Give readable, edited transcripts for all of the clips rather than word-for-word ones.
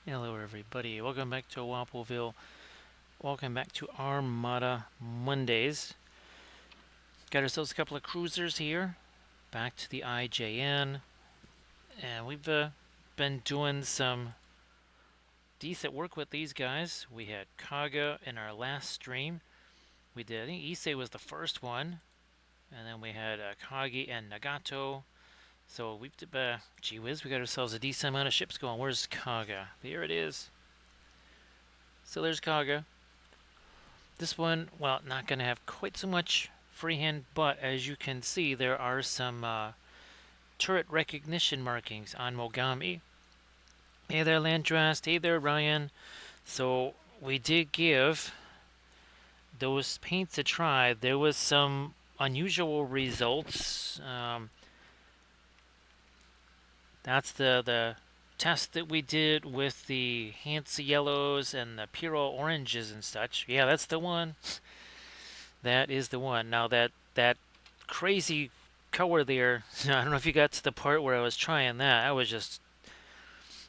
Hello everybody, welcome back to Wappleville. Welcome back to Armada Mondays. Got ourselves a couple of cruisers here. Back to the IJN. And we've been doing some decent work with these guys. We had Kaga in our last stream. We did, I think Issei was the first one. And then we had Kagi and Nagato. So we've, gee whiz, we got ourselves a decent amount of ships going. Where's Kaga? There it is. So there's Kaga. This one, well, not going to have quite so much freehand, but as you can see, there are some turret recognition markings on Mogami. Hey there, Landrast. Hey there, Ryan. So we did give those paints a try. There was some unusual results. That's the test that we did with the Hansa yellows and the Puro oranges and such. Yeah, that's the one. That is the one. Now that crazy color there, I don't know if you got to the part where I was trying that.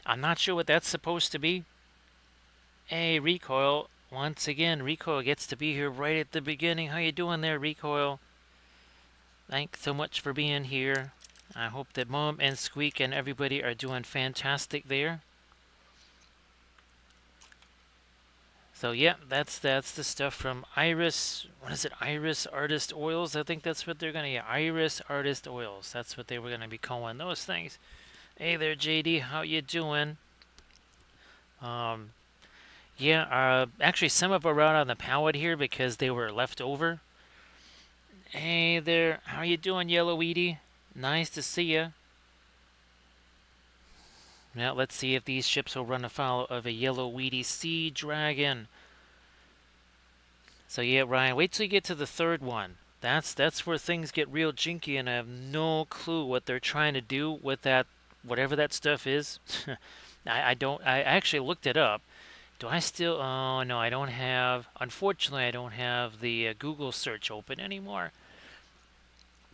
I'm not sure what that's supposed to be. Hey, Recoil. Once again, Recoil gets to be here right at the beginning. How you doing there, Recoil? Thanks so much for being here. I hope that Mom and Squeak and everybody are doing fantastic there. So yeah, that's the stuff from Iris. What is it? Iris Artist Oils. I think that's what they're gonna. Yeah, Iris Artist Oils. That's what they were gonna be calling those things. Hey there, JD. How you doing? Um, yeah. Actually, some of them are out on the pallet here because they were left over. Hey there. How you doing, Yellow Edie? Nice to see you. Now let's see if these ships will run afoul of a Yellow Weedy Sea Dragon. So yeah, Ryan, wait till you get to the third one. That's where things get real jinky, and I have no clue what they're trying to do with that, whatever that stuff is. I don't. I actually looked it up. Do I still? Oh no, I don't have. Unfortunately, I don't have the Google search open anymore.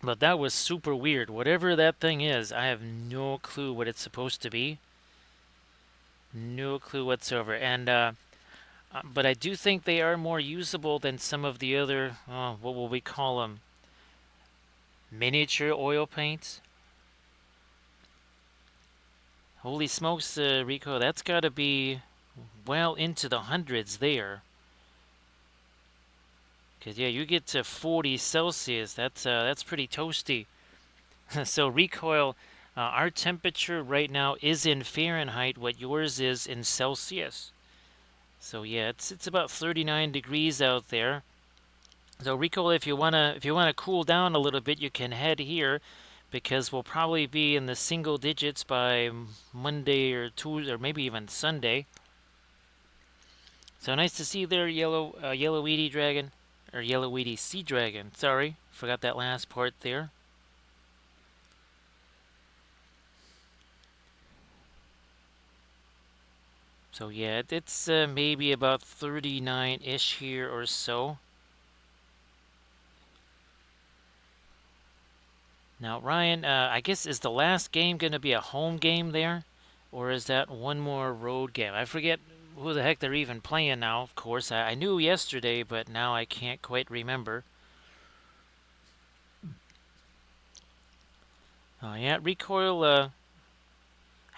But that was super weird. Whatever that thing is, I have no clue what it's supposed to be. No clue whatsoever. And but I do think they are more usable than some of the other, what will we call them? Miniature oil paints? Holy smokes, Rico, that's got to be well into the hundreds there. Because, yeah, you get to 40 Celsius. That's pretty toasty. So, recoil, our temperature right now is in Fahrenheit, what yours is in Celsius. So, yeah, it's about 39 degrees out there. So Rico, if you wanna cool down a little bit, you can head here, because we'll probably be in the single digits by Monday or Tuesday or maybe even Sunday. So nice to see you there, Yellow Weedy Dragon, or Yellow Weedy Sea Dragon. Sorry, forgot that last part there. So yeah, it's maybe about 39-ish here or so. Now, Ryan, I guess is the last game going to be a home game there? Or is that one more road game? I forget who the heck they're even playing now, of course. I knew yesterday, but now I can't quite remember. Yeah, recoil,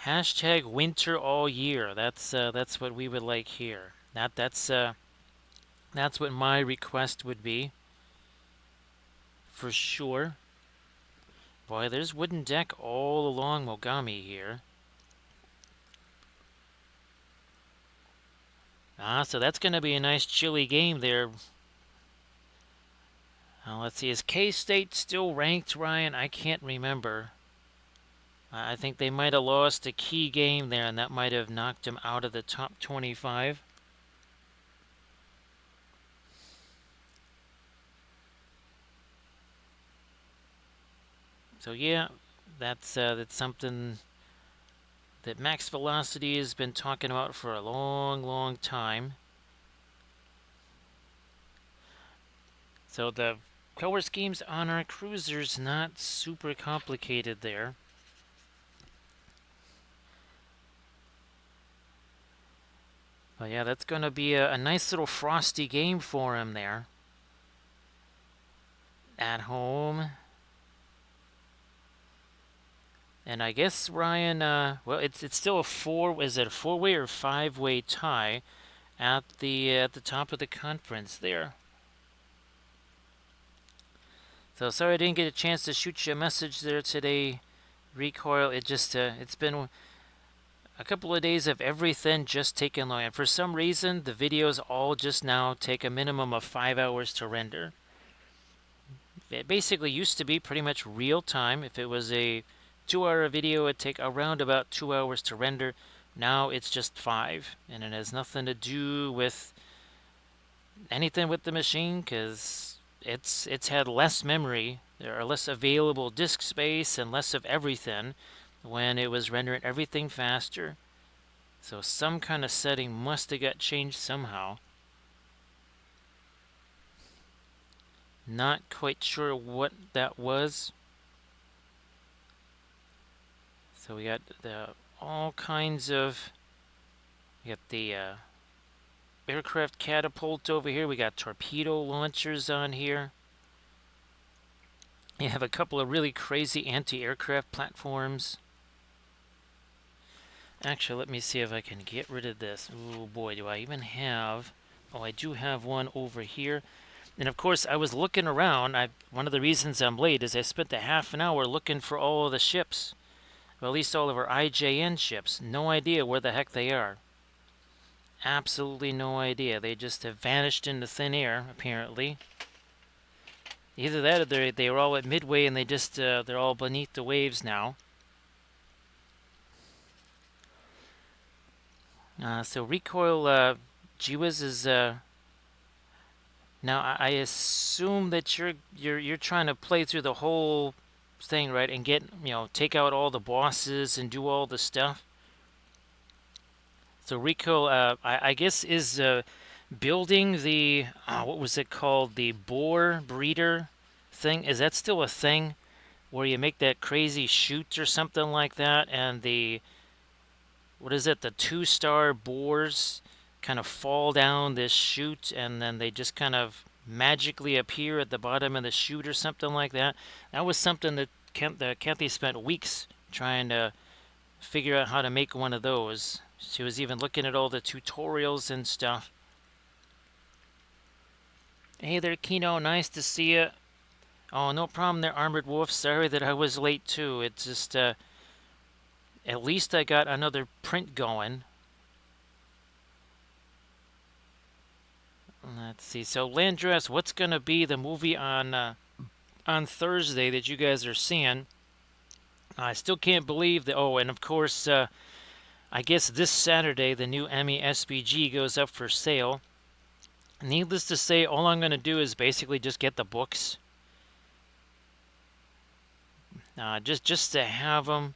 hashtag winter all year. That's what we would like here. That's what my request would be. For sure. Boy, there's wooden deck all along Mogami here. So that's going to be a nice chilly game there. Let's see, is K-State still ranked, Ryan? I can't remember. I think they might have lost a key game there, and that might have knocked them out of the top 25. So yeah, that's something that Max Velocity has been talking about for a long, long time. So the color schemes on our cruisers not super complicated there. But yeah, that's going to be a nice little frosty game for him there at home. And I guess Ryan, well, it's still a is it a four-way or five-way tie at the top of the conference there. So sorry I didn't get a chance to shoot you a message there today, Recoil. It's been a couple of days of everything just taking long, and for some reason the videos all just now take a minimum of 5 hours to render. It basically used to be pretty much real time. If it was a 2-hour video, it'd take around about 2 hours to render. Now it's just 5, and it has nothing to do with anything with the machine, because it's had less memory, there are less available disk space and less of everything when it was rendering everything faster. So some kind of setting must have got changed somehow. Not quite sure what that was. So we got all kinds of, we got the aircraft catapult over here. We got torpedo launchers on here. You have a couple of really crazy anti-aircraft platforms. Actually, let me see if I can get rid of this. Oh boy, do I even have... Oh, I do have one over here. And of course, I was looking around. One of the reasons I'm late is I spent a half an hour looking for all of the ships. Well, at least all of our IJN ships. No idea where the heck they are. Absolutely no idea. They just have vanished into thin air, apparently. Either that or they were all at Midway and they're all beneath the waves now. So Recoil, GWiz is... Now I assume that you're trying to play through the whole thing, right? And get, take out all the bosses and do all the stuff. So Recoil, I guess, is building the, what was it called? The boar breeder thing. Is that still a thing? Where you make that crazy chute or something like that, and what is it, the 2-star boars kind of fall down this chute, and then they just kind of magically appear at the bottom of the chute or something like that. That was something that Kathy spent weeks trying to figure out how to make one of those. She was even looking at all the tutorials and stuff. Hey there, Kino. Nice to see you. Oh, no problem there, Armored Wolf. Sorry that I was late, too. It's just, at least I got another print going. Let's see. So, Landress, what's going to be the movie on Thursday that you guys are seeing? I still can't believe that. Oh, and of course, I guess this Saturday, the new Emmy SPG goes up for sale. Needless to say, all I'm going to do is basically just get the books. Just to have them.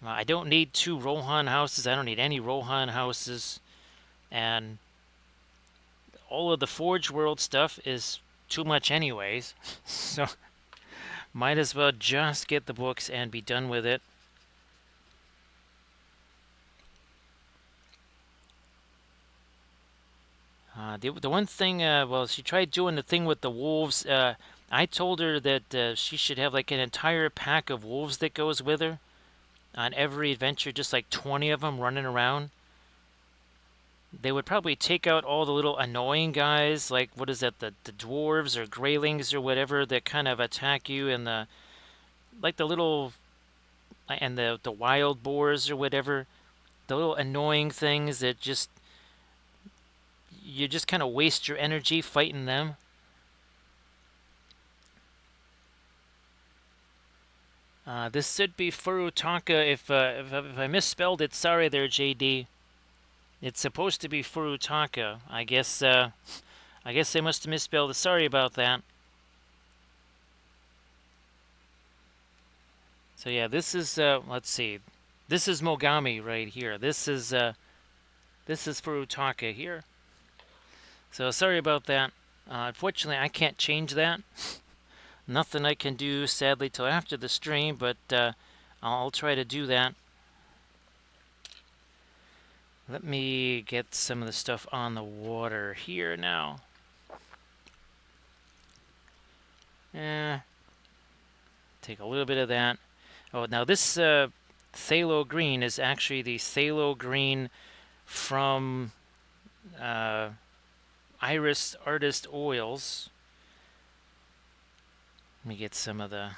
I don't need 2 Rohan houses. I don't need any Rohan houses. And all of the Forge World stuff is too much anyways. So might as well just get the books and be done with it. The one thing, well, she tried doing the thing with the wolves. I told her that she should have like an entire pack of wolves that goes with her on every adventure, just like 20 of them running around. They would probably take out all the little annoying guys, like, what is that, the dwarves or greylings or whatever that kind of attack you, and the little, and the wild boars or whatever, the little annoying things that you just kind of waste your energy fighting them. This should be Furutaka. If I misspelled it, sorry there, JD. It's supposed to be Furutaka. I guess they must have misspelled it. Sorry about that. So yeah, this is let's see. This is Mogami right here. This is Furutaka here. So sorry about that. Unfortunately, I can't change that. Nothing I can do, sadly, till after the stream, but I'll try to do that. Let me get some of the stuff on the water here now. Take a little bit of that. Oh, now this phthalo green is actually the phthalo green from Iris Artist Oils. Let me get some of the,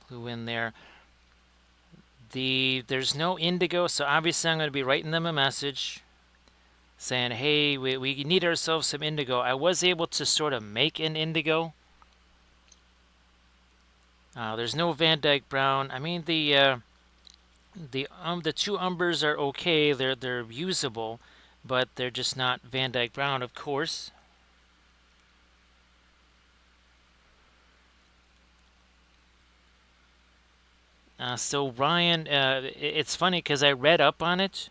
blue in there. There's no indigo, so obviously I'm going to be writing them a message saying, hey, we need ourselves some indigo. I was able to sort of make an indigo. There's no Van Dyke Brown. I mean, the two umbers are okay. They're usable, but they're just not Van Dyke Brown, of course. So Ryan, it's funny because I read up on it,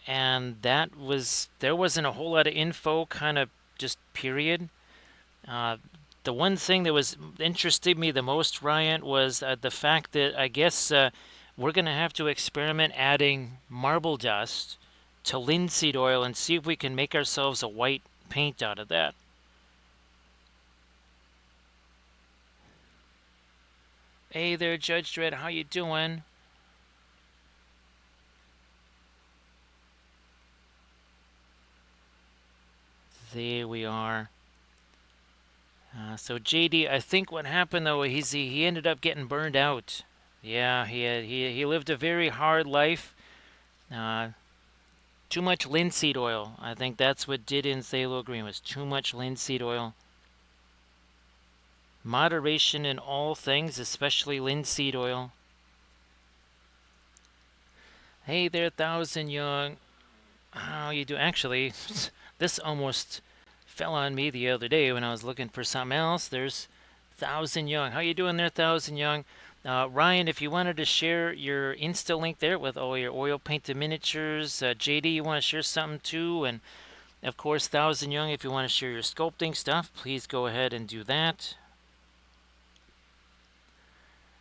and there wasn't a whole lot of info, kind of just period. The one thing that was interested me the most, Ryan, was the fact that I guess we're going to have to experiment adding marble dust to linseed oil and see if we can make ourselves a white paint out of that. Hey there, Judge Dredd, how you doing? There we are. So JD, I think what happened though, he ended up getting burned out. Yeah, he lived a very hard life. Too much linseed oil. I think that's what did in phthalo green, was too much linseed oil. Moderation in all things, especially linseed oil. Hey there, Thousand Young. How you do? Actually, this almost fell on me the other day when I was looking for something else. There's Thousand Young. How you doing there, Thousand Young? Ryan, if you wanted to share your Insta link there with all your oil painted miniatures, JD, you want to share something too, and of course, Thousand Young, if you want to share your sculpting stuff, please go ahead and do that.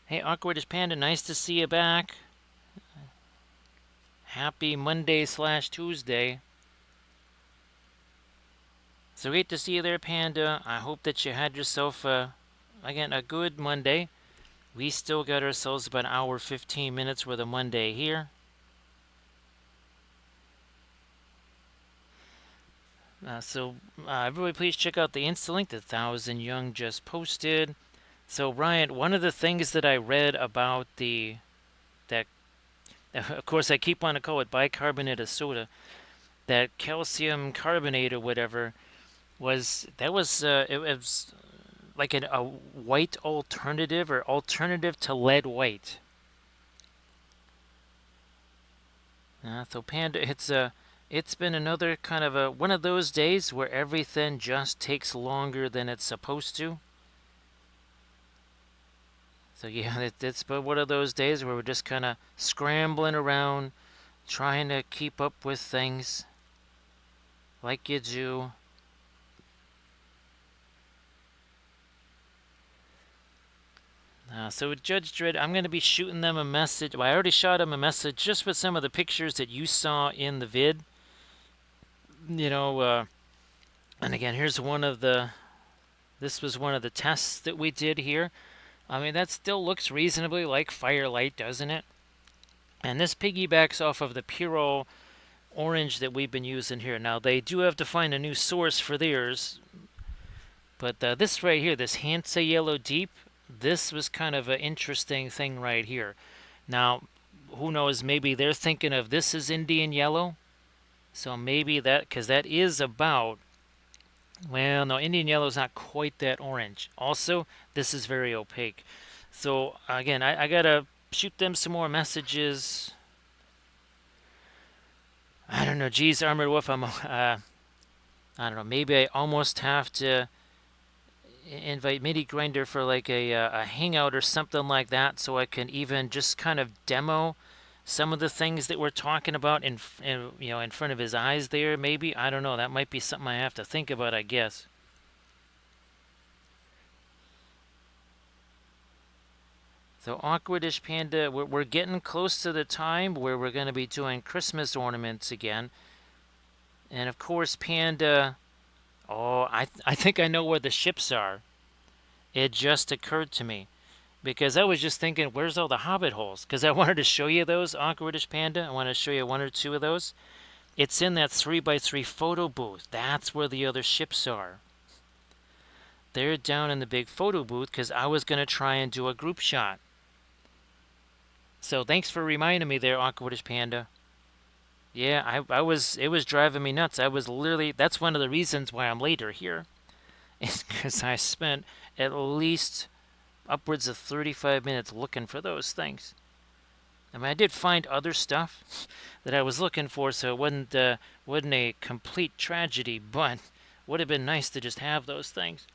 Hey, Awkwardish Panda, nice to see you back. Happy Monday/Tuesday. So great to see you there, Panda. I hope that you had yourself, again, a good Monday. We still got ourselves about an hour, 15 minutes worth of Monday here. Everybody please check out the Insta link that Thousand Young just posted. So Ryan, one of the things that I read about of course I keep on to call it bicarbonate of soda, that calcium carbonate or whatever, it was like a white alternative, or alternative to lead white. So Panda, it's been another kind of one of those days where everything just takes longer than it's supposed to. So yeah, it's been one of those days where we're just kind of scrambling around, trying to keep up with things like you do. So with Judge Dredd, I'm going to be shooting them a message. Well, I already shot him a message just with some of the pictures that you saw in the vid. You know, and again, here's this was one of the tests that we did here. I mean, that still looks reasonably like Firelight, doesn't it? And this piggybacks off of the Puro orange that we've been using here. Now, they do have to find a new source for theirs. But this right here, this Hansa Yellow Deep, this was kind of an interesting thing right here. Now, who knows, maybe they're thinking of this as Indian Yellow. So maybe that, because that is about, well, no, Indian Yellow is not quite that orange. Also, this is very opaque. So, again, I got to shoot them some more messages. I don't know, geez, Armored Wolf, I don't know, maybe I almost have to invite MIDI Grinder for like a hangout or something like that, so I can even just kind of demo some of the things that we're talking about in front of his eyes there. Maybe, I don't know, that might be something I have to think about, I guess. So Awkwardish Panda, we're getting close to the time where we're going to be doing Christmas ornaments again. And of course, Panda, oh, I think I know where the ships are. It just occurred to me. Because I was just thinking, where's all the hobbit holes? Because I wanted to show you those, Awkwardish Panda. I want to show you one or two of those. It's in that 3x3 photo booth. That's where the other ships are. They're down in the big photo booth because I was going to try and do a group shot. So thanks for reminding me there, Awkwardish Panda. Yeah, it was driving me nuts. I was literally, that's one of the reasons why I'm later here. Is because I spent at least upwards of 35 minutes looking for those things. I mean, I did find other stuff that I was looking for, so it wasn't a complete tragedy, but would have been nice to just have those things.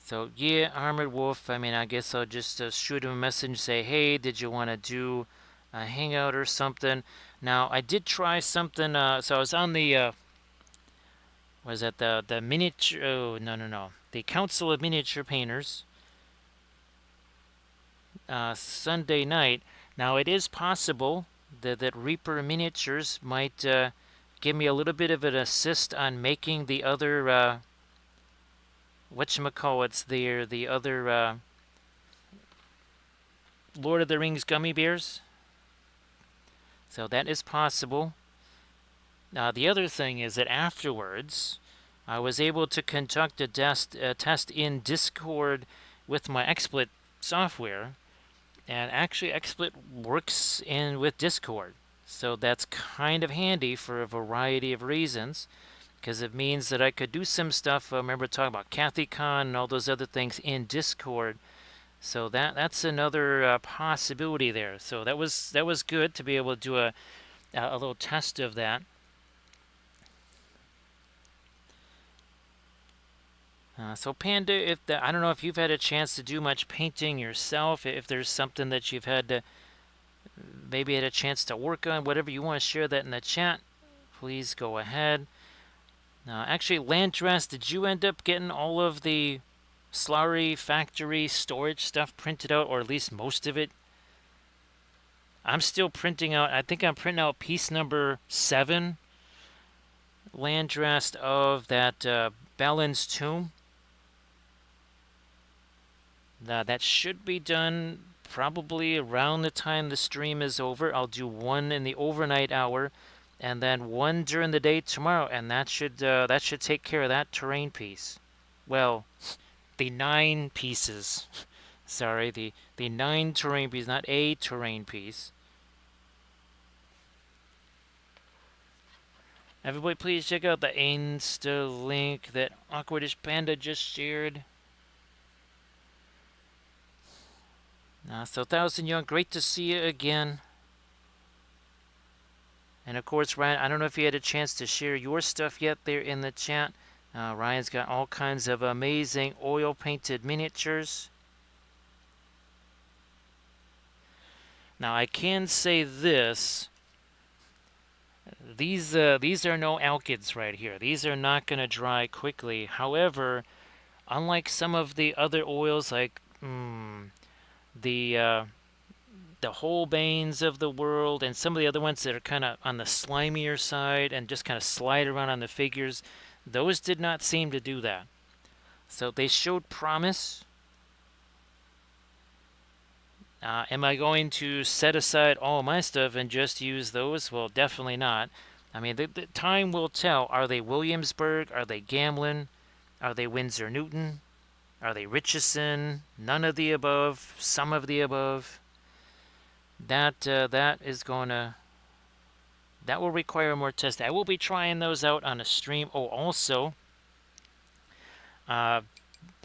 So yeah, Armored Wolf, I mean, I guess I'll just shoot him a message and say, hey, did you want to do a hangout or something? Now, I did try something, so I was on the, was that the miniature, oh, no, the Council of Miniature Painters, Sunday night. Now, it is possible that Reaper Miniatures might give me a little bit of an assist on making the other, whatchamacallits there, the other Lord of the Rings gummy bears. So that is possible. The other thing is that afterwards, I was able to conduct a test in Discord with my XSplit software, and actually XSplit works with Discord. So that's kind of handy for a variety of reasons, because it means that I could do some stuff. I remember talking about KathyCon and all those other things in Discord. So that's another possibility there. So that was good to be able to do a little test of that. So Panda, I don't know if you've had a chance to do much painting yourself. If there's something that you've had to maybe had a chance to work on, whatever you want to share that in the chat, please go ahead. Actually, Landress, did you end up getting all of the Slurry factory storage stuff printed out, or at least most of it? I'm still printing out, I think I'm printing out piece number 7, Landress, of that Balin's Tomb. That should be done probably around the time the stream is over. I'll do one in the overnight hour, and then one during the day tomorrow, and that should take care of that terrain piece. Well, the 9 pieces. Sorry, the 9 terrain pieces, not a terrain piece. Everybody, please check out the Insta link that Awkwardish Panda just shared. So 1000 Young, great to see you again. And of course, Ryan, I don't know if you had a chance to share your stuff yet there in the chat. Ryan's got all kinds of amazing oil-painted miniatures. Now, I can say this. These are no alkyds right here. These are not going to dry quickly. However, unlike some of the other oils like the Holbeins of the world and some of the other ones that are kind of on the slimier side and just kind of slide around on the figures, those did not seem to do that. So they showed promise. Am I going to set aside all my stuff and just use those? Well, definitely not. I mean, the time will tell. Are they Williamsburg? Are they Gamlin? Are they Windsor Newton? Are they Richardson? None of the above. Some of the above. That will require more testing. I will be trying those out on a stream. Oh, also, I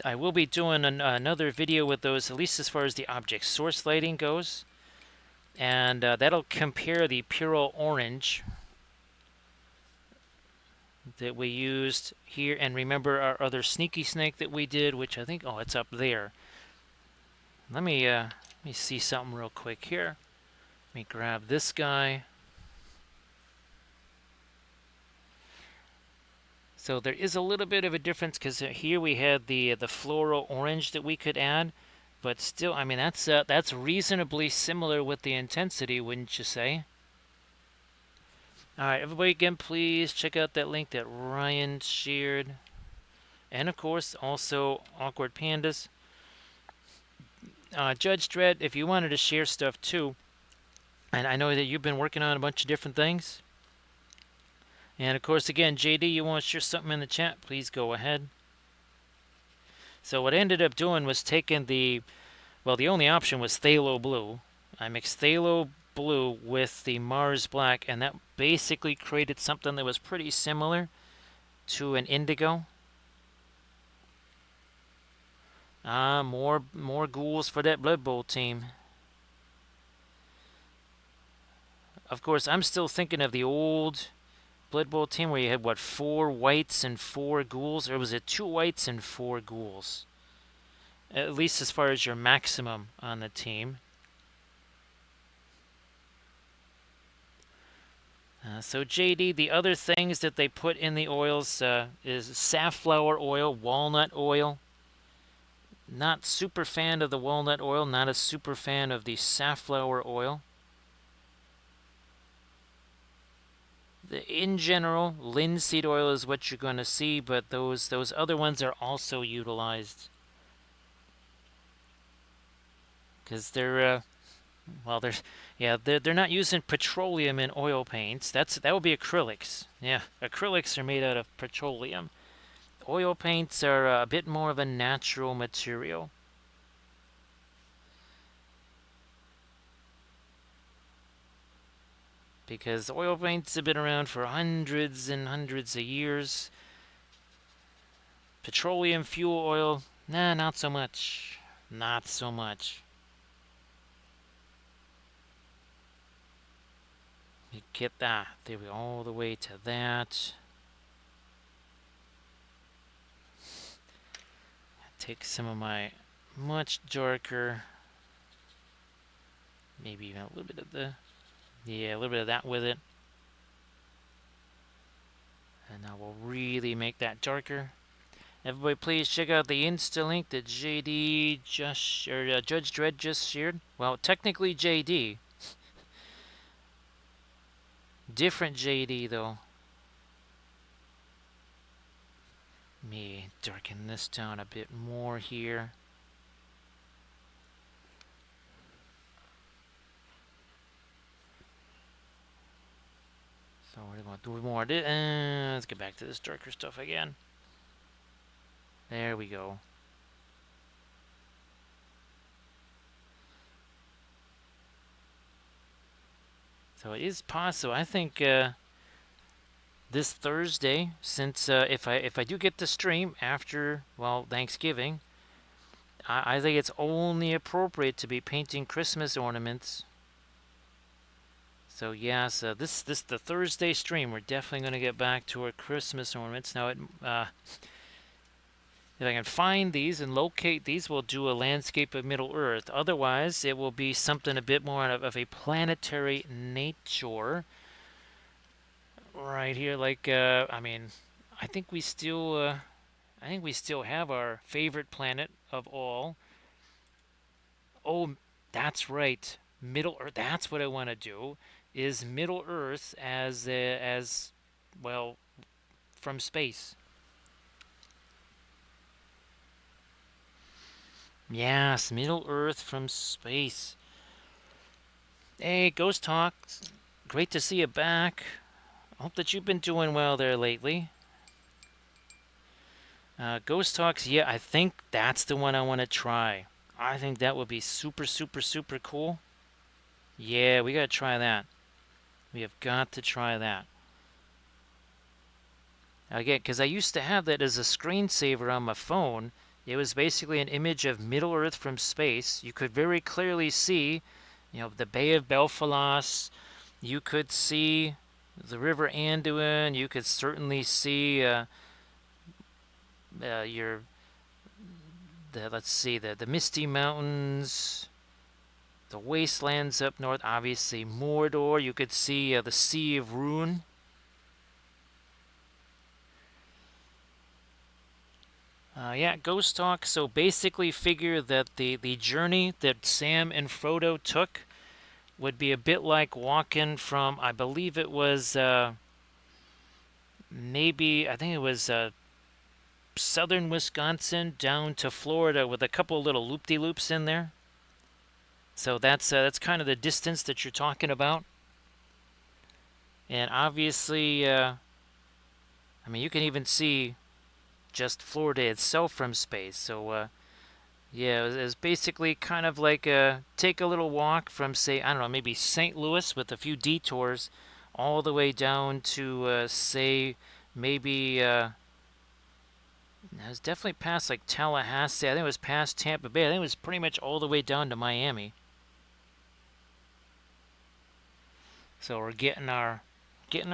will be doing another video with those, at least as far as the object source lighting goes. And that'll compare the Puro Orange that we used here. And remember our other Sneaky Snake that we did, which I think, oh, it's up there. Let me see something real quick here. Let me grab this guy. So there is a little bit of a difference because here we had the floral orange that we could add, but still, I mean that's reasonably similar with the intensity, wouldn't you say? All right, everybody, again, please check out that link that Ryan shared, and of course also Awkward Pandas. Judge Dredd, if you wanted to share stuff too, and I know that you've been working on a bunch of different things. And of course, again, JD, you want to share something in the chat, please go ahead. So what I ended up doing was taking the only option was phthalo blue. I mixed phthalo blue with the Mars black, and that basically created something that was pretty similar to an indigo. More ghouls for that Blood Bowl team. Of course, I'm still thinking of the old Blood Bowl team where you had, what, 4 whites and 4 ghouls? Or was it 2 whites and 4 ghouls? At least as far as your maximum on the team. So JD, the other things that they put in the oils is safflower oil, walnut oil. Not super fan of the walnut oil, not a super fan of the safflower oil. In general, linseed oil is what you're going to see, but those other ones are also utilized. Because they're they're not using petroleum in oil paints. That would be acrylics. Yeah, acrylics are made out of petroleum. Oil paints are a bit more of a natural material. Because oil paints have been around for hundreds and hundreds of years. Petroleum fuel oil, nah, not so much. Not so much. You get that. There we go, all the way to that. Take some of my much darker, maybe even a little bit of a little bit of that with it. And now we'll really make that darker. Everybody, please check out the Insta link that JD Judge Dredd just shared. Well, technically JD. Different JD though. Me darken this down a bit more here. So we're going to do more. Let's get back to this darker stuff again. There we go. So it is possible. I think this Thursday, since if I do get to stream after Thanksgiving, I think it's only appropriate to be painting Christmas ornaments. So yes, this the Thursday stream. We're definitely going to get back to our Christmas ornaments. Now, if I can find these and locate these, we'll do a landscape of Middle Earth. Otherwise, it will be something a bit more of a planetary nature. Right here, like I mean, I think we still have our favorite planet of all. Oh, that's right, Middle Earth. That's what I want to do. Is Middle Earth as well from space. Yes, Middle Earth from space. Hey, Ghost Talk. Great to see you back. Hope that you've been doing well there lately. Ghost Talks, yeah, I think that's the one I want to try. I think that would be super, super, super cool. Yeah, we got to try that. We have got to try that. Again, because I used to have that as a screensaver on my phone. It was basically an image of Middle Earth from space. You could very clearly see, the Bay of Belfalas. You could see the River Anduin. You could certainly see the Misty Mountains, the wastelands up north. Obviously, Mordor. You could see the Sea of Ruin. Yeah, Ghost Talk. So basically, figure that the journey that Sam and Frodo took would be a bit like walking from, I believe it was maybe, I think it was southern Wisconsin down to Florida with a couple little loop-de-loops in there. So that's kind of the distance that you're talking about. And obviously, I mean, you can even see just Florida itself from space. So yeah, it was basically kind of like take a little walk from, say, I don't know, maybe St. Louis with a few detours, all the way down to say maybe it was definitely past like Tallahassee. I think it was past Tampa Bay. I think it was pretty much all the way down to Miami. So we're getting our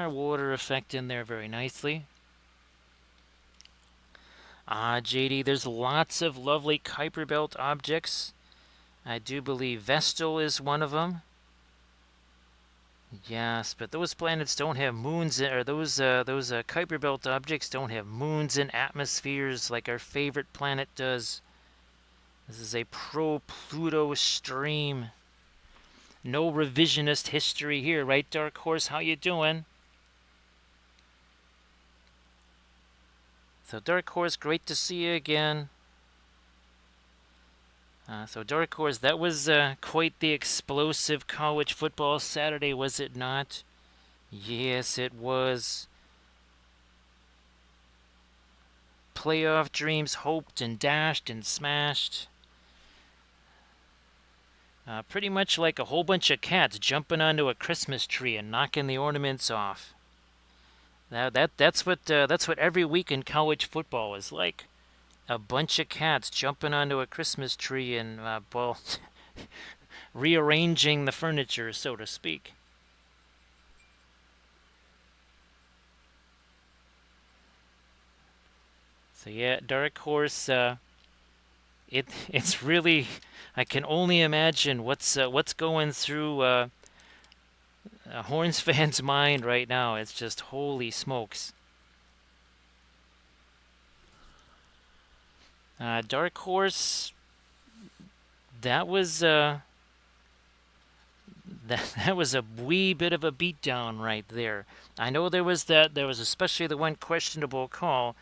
water effect in there very nicely. JD, there's lots of lovely Kuiper Belt objects. I do believe Vestal is one of them. Yes, but those planets don't have moons, or those Kuiper Belt objects don't have moons and atmospheres like our favorite planet does. This is a pro-Pluto stream. No revisionist history here, right, Dark Horse? How you doing? So, Dark Horse, great to see you again. So, Dark Horse, that was quite the explosive college football Saturday, was it not? Yes, it was. Playoff dreams hoped and dashed and smashed. Pretty much like a whole bunch of cats jumping onto a Christmas tree and knocking the ornaments off. That's what every week in college football is like. A bunch of cats jumping onto a Christmas tree and well, rearranging the furniture, so to speak. So yeah, Dark Horse. It's really, I can only imagine what's going through Horns fans' mind right now. It's just holy smokes. Dark Horse. That was that was a wee bit of a beatdown right there. I know there was especially the one questionable call.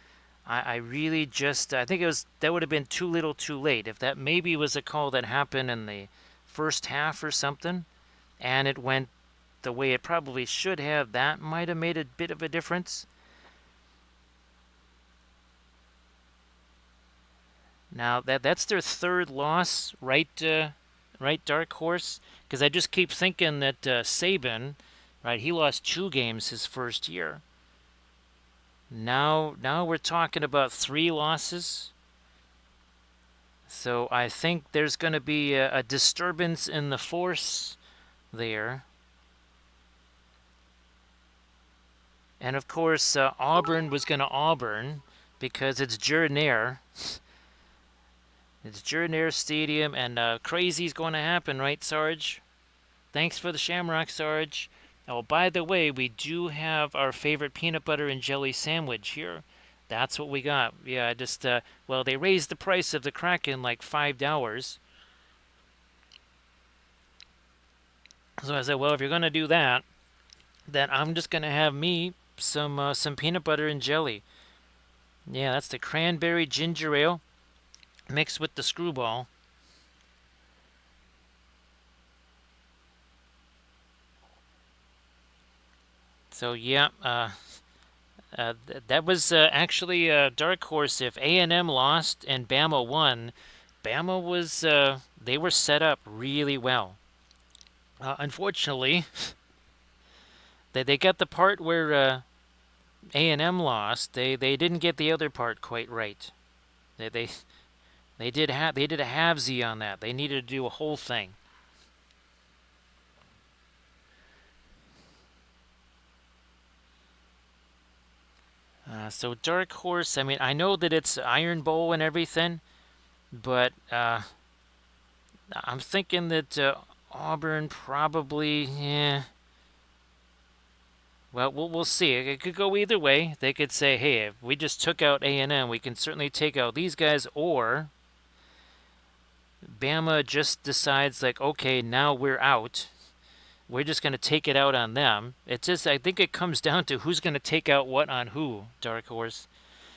I really just I think it was that would have been too little too late. If that maybe was a call that happened in the first half or something, and it went the way it probably should have, that might have made a bit of a difference. Now that's their third loss, right? Right, Dark Horse. Because I just keep thinking that Saban, right? He lost 2 games his first year. Now we're talking about 3 losses. So I think there's going to be a disturbance in the force there. And of course, Auburn was going to Auburn because it's Jordan-Hare. It's Jordan-Hare Stadium, and crazy's going to happen, right, Sarge? Thanks for the Shamrock, Sarge. Oh, by the way, we do have our favorite peanut butter and jelly sandwich here. That's what we got. Yeah, I just, well, they raised the price of the Kraken like $5. So I said, well, if you're going to do that, then I'm just going to have me some peanut butter and jelly. Yeah, that's the cranberry ginger ale mixed with the screwball. So yeah, that was actually a dark horse. If A&M lost and Bama won, Bama was they were set up really well. Unfortunately, they got the part where A&M lost. They didn't get the other part quite right. They did a halvesy on that. They needed to do a whole thing. So Dark Horse, I mean, I know that it's Iron Bowl and everything, but I'm thinking that Auburn probably, yeah. Well, we'll see. It could go either way. They could say, hey, if we just took out A&M, we can certainly take out these guys, or Bama just decides, like, okay, now we're out. We're just going to take it out on them. It's just, I think it comes down to who's going to take out what on who, Dark Horse.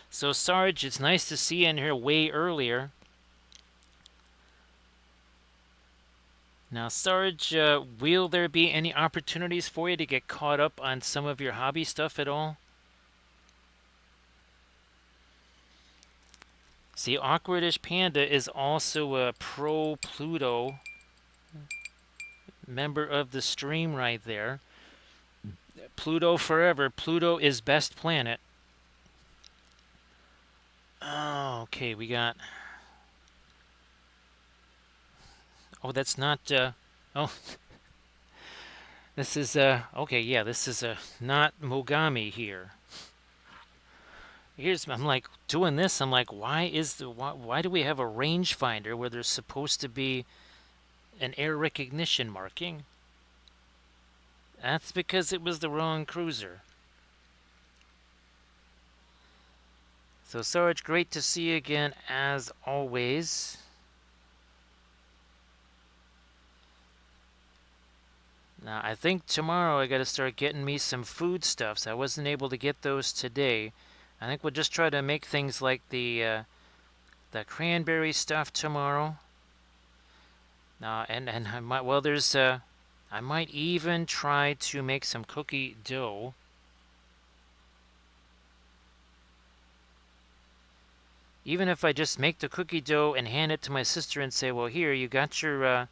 So, Sarge, it's nice to see you in here way earlier. Now, Sarge, will there be any opportunities for you to get caught up on some of your hobby stuff at all? See, Awkwardish Panda is also a pro Pluto member of the stream right there. Pluto forever. Pluto is best planet. Oh, okay, we got... Oh, that's not... Oh, this is... Okay, yeah, this is not Mogami here. I'm like doing this. I'm like, why do we have a rangefinder where there's supposed to be an air recognition marking? That's because it was the wrong cruiser. So Sarge, great to see you again as always. Now I think tomorrow I got to start getting me some foodstuffs. I wasn't able to get those today. I think we'll just try to make things like the cranberry stuff tomorrow. And I might, well, there's I might even try to make some cookie dough. Even if I just make the cookie dough and hand it to my sister and say, well, here, you got your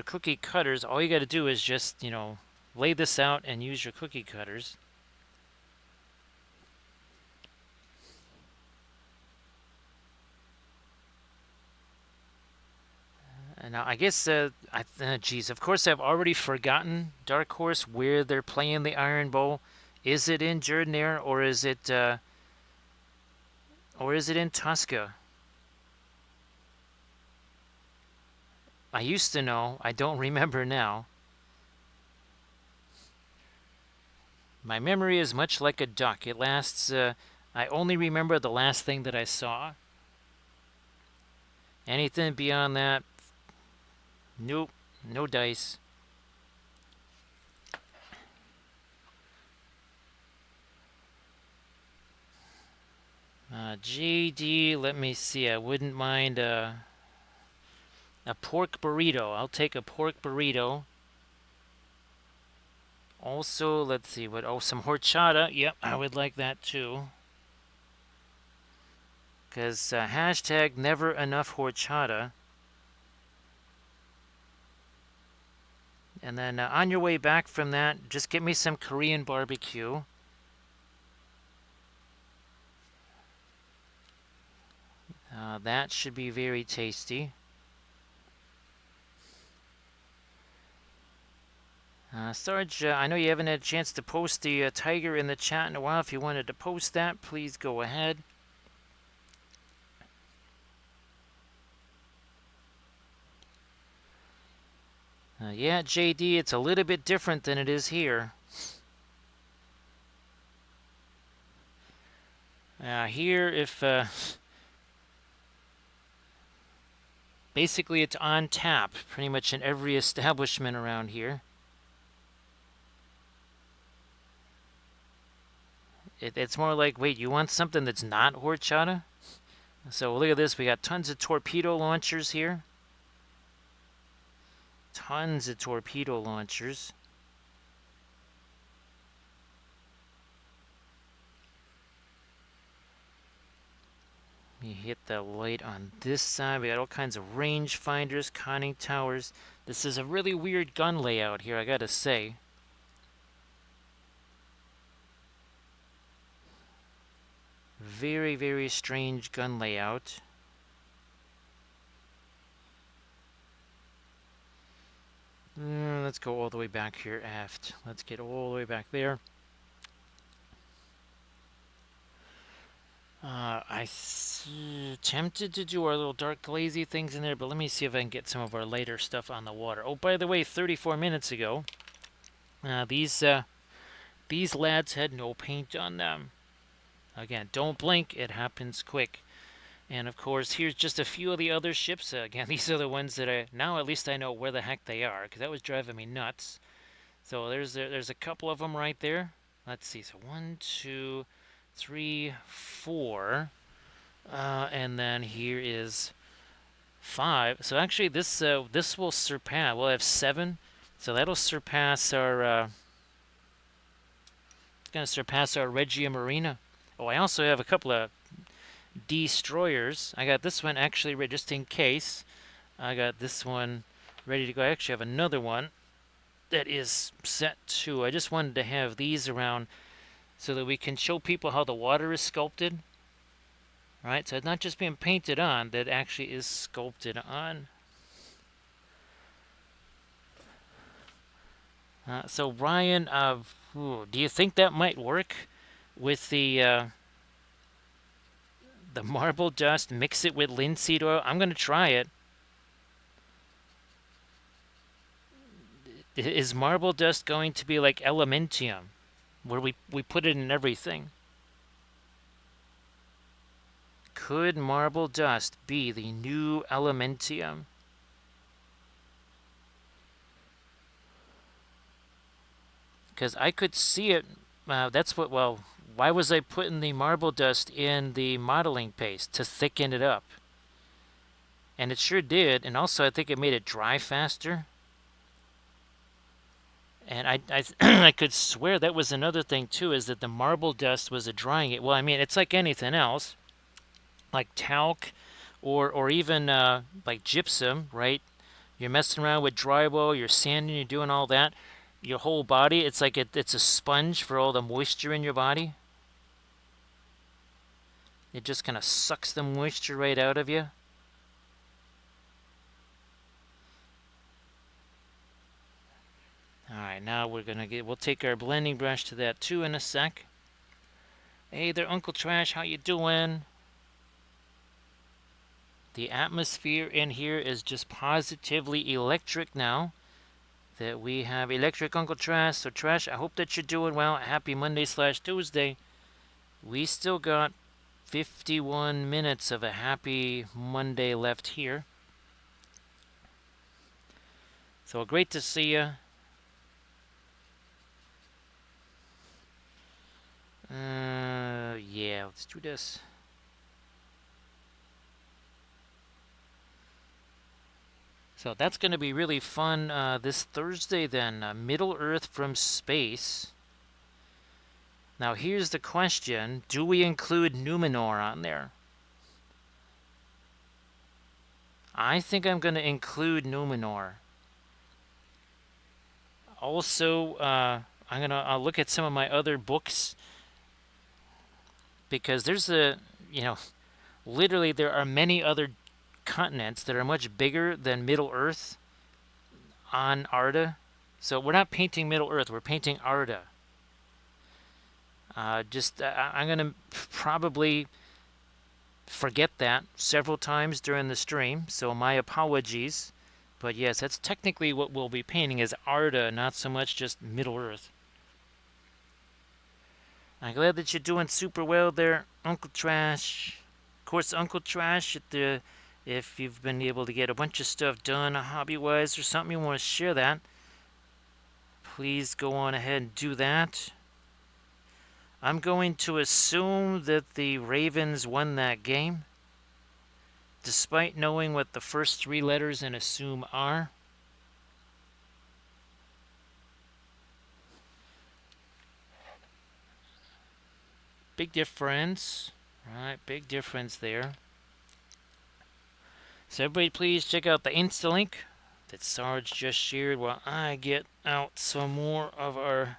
cookie cutters. All you got to do is just, lay this out and use your cookie cutters. Now, I guess, geez, of course I've already forgotten, Dark Horse, where they're playing the Iron Bowl. Is it in Jordan or is it in Tusca? I used to know. I don't remember now. My memory is much like a duck. It lasts, I only remember the last thing that I saw. Anything beyond that, nope, no dice. JD, let me see. I wouldn't mind a pork burrito. I'll take a pork burrito. Also, let's see what. Oh, some horchata. Yep, I would like that too. Because hashtag never enough horchata. And then on your way back from that, just get me some Korean barbecue. That should be very tasty. Sarge, I know you haven't had a chance to post the tiger in the chat in a while. If you wanted to post that, please go ahead. Yeah, JD, it's a little bit different than it is here. Here, if basically it's on tap pretty much in every establishment around here. It's more like, wait, you want something that's not horchata? So look at this. We got tons of torpedo launchers here. Tons of torpedo launchers. Let me hit the light on this side. We got all kinds of range finders, conning towers. This is a really weird gun layout here, I gotta say. Very, very strange gun layout. Let's go all the way back here aft. Let's get all the way back there. I tempted to do our little dark glazy things in there, but let me see if I can get some of our lighter stuff on the water. Oh, by the way, 34 minutes ago, these These lads had no paint on them. Again, don't blink, it happens quick. And of course, here's just a few of the other ships. Again, these are the ones that now at least I know where the heck they are, because that was driving me nuts. So there's a couple of them right there. Let's see. So 1, 2, 3, 4, and then here is 5. So actually, this will surpass. We'll have 7. So that'll surpass our. It's gonna surpass our Regia Marina. Oh, I also have a couple of destroyers. I got this one actually ready just in case. I got this one ready to go. I actually have another one that is set too. I just wanted to have these around so that we can show people how the water is sculpted. Right, so it's not just being painted on, that actually is sculpted on. So Ryan, do you think that might work with the marble dust? Mix it with linseed oil. I'm going to try it. Is marble dust going to be like Elementium, where we put it in everything? Could marble dust be the new Elementium? Because I could see it. That's what. Well, why was I putting the marble dust in the modeling paste? To thicken it up. And it sure did. And also, I think it made it dry faster. And I I could swear that was another thing too, is that the marble dust was a drying it. Well, I mean, it's like anything else, like talc, or even like gypsum, right? You're messing around with drywall, you're sanding, you're doing all that. Your whole body, it's like it's a sponge for all the moisture in your body. It just kind of sucks the moisture right out of you. All right, now we'll take our blending brush to that too in a sec. Hey there, Uncle Trash, how you doing? The atmosphere in here is just positively electric now. That we have electric Uncle Trash. So Trash, I hope that you're doing well. Happy Monday/Tuesday. We still got 51 minutes of a happy Monday left here. So great to see you. Yeah, let's do this. So that's going to be really fun this Thursday then. Middle Earth from space. Now here's the question. Do we include Numenor on there? I think I'm going to include Numenor. Also, I'll look at some of my other books, because there's literally there are many other continents that are much bigger than Middle Earth on Arda. So we're not painting Middle Earth, we're painting Arda. I'm going to probably forget that several times during the stream, so my apologies. But yes, that's technically what we'll be painting, is Arda, not so much just Middle Earth. I'm glad that you're doing super well there, Uncle Trash. Of course, Uncle Trash, if you've been able to get a bunch of stuff done hobby-wise or something, you want to share that, please go on ahead and do that. I'm going to assume that the Ravens won that game, despite knowing what the first 3 letters in assume are. Big difference, right? Big difference there. So everybody please check out the Insta link that Sarge just shared while I get out some more of our...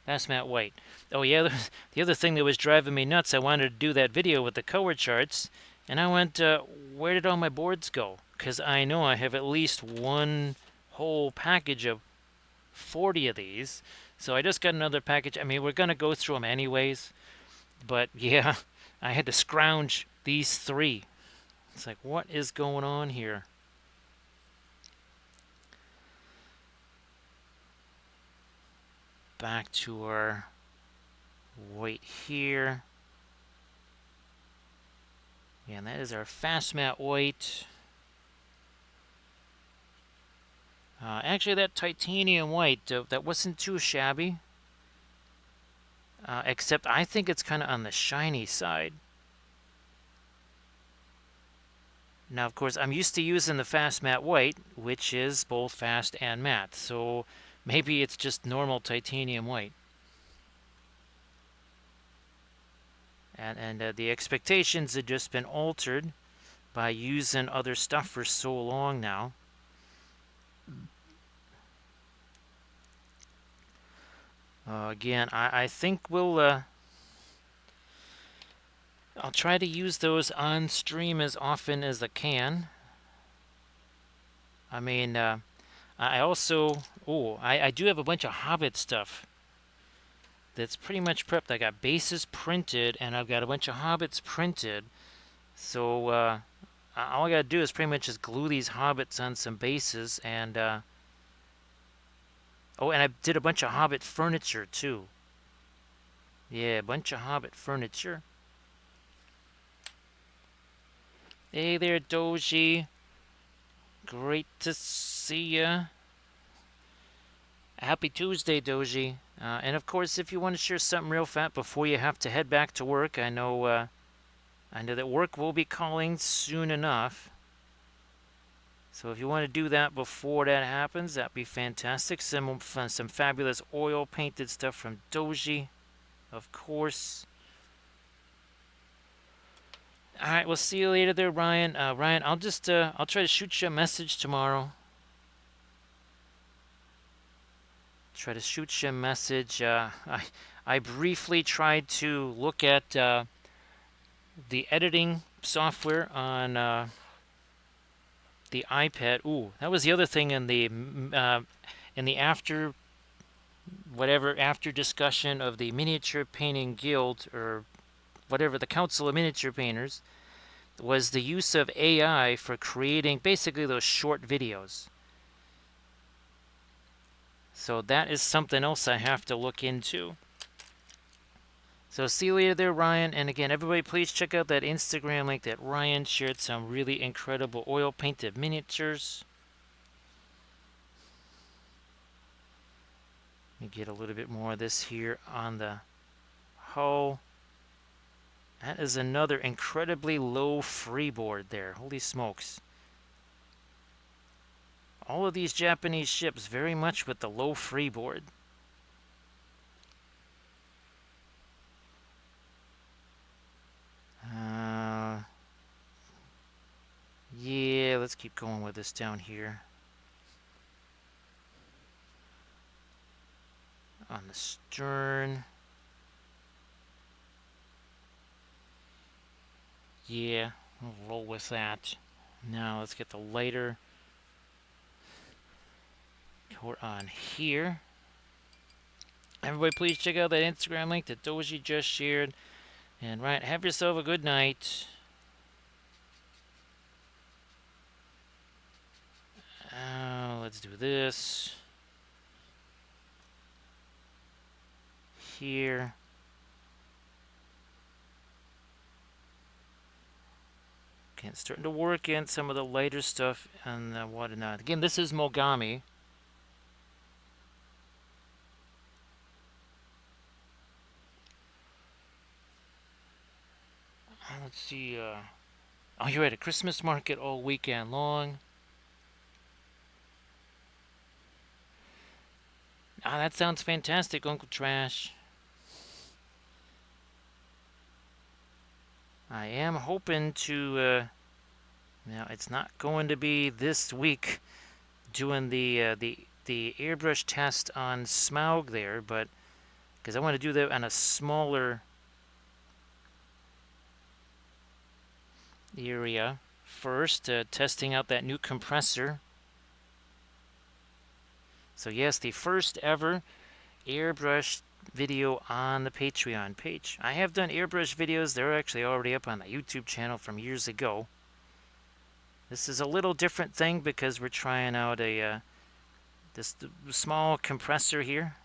That's Matt White. Oh yeah, the other thing that was driving me nuts, I wanted to do that video with the color charts, and I went, where did all my boards go? Because I know I have at least one whole package of 40 of these. So I just got another package. I mean, we're going to go through them anyways. But yeah, I had to scrounge these 3. It's like, what is going on here? back to our white here. And that is our fast matte white. Actually, that titanium white, that wasn't too shabby. Except I think it's kind of on the shiny side. Now, of course, I'm used to using the fast matte white, which is both fast and matte. So maybe it's just normal titanium white. And the expectations have just been altered by using other stuff for so long now. Again, I think we'll... I'll try to use those on stream as often as I can. I mean, I also... Oh, I do have a bunch of Hobbit stuff that's pretty much prepped. I got bases printed, and I've got a bunch of Hobbits printed. So, all I gotta do is pretty much just glue these Hobbits on some bases, and... Oh, and I did a bunch of Hobbit furniture, too. Yeah, a bunch of Hobbit furniture. Hey there, Doji. Great to see ya. Happy Tuesday, Doji. And of course, if you want to share something real fast before you have to head back to work, I know that work will be calling soon enough. So if you want to do that before that happens, that'd be fantastic. Some fabulous oil painted stuff from Doji, of course. All right, we'll see you later there, Ryan. Ryan, I'll try to shoot you a message tomorrow. Try to shoot you a message. I briefly tried to look at the editing software on the iPad. Ooh, that was the other thing in the after discussion of the Miniature Painting Guild, or whatever, the Council of Miniature Painters, was the use of AI for creating basically those short videos. So that is something else I have to look into. So see you later there, Ryan. And again, everybody, please check out that Instagram link that Ryan shared. Some really incredible oil painted miniatures. Let me get a little bit more of this here on the hull. That is another incredibly low freeboard there. Holy smokes. All of these Japanese ships very much with the low freeboard. Yeah, let's keep going with this down here. On the stern. Yeah, we'll roll with that. Now let's get the lighter coat on here. Everybody, please check out that Instagram link that Doji just shared. And Ryan, have yourself a good night. Let's do this. Here. Okay, it's starting to work in some of the lighter stuff and whatnot. Again, this is Mogami. Let's see. Oh, you're at a Christmas market all weekend long. Ah, that sounds fantastic, Uncle Trash. I am hoping to, now it's not going to be this week doing the airbrush test on Smaug there, but because I want to do that on a smaller area first, testing out that new compressor. So yes, the first ever airbrush video on the Patreon page. I have done airbrush videos. They're actually already up on the YouTube channel from years ago. This is a little different thing because we're trying out a this small compressor here.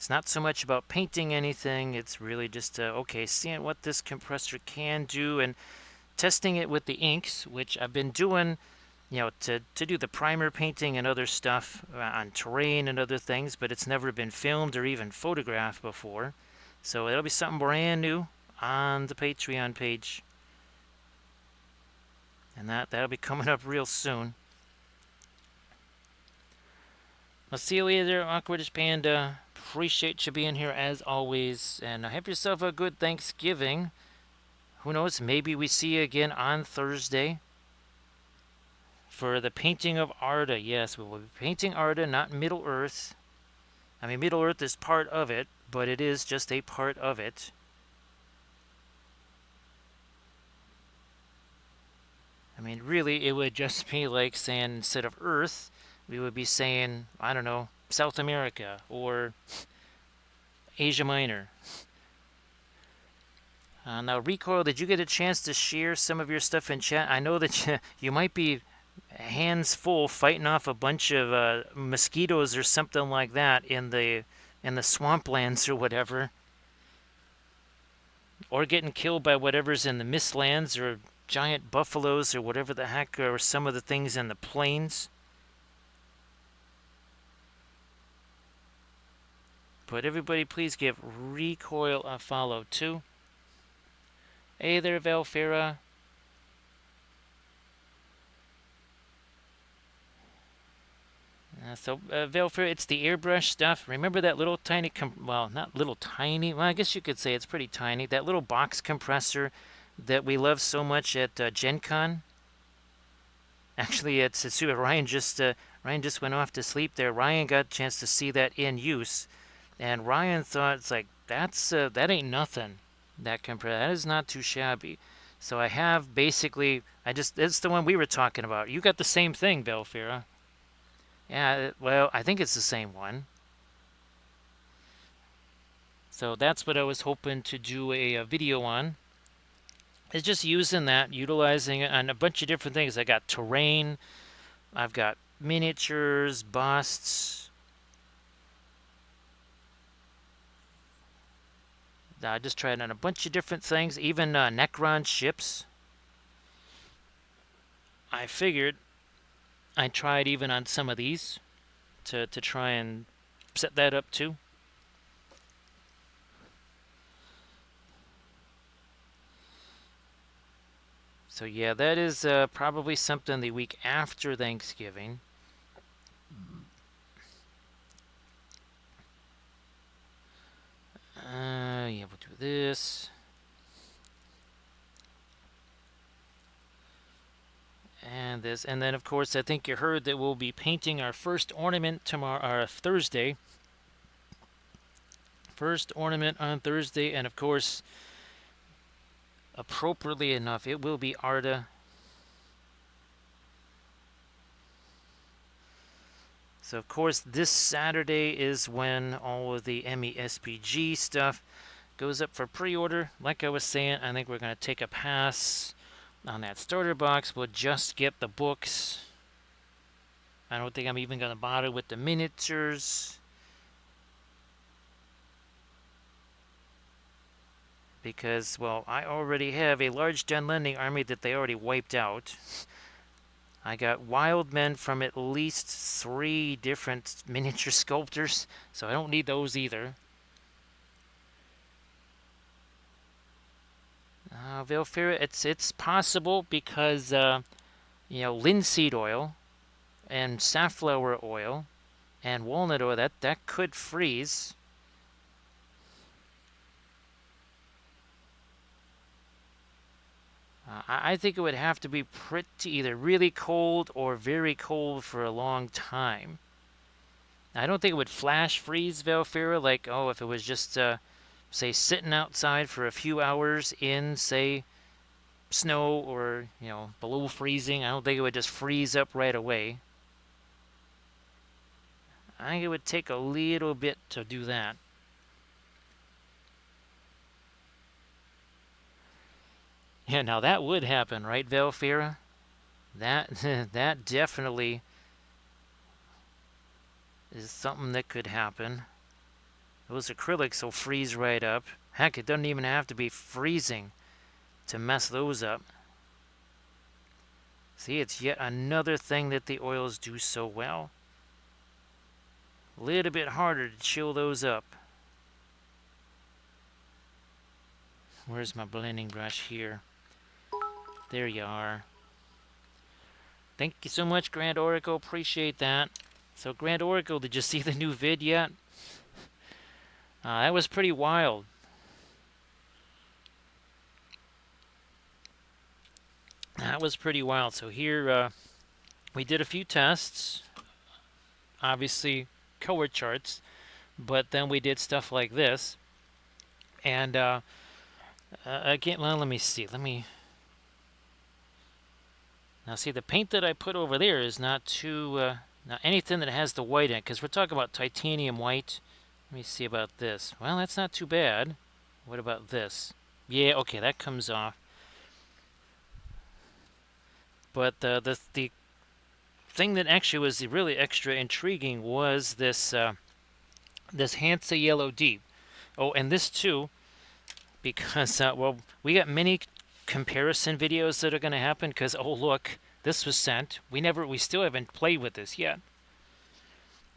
It's not so much about painting anything. It's really just, okay, seeing what this compressor can do and testing it with the inks, which I've been doing, to do the primer painting and other stuff on terrain and other things, but it's never been filmed or even photographed before. So it'll be something brand new on the Patreon page. And that'll be coming up real soon. I'll see you later, Awkwardish Panda. Appreciate you being here as always. And have yourself a good Thanksgiving. Who knows, maybe we see you again on Thursday for the painting of Arda. Yes, we will be painting Arda, not Middle Earth. I mean, Middle Earth is part of it, but it is just a part of it. I mean, really, it would just be like saying, instead of Earth, we would be saying, I don't know, South America or Asia Minor. Now, Recoil, did you get a chance to share some of your stuff in chat? I know that you might be hands full fighting off a bunch of mosquitoes or something like that in the swamplands or whatever. Or getting killed by whatever's in the mistlands or giant buffaloes or whatever the heck, or some of the things in the plains. But everybody, please give Recoil a follow too. Hey there, Valfera. Valfera, it's the airbrush stuff. Remember that little tiny, well, not little tiny, well, I guess you could say it's pretty tiny. That little box compressor that we love so much at Gen Con. Actually, it's Ryan just went off to sleep there. Ryan got a chance to see that in use, and Ryan thought, it's like, that ain't nothing. That compressor, that is not too shabby. So I have basically, it's the one we were talking about. You got the same thing, Belfira. Yeah, well, I think it's the same one. So that's what I was hoping to do a video on. It's just using that, utilizing it on a bunch of different things. I got terrain, I've got miniatures, busts. I just tried on a bunch of different things, even Necron ships. I figured I tried even on some of these to try and set that up too. So yeah, that is probably something the week after Thanksgiving. Yeah, we'll do this. And this, and then of course I think you heard that we'll be painting our first ornament tomorrow, or Thursday. First ornament on Thursday, and of course, appropriately enough, it will be Arda. So of course, this Saturday is when all of the MESPG stuff goes up for pre-order. Like I was saying, I think we're going to take a pass on that starter box. We'll just get the books. I don't think I'm even going to bother with the miniatures, because, well, I already have a large Dunlending army that they already wiped out. I got wild men from at least 3 different miniature sculptors, so I don't need those either. Valfira, it's possible because, linseed oil and safflower oil and walnut oil, that could freeze. I think it would have to be pretty either really cold or very cold for a long time. I don't think it would flash freeze, Valfira, like, oh, if it was just, say, sitting outside for a few hours in, say, snow or, below freezing. I don't think it would just freeze up right away. I think it would take a little bit to do that. Yeah, now that would happen, right, Valfira? That definitely is something that could happen. Those acrylics will freeze right up. Heck, it doesn't even have to be freezing to mess those up. See, it's yet another thing that the oils do so well. A little bit harder to chill those up. Where's my blending brush here? There you are. Thank you so much, Grand Oracle. Appreciate that. So, Grand Oracle, did you see the new vid yet? That was pretty wild. That was pretty wild. So here, we did a few tests. Obviously, color charts. But then we did stuff like this. And again, well, let me see. Now see, the paint that I put over there is not too, not anything that has the white in it, because we're talking about titanium white. Let me see about this. Well, that's not too bad. What about this? Yeah, okay, that comes off. But the thing that actually was really extra intriguing was this this Hansa Yellow Deep. Oh, and this too, because well, we got many comparison videos that are going to happen. Because oh look, this was sent. We still haven't played with this yet.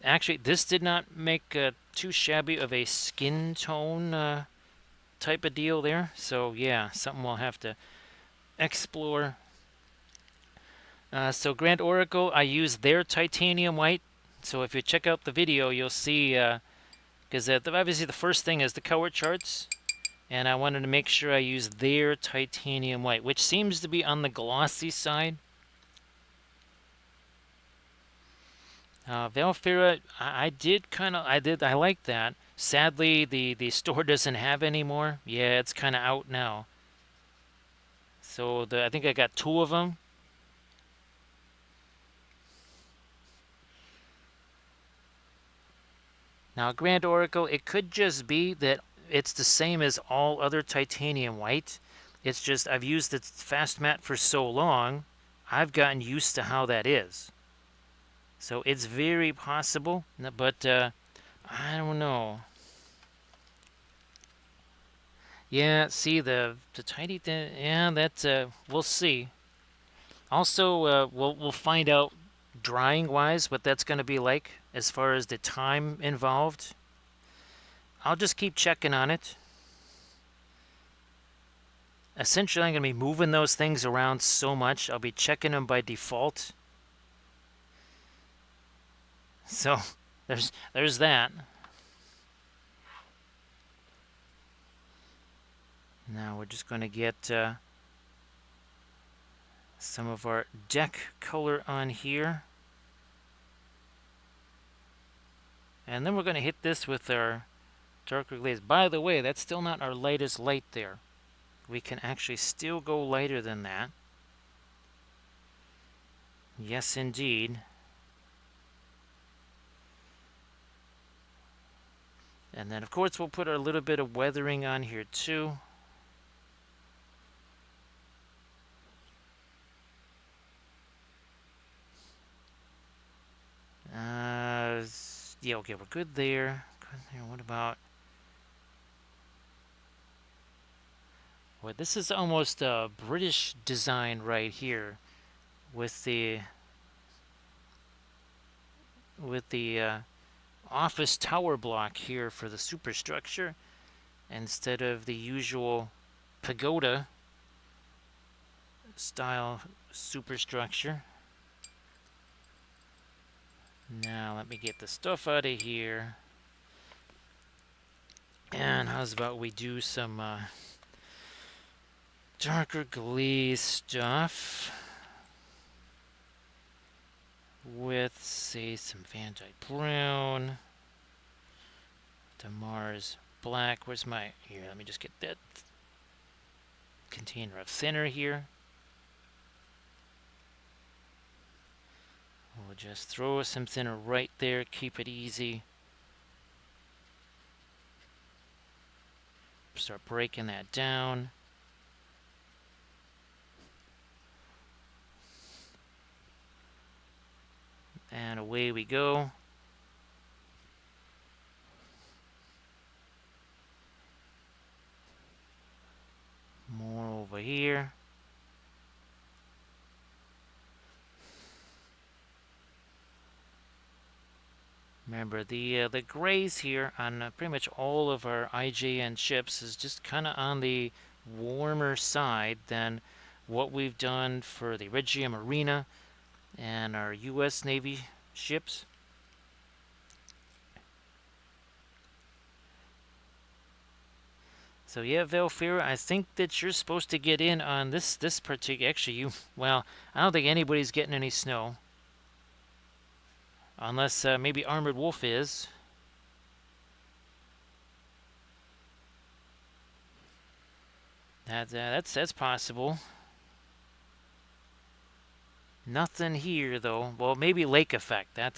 Actually, this did not make too shabby of a skin tone type of deal there. So yeah, something we'll have to explore. So Grand Oracle, I use their titanium white. So if you check out the video, you'll see, because obviously the first thing is the color charts, and I wanted to make sure I use their titanium white, which seems to be on the glossy side. Valfera, I like that. Sadly, the store doesn't have any more. Yeah, it's kind of out now. So I think I got 2 of them. Now, Grand Oracle, it could just be that it's the same as all other titanium white. It's just I've used the fast matte for so long, I've gotten used to how that is. So it's very possible, but I don't know. Yeah, see the tiny thing. Yeah, that's we'll see. Also, we'll find out drying wise what that's going to be like as far as the time involved. I'll just keep checking on it. Essentially, I'm going to be moving those things around so much, I'll be checking them by default. So, there's that. Now we're just going to get some of our deck color on here. And then we're going to hit this with our darker glaze. By the way, that's still not our lightest light there. We can actually still go lighter than that. Yes, indeed. And then, of course, we'll put a little bit of weathering on here, too. Yeah, okay, we're good there. What about... Well, this is almost a British design right here with the office tower block here for the superstructure instead of the usual pagoda style superstructure. Now let me get the stuff out of here. And how's about we do some darker glaze stuff with, say, some Van Dyke Brown, Damar's Black. Where's my... Here, let me just get that container of thinner here. We'll just throw some thinner right there, keep it easy. Start breaking that down. And away we go. over here. Remember, the grays here on pretty much all of our IJN ships is just kind of on the warmer side than what we've done for the Regia Marina and our U.S. Navy ships. So yeah, Velfira, I think that you're supposed to get in on this particular. Actually, well, I don't think anybody's getting any snow, unless maybe Armored Wolf is. That's possible. Nothing here though. Well, maybe lake effect. That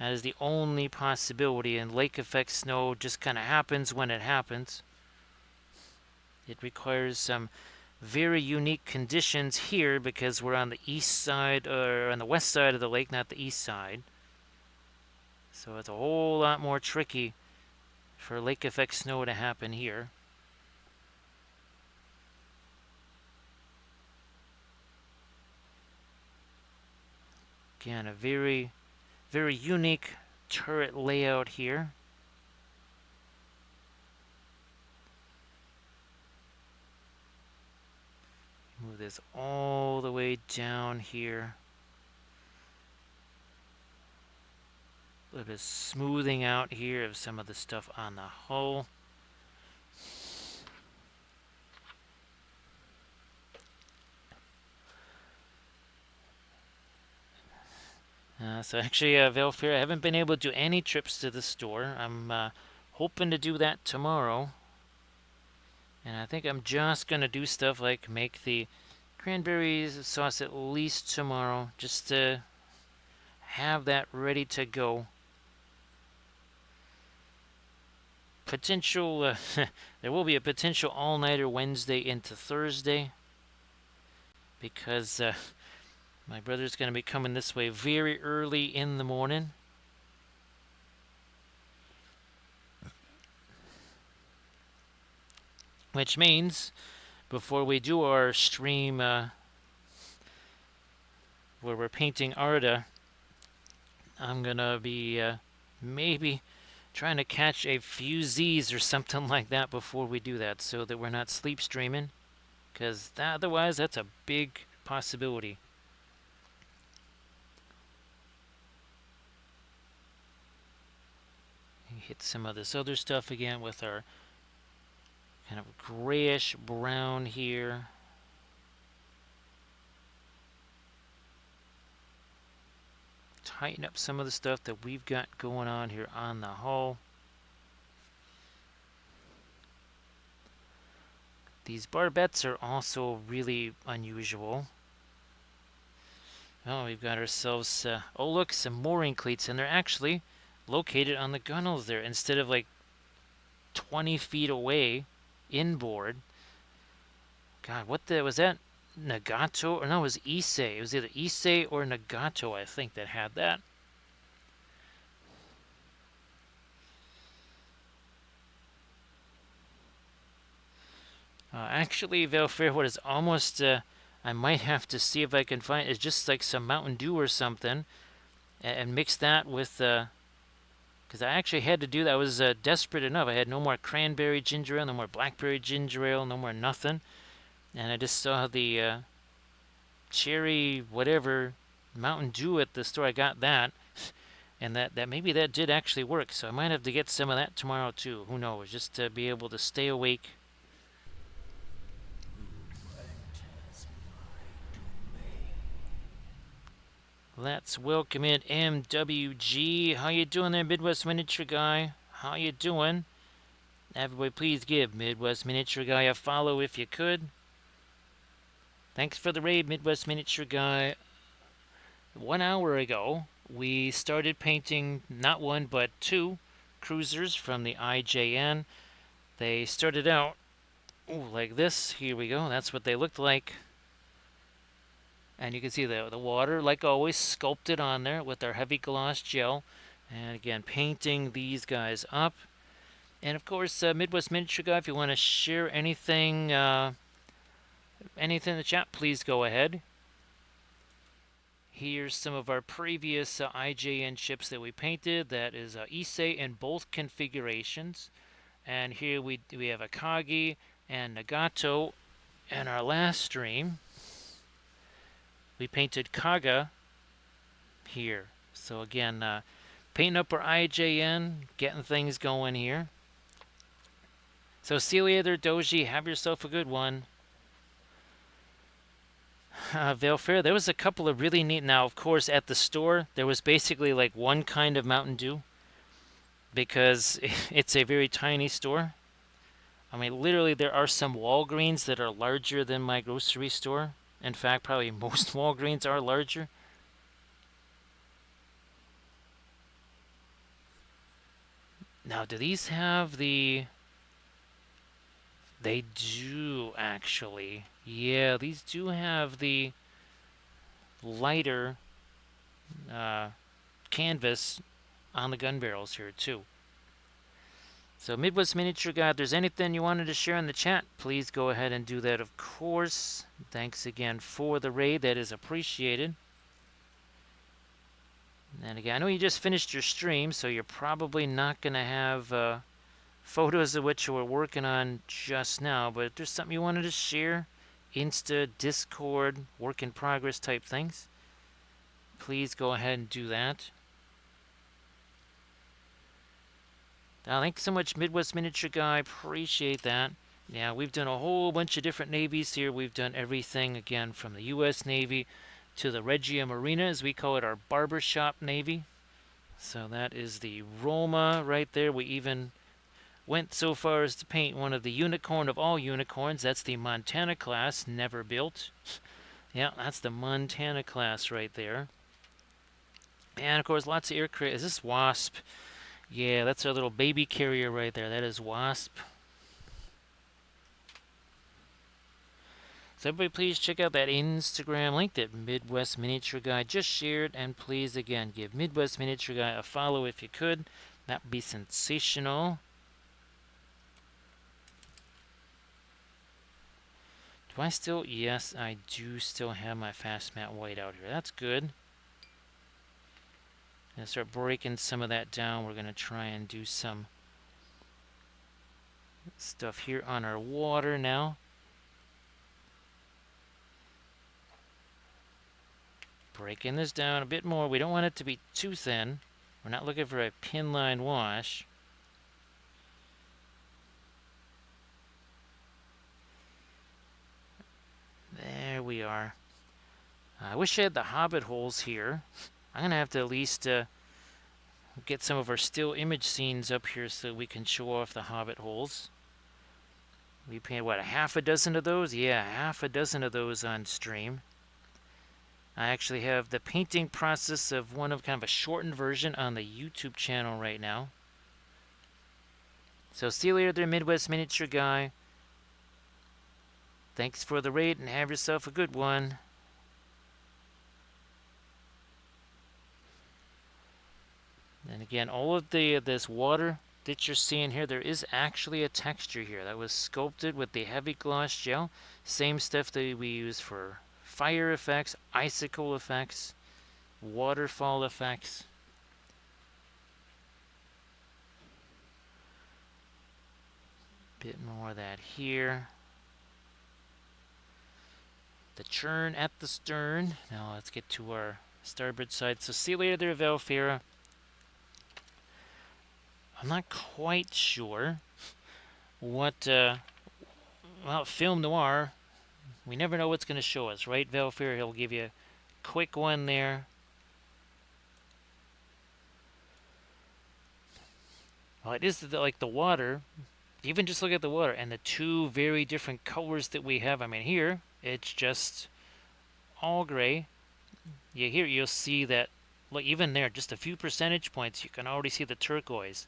is the only possibility, and lake effect snow just kind of happens when it happens. It requires some very unique conditions here because we're on the east side, or on the west side of the lake, not the east side. So it's a whole lot more tricky for lake effect snow to happen here. Again, a very, very unique turret layout here. Move this all the way down here. A little bit of smoothing out here of some of the stuff on the hull. So actually, Velfir, I haven't been able to do any trips to the store. I'm hoping to do that tomorrow. And I think I'm just going to do stuff like make the cranberry sauce at least tomorrow, just to have that ready to go. Potential, there will be a potential all-nighter Wednesday into Thursday, because my brother's going to be coming this way very early in the morning. Which means, before we do our stream where we're painting Arda, I'm going to be maybe trying to catch a few Z's or something like that before we do that, so that we're not sleep streaming, because otherwise that's a big possibility. Hit some of this other stuff again with our kind of grayish brown here. Tighten up some of the stuff that we've got going on here on the hull. These barbettes are also really unusual. Oh, we've got ourselves, oh look, some mooring cleats, and they're actually located on the gunnels there instead of like 20 feet away inboard. God, what was that? Nagato? Or no, it was Issei. It was either Issei or Nagato, I think, that had that. Actually, Velfair, what is almost, I might have to see if I can find, is just like some Mountain Dew or something, and mix that with, because I actually had to do that. I was desperate enough. I had no more cranberry ginger ale, no more blackberry ginger ale, no more nothing. And I just saw the cherry whatever Mountain Dew at the store. I got that, and that maybe that did actually work. So I might have to get some of that tomorrow too. Who knows? Just to be able to stay awake. Let's welcome in MWG. How you doing there, Midwest Miniature Guy? How you doing? Everybody, please give Midwest Miniature Guy a follow if you could. Thanks for the raid, Midwest Miniature Guy. 1 hour ago, we started painting not one but two cruisers from the IJN. They started out like this. Here we go. That's what they looked like. And you can see the water, like always, sculpted on there with our heavy gloss gel. And again, painting these guys up. And of course, Midwest Miniature Guy, if you want to share anything Anything in the chat, please go ahead. Here's some of our previous IJN ships that we painted. That is Issei in both configurations. And here we have Akagi and Nagato. In our last stream, we painted Kaga here. So again, painting up our IJN, getting things going here. So Celia there, Doji, have yourself a good one. Valefair, there was a couple of really neat. Now, of course, at the store, there was basically like one kind of Mountain Dew because it's a very tiny store. I mean, literally, there are some Walgreens that are larger than my grocery store. In fact, probably most Walgreens are larger. Now, do these have the... They do, actually. Yeah, these do have the lighter canvas on the gun barrels here, too. So, Midwest Miniature Guy, if there's anything you wanted to share in the chat, please go ahead and do that, of course. Thanks again for the raid. That is appreciated. And again, I know you just finished your stream, so you're probably not going to have photos of what you were working on just now, but if there's something you wanted to share, Insta, Discord, work in progress type things, please go ahead and do that. Thanks so much, Midwest Miniature Guy. Appreciate that. Yeah, we've done a whole bunch of different navies here. We've done everything, again, from the U.S. Navy to the Regia Marina, as we call it, our barbershop Navy. So that is the Roma right there. We even went so far as to paint one of the unicorn of all unicorns. That's the Montana class, never built. Yeah, that's the Montana class right there. And, of course, lots of aircraft. Is this Wasp? Yeah, that's our little baby carrier right there. That is Wasp. So everybody please check out that Instagram link that Midwest Miniature Guy just shared. And please, again, give Midwest Miniature Guy a follow if you could. That would be sensational. Do I still? Yes, I do still have my fast matte white out here. That's good. Gonna start breaking some of that down. We're gonna try and do some stuff here on our water now. Breaking this down a bit more. We don't want it to be too thin. We're not looking for a pin line wash. There we are. I wish I had the Hobbit holes here. I'm going to have to at least get some of our still image scenes up here so we can show off the Hobbit holes. We painted, what, a half a dozen of those? Yeah, half a dozen of those on stream. I actually have the painting process of one of kind of a shortened version on the YouTube channel right now. So see you later there, Midwest Miniature Guy. Thanks for the raid and have yourself a good one. And again, all of this water that you're seeing here, there is actually a texture here that was sculpted with the heavy gloss gel. Same stuff that we use for fire effects, icicle effects, waterfall effects. Bit more of that here. The churn at the stern. Now let's get to our starboard side. So see you later there, Valfera. I'm not quite sure what, well, film noir, we never know what's going to show us, right, Valfera? He'll give you a quick one there. Well, it is like the water. Even just look at the water and the two very different colors that we have. I mean, here, it's just all gray. Yeah, here you'll see that, look, even there, just a few percentage points, you can already see the turquoise.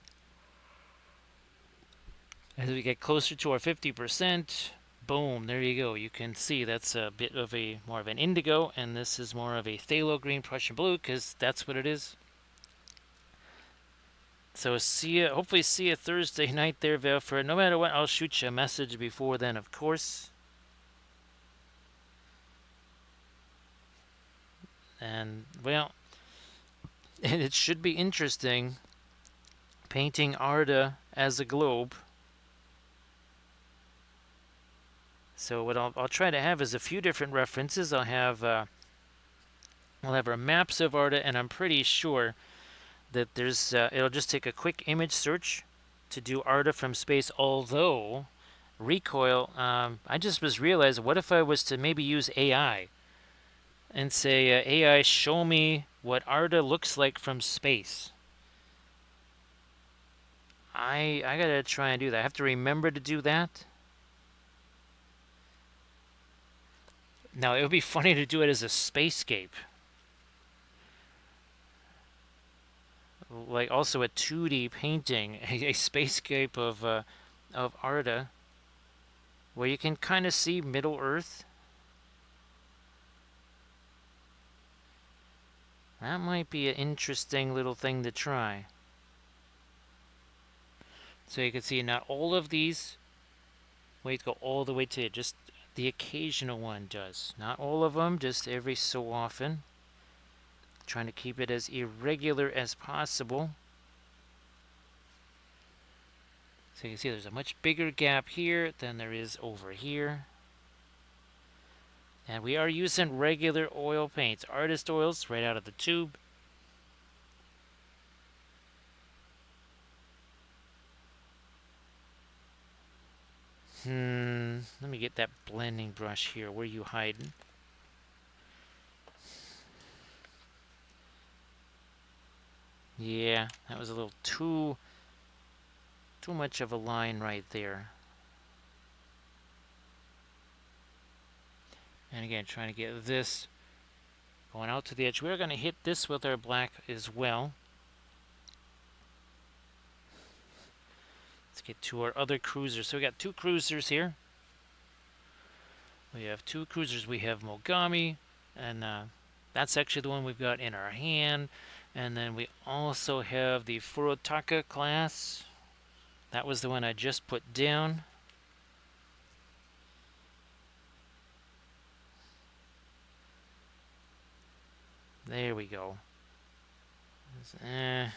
As we get closer to our 50%, boom, there you go. You can see that's a bit of more of an indigo, and this is more of a phthalo green Prussian blue, because that's what it is. So hopefully see you Thursday night there, Valfred. No matter what, I'll shoot you a message before then, of course. And, well, it should be interesting painting Arda as a globe. So what I'll try to have is a few different references. I'll have our maps of Arda, and I'm pretty sure that there's it'll just take a quick image search to do Arda from space. Although recoil, I just was realized, what if I was to maybe use AI and say, AI, show me what Arda looks like from space. I gotta try and do that. I have to remember to do that. Now, it would be funny to do it as a spacescape. Like also a 2D painting, a spacescape of Arda, where you can kind of see Middle Earth. That might be an interesting little thing to try. So you can see not all of these ways go all the way to it, just the occasional one does. Not all of them, just every so often. Trying to keep it as irregular as possible. So you can see there's a much bigger gap here than there is over here. And we are using regular oil paints, artist oils, right out of the tube. Let me get that blending brush here. Where are you hiding? Yeah, that was a little too much of a line right there. And again, trying to get this going out to the edge. We're going to hit this with our black as well. Let's get to our other cruisers. So we got two cruisers here. We have two cruisers. We have Mogami, and that's actually the one we've got in our hand. And then we also have the Furutaka class. That was the one I just put down. There we go. I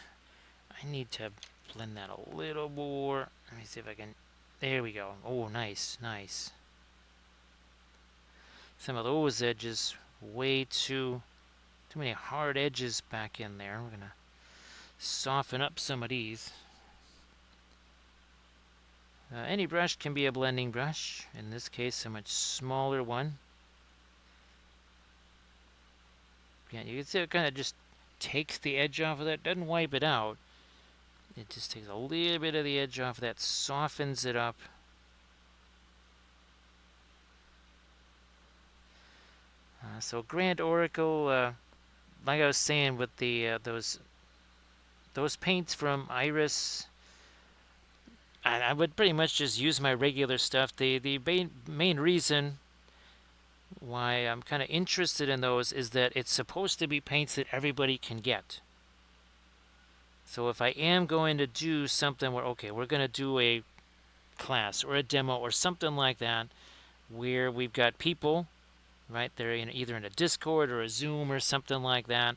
need to blend that a little more. Let me see if I can. There we go. Oh, nice, nice. Some of those edges, way too many hard edges back in there. We're gonna soften up some of these. Any brush can be a blending brush. In this case, a much smaller one. Again, you can see it kind of just takes the edge off of that. Doesn't wipe it out. It just takes a little bit of the edge off that, softens it up. So Grand Oracle, like I was saying with the those paints from Iris, I would pretty much just use my regular stuff. The main reason why I'm kind of interested in those is that it's supposed to be paints that everybody can get. So if I am going to do something where, okay, we're going to do a class or a demo or something like that, where we've got people, right, they're either in a Discord or a Zoom or something like that,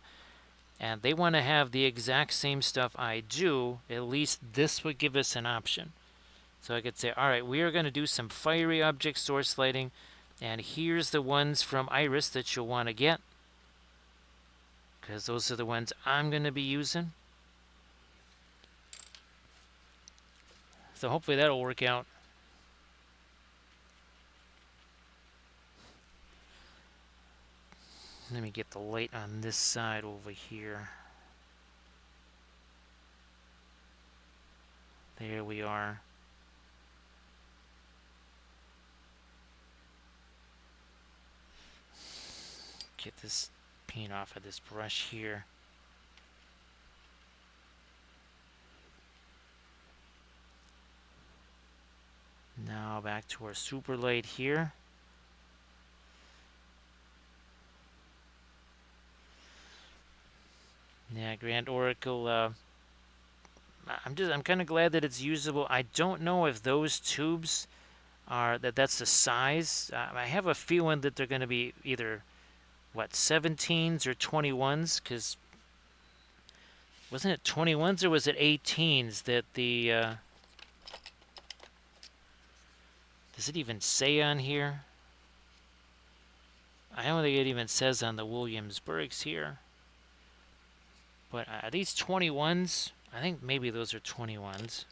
and they want to have the exact same stuff I do, at least this would give us an option. So I could say, all right, we are going to do some fiery object source lighting, and here's the ones from Iris that you'll want to get, because those are the ones I'm going to be using. So hopefully that'll work out. Let me get the light on this side over here. There we are. Get this paint off of this brush here. Now back to our super light here. Yeah, Grand Oracle. I'm kind of glad that it's usable. I don't know if those tubes are that's the size. I have a feeling that they're going to be either what, 17s or 21s? Because wasn't it 21s or was it 18s that the... does it even say on here? I don't think it even says on the Williamsburgs here. But are these 21s? I think maybe those are 21s.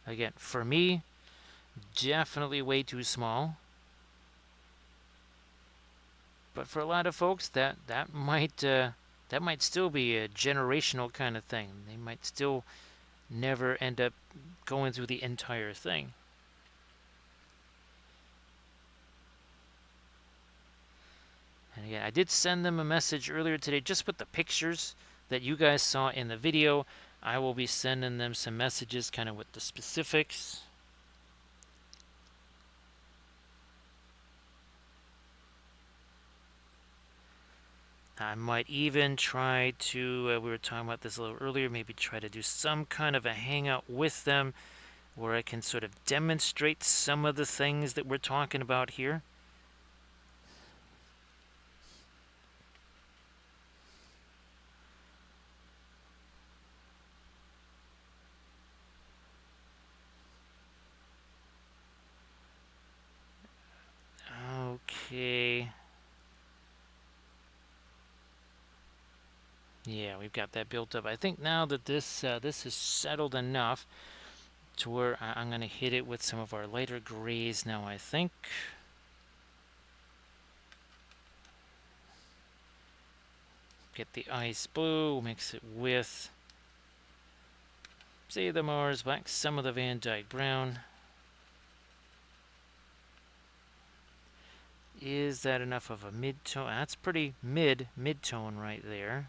Again, for me, definitely way too small. But for a lot of folks, that might still be a generational kind of thing. They might still never end up going through the entire thing. And again, I did send them a message earlier today just with the pictures that you guys saw in the video. I will be sending them some messages kind of with the specifics. I might even try to, we were talking about this a little earlier, maybe try to do some kind of a hangout with them where I can sort of demonstrate some of the things that we're talking about here. Okay. Yeah, we've got that built up. I think now that this is settled enough to where I'm going to hit it with some of our lighter grays now, I think. Get the ice blue, mix it with, say, the Mars black, some of the Van Dyke brown. Is that enough of a mid-tone? That's pretty mid-tone right there.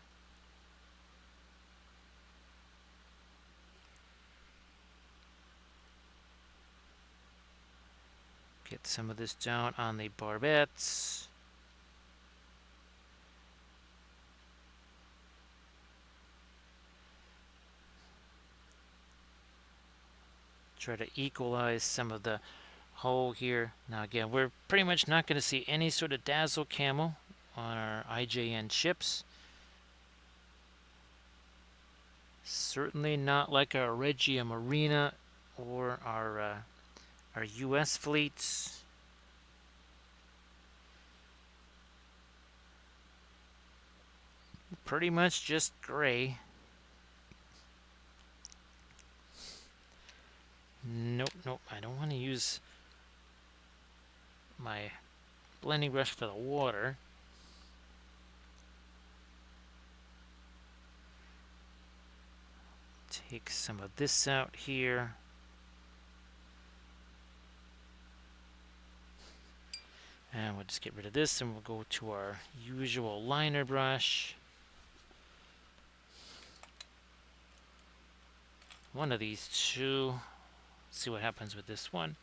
Get some of this down on the barbettes. Try to equalize some of the hole here. Now again, we're pretty much not going to see any sort of dazzle camel on our IJN chips. Certainly not like our Regia Marina or our US fleets. Pretty much just gray. Nope, I don't want to use my blending brush for the water. Take some of this out here. And we'll just get rid of this and we'll go to our usual liner brush. One of these two. Let's see what happens with this one.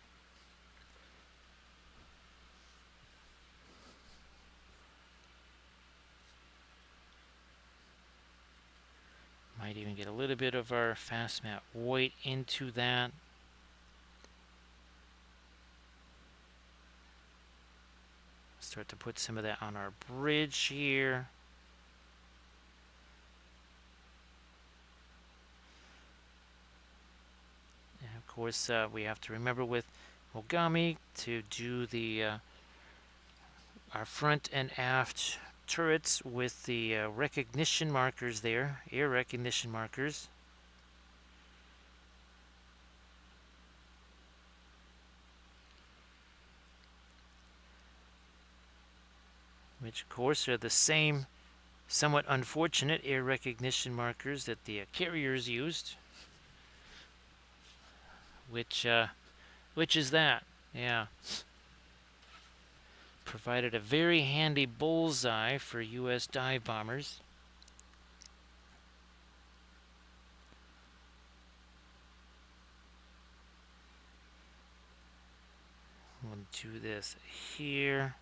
Might even get a little bit of our fast matte white into that. Start to put some of that on our bridge here. And of course, we have to remember with Mogami to do the our front and aft turrets with the recognition markers there, air recognition markers. Which of course are the same somewhat unfortunate air recognition markers that the carriers used. Which is that? Yeah. Provided a very handy bullseye for US dive bombers. We'll do this here.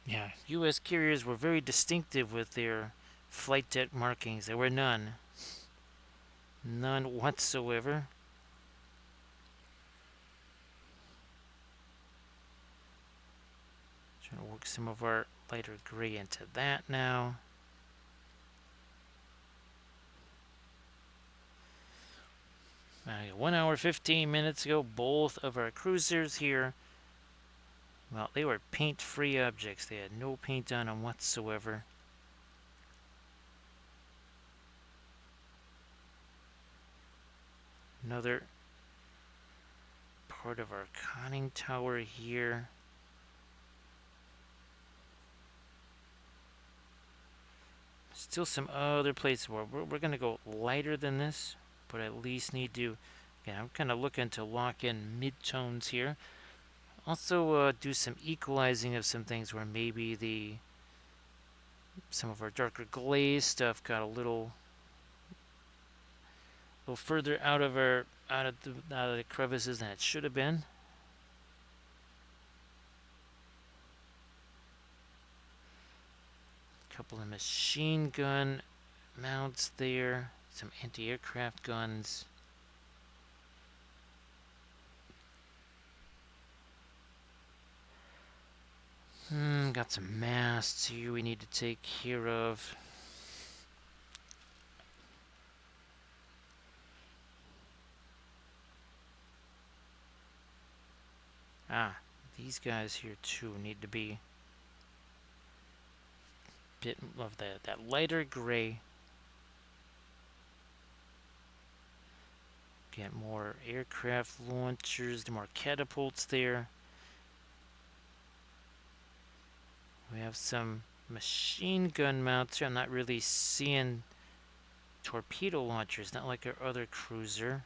Yeah, US carriers were very distinctive with their flight deck markings. There were none. None whatsoever. Trying to work some of our lighter gray into that now. Got 1 hour 15 minutes ago, both of our cruisers here, well, they were paint-free objects. They had no paint on them whatsoever. Another part of our conning tower here. Still some other places where we're going to go lighter than this, but at least need to, yeah, I'm kind of looking to lock in mid-tones here. Also do some equalizing of some things where maybe some of our darker glaze stuff got a little further out of the crevices than it should have been. Couple of machine gun mounts there, some anti-aircraft guns. Got some masts here we need to take care of. These guys here too need to be a bit of that lighter gray. Get more aircraft launchers, more catapults there. We have some machine gun mounts here. I'm not really seeing torpedo launchers, not like our other cruiser.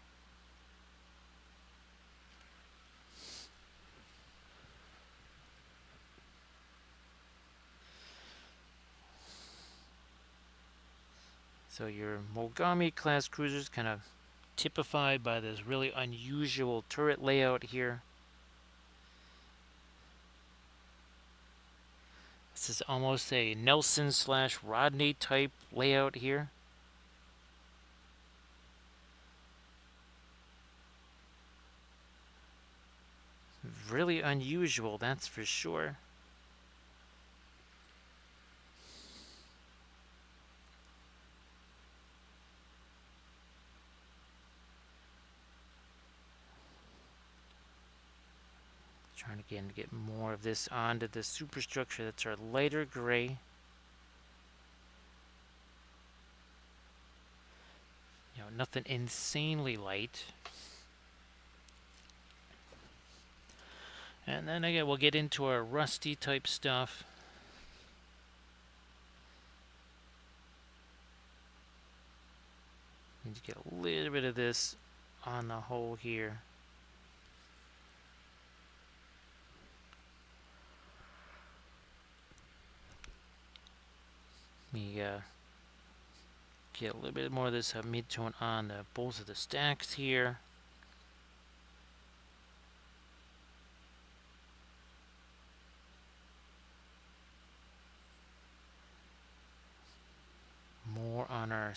So your Mogami class cruisers kind of typified by this really unusual turret layout here. This is almost a Nelson / Rodney type layout here. Really unusual, that's for sure. Trying again to get more of this onto the superstructure. That's our lighter gray. Nothing insanely light. And then again, we'll get into our rusty type stuff. Need to get a little bit of this on the hull here. Let me get a little bit more of this mid-tone on both of the stacks here. More on our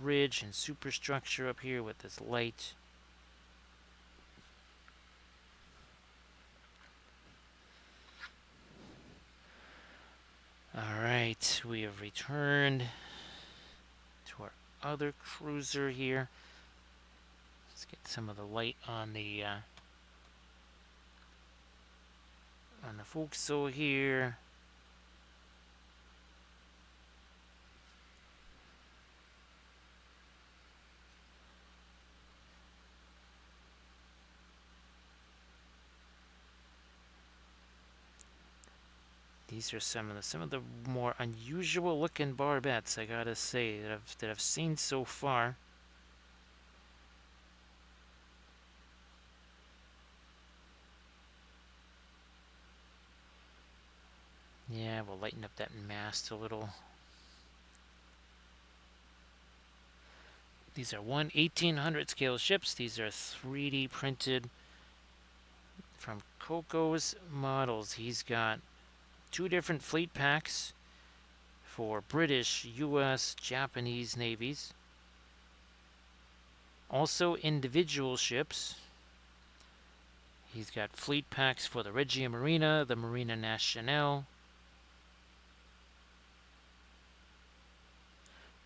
bridge and superstructure up here with this light. Alright, we have returned to our other cruiser here. Let's get some of the light on the forecastle here. These are some of the more unusual looking barbettes, I gotta say, that I've seen so far. Yeah, we'll lighten up that mast a little. These are 1800 scale ships. These are 3D printed from Coco's models. He's got 2 different fleet packs for British, US, Japanese navies. Also individual ships. He's got fleet packs for the Regia Marina, the Marina Nationale.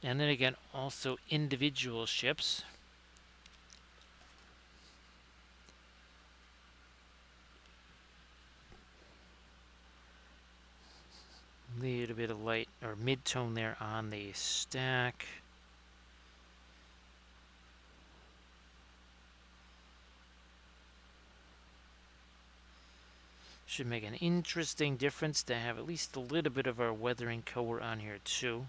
And then again, also individual ships. Little bit of light or mid-tone there on the stack. Should make an interesting difference to have at least a little bit of our weathering color on here too.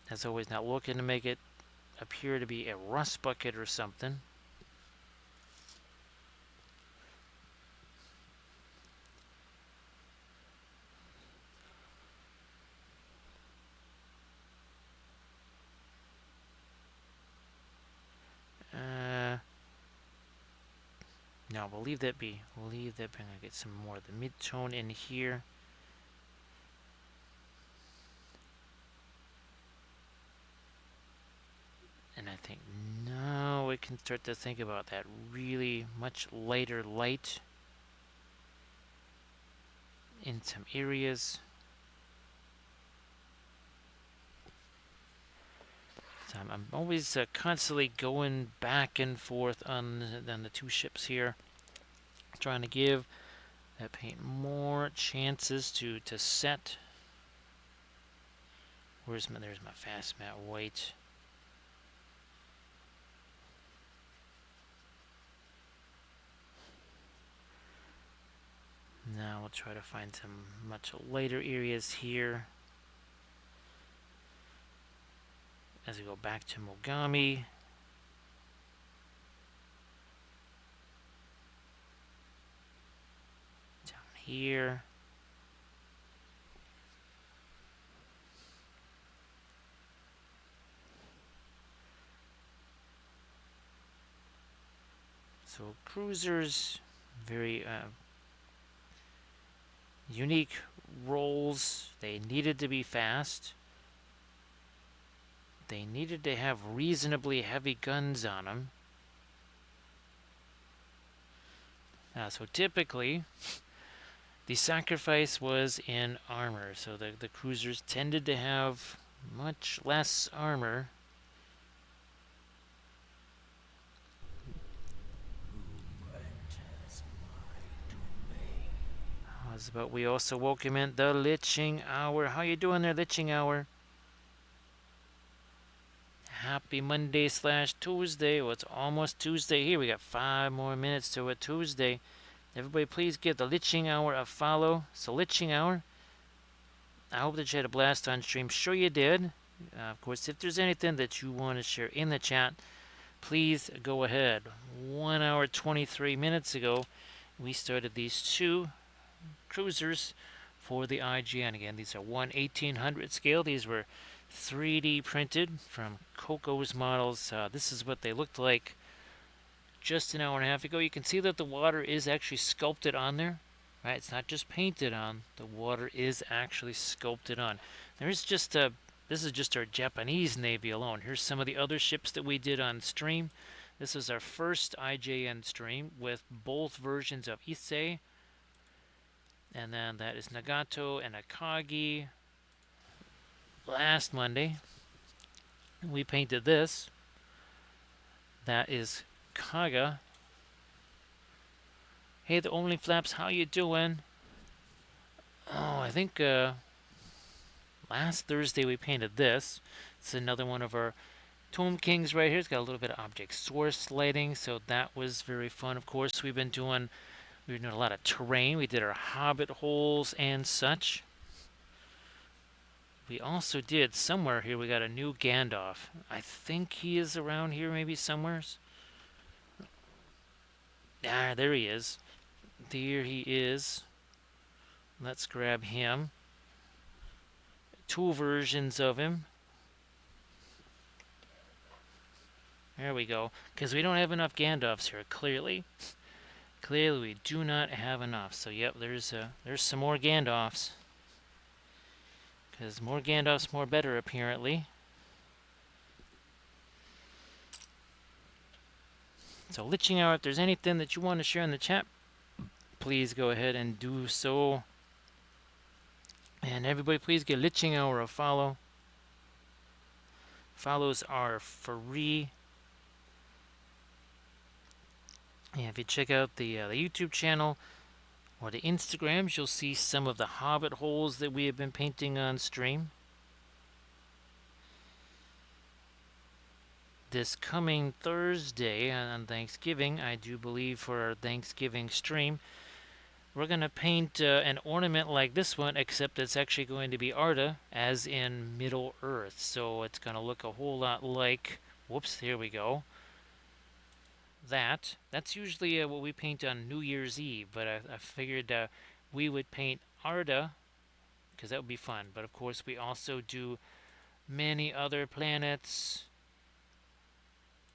As always, not looking to make it appear to be a rust bucket or something. No, we'll leave that be. We'll leave that be. I'm going to get some more of the mid-tone in here. And I think now we can start to think about that really much lighter light in some areas. So I'm always constantly going back and forth on the two ships here, trying to give that paint more chances to set. There's my fast matte white. Now we'll try to find some much lighter areas here. As we go back to Mogami. Down here. So cruisers, very unique roles. They needed to be fast. They needed to have reasonably heavy guns on them. So typically, the sacrifice was in armor. So the cruisers tended to have much less armor. But we also welcome in the Litching Hour. How you doing there, Litching Hour? Happy Monday / Tuesday. Well, it's almost Tuesday here. We got 5 more minutes to a Tuesday. Everybody, please give the Litching Hour a follow. So, Litching Hour, I hope that you had a blast on stream. Sure you did. Of course, if there's anything that you want to share in the chat, please go ahead. 1 hour, 23 minutes ago, we started these 2 cruisers for the IGN. Again, these are 1/1800 scale. These were 3D printed from Coco's models. This is what they looked like just an hour and a half ago. You can see that the water is actually sculpted on there. Right? It's not just painted on. The water is actually sculpted on. There's just a. This is just our Japanese Navy alone. Here's some of the other ships that we did on stream. This is our first IJN stream with both versions of Issei. And then that is Nagato and Akagi. Last Monday, we painted this. That is Kaga. Hey, the Only Flaps, how you doing? Oh, I think last Thursday we painted this. It's another one of our Tomb Kings right here. It's got a little bit of object source lighting, so that was very fun. Of course, we've been doing a lot of terrain. We did our hobbit holes and such. We also did somewhere here. We got a new Gandalf. I think he is around here, maybe somewheres. Ah, there he is. There he is. Let's grab him. 2 versions of him. There we go. Because we don't have enough Gandalfs here, clearly. Clearly, we do not have enough. So, yep, there's some more Gandalfs. Because more Gandalf's more better, apparently. So, Liching Hour, if there's anything that you want to share in the chat, please go ahead and do so. And everybody, please give Liching Hour a follow. Follows are free. And if you check out the YouTube channel or the Instagrams, you'll see some of the hobbit holes that we have been painting on stream. This coming Thursday on Thanksgiving, I do believe, for our Thanksgiving stream, we're going to paint an ornament like this one, except it's actually going to be Arda, as in Middle Earth. So it's going to look a whole lot like, whoops, here we go. That's usually what we paint on New Year's Eve, but I figured we would paint Arda, because that would be fun. But of course, we also do many other planets,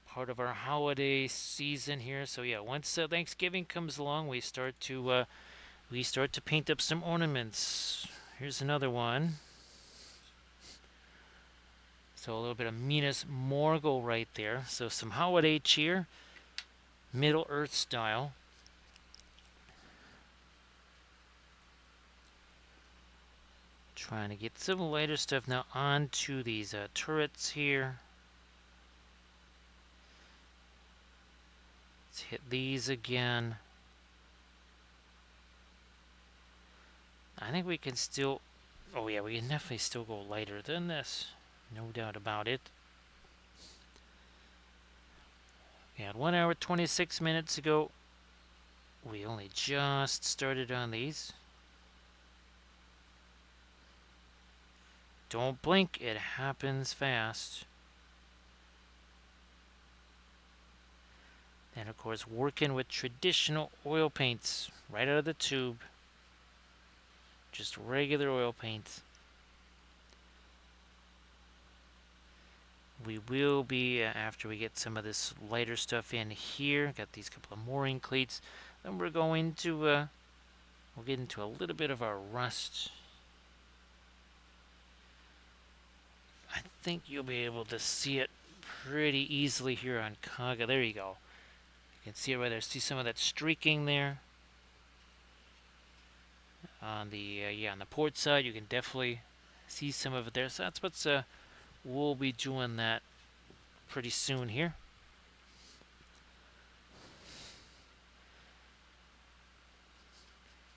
part of our holiday season here. So yeah, once Thanksgiving comes along, we start to paint up some ornaments. Here's another one. So a little bit of Minas Morgul right there. So some holiday cheer, Middle Earth style. Trying to get some lighter stuff now onto these turrets here. Let's hit these again. I think we can still... Oh yeah, we can definitely still go lighter than this. No doubt about it. We had 1 hour 26 minutes ago. We only just started on these. Don't blink, it happens fast. And of course, working with traditional oil paints right out of the tube. Just regular oil paints. We will be, after we get some of this lighter stuff in here, got these couple of mooring cleats, then we're going to, we'll get into a little bit of our rust. I think you'll be able to see it pretty easily here on Kaga. There you go. You can see it right there. See some of that streaking there. On the on the port side, you can definitely see some of it there. So that's what's we'll be doing that pretty soon here.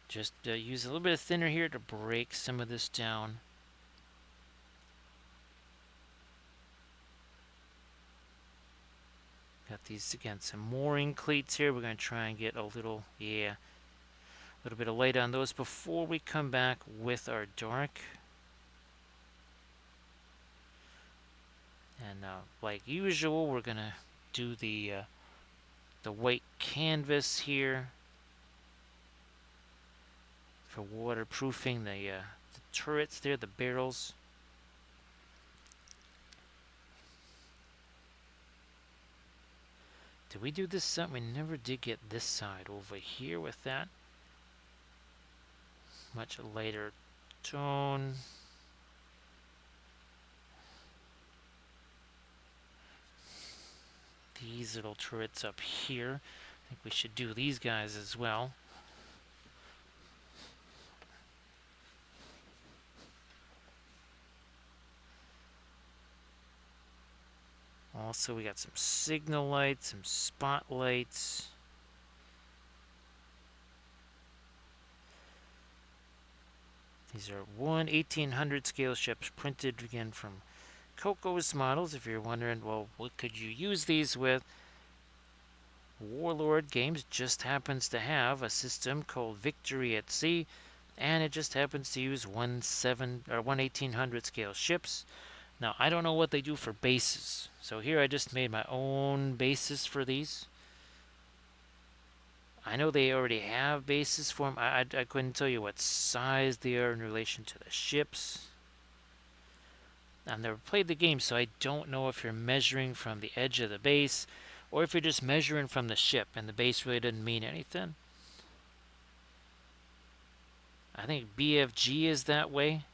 Just use a little bit of thinner here to break some of this down. Got these, again, some mooring cleats here. We're going to try and get a little, a little bit of light on those before we come back with our dark. And like usual, we're going to do the white canvas here for waterproofing the turrets there, the barrels. Did we do this side? We never did get this side over here with that. Much lighter tone. These little turrets up here. I think we should do these guys as well. Also, we got some signal lights, some spotlights. These are 1/1800 scale ships printed again from Coco's models. If you're wondering, well, what could you use these with? Warlord Games just happens to have a system called Victory at Sea, and it just happens to use 1/1800 scale ships. Now, I don't know what they do for bases. So here I just made my own bases for these. I know they already have bases for them. I couldn't tell you what size they are in relation to the ships. I've never played the game, so I don't know if you're measuring from the edge of the base or if you're just measuring from the ship and the base really doesn't mean anything. I think BFG is that way.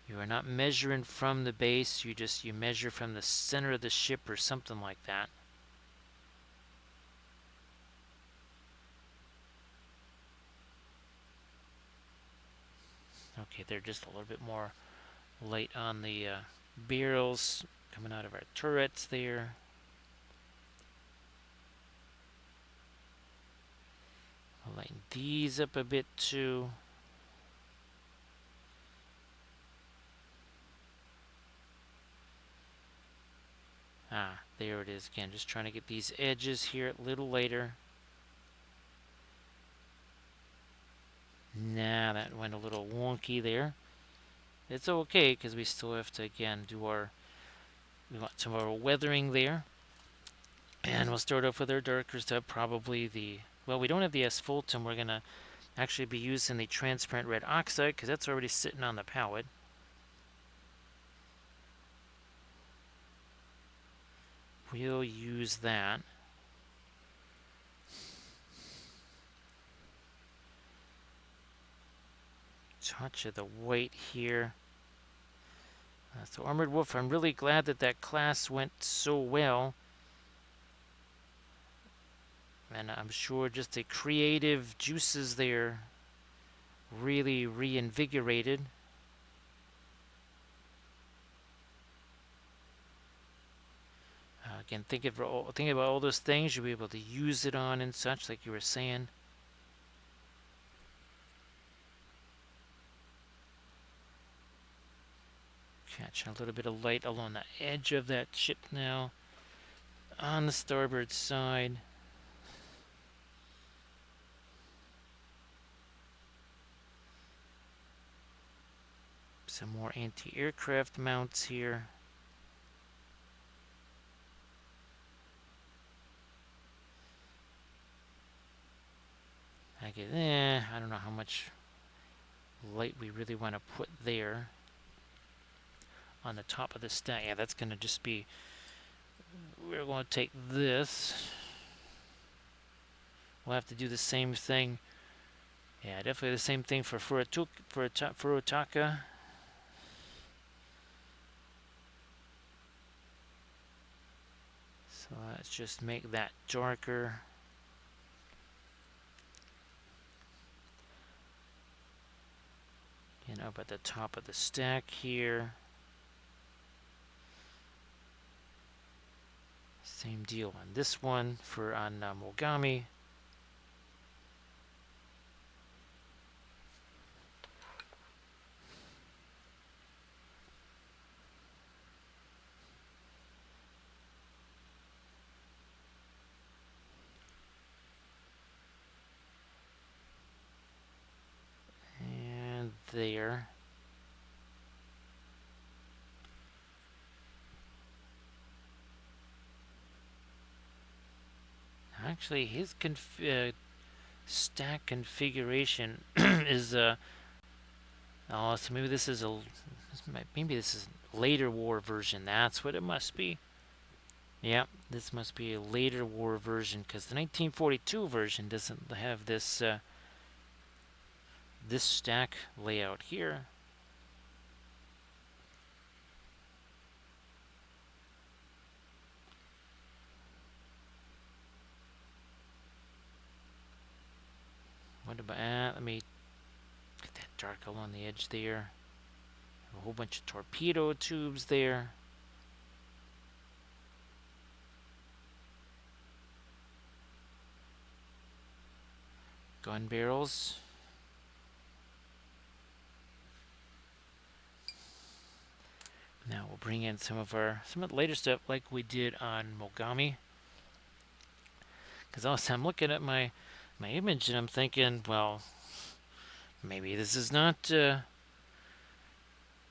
You are not measuring from the base, you measure from the center of the ship or something like that. Okay, they're just a little bit more light on the barrels coming out of our turrets there. I'll lighten these up a bit too. Ah, there it is again. Just trying to get these edges here a little later. Nah, that went a little wonky there. It's okay because we still have to again do we want some of our weathering there. And we'll start off with our darker stuff, probably well, we don't have the asphaltum. We're going to actually be using the transparent red oxide because that's already sitting on the palette. We'll use that. Touch of the white here. So Armored Wolf, I'm really glad that class went so well. And I'm sure just the creative juices there really reinvigorated. Again, think about all those things you'll be able to use it on and such, like you were saying. Catching a little bit of light along the edge of that ship now. On the starboard side. Some more anti-aircraft mounts here. I don't know how much light we really want to put there. On the top of the stack. Yeah, that's going to just be... We're going to take this. We'll have to do the same thing. Yeah, definitely the same thing for Furutaka. So let's just make that darker. And up at the top of the stack here. Same deal on this one on Mogami. And there. Actually, his stack configuration is oh, so maybe this is maybe this is a later war version. That's what it must be. Yeah, this must be a later war version because the 1942 version doesn't have this this stack layout here. What about let me get that dark along the edge there. A whole bunch of torpedo tubes there. Gun barrels. Now we'll bring in some of the later stuff like we did on Mogami. Because also I'm looking at my image and I'm thinking, well, maybe this is not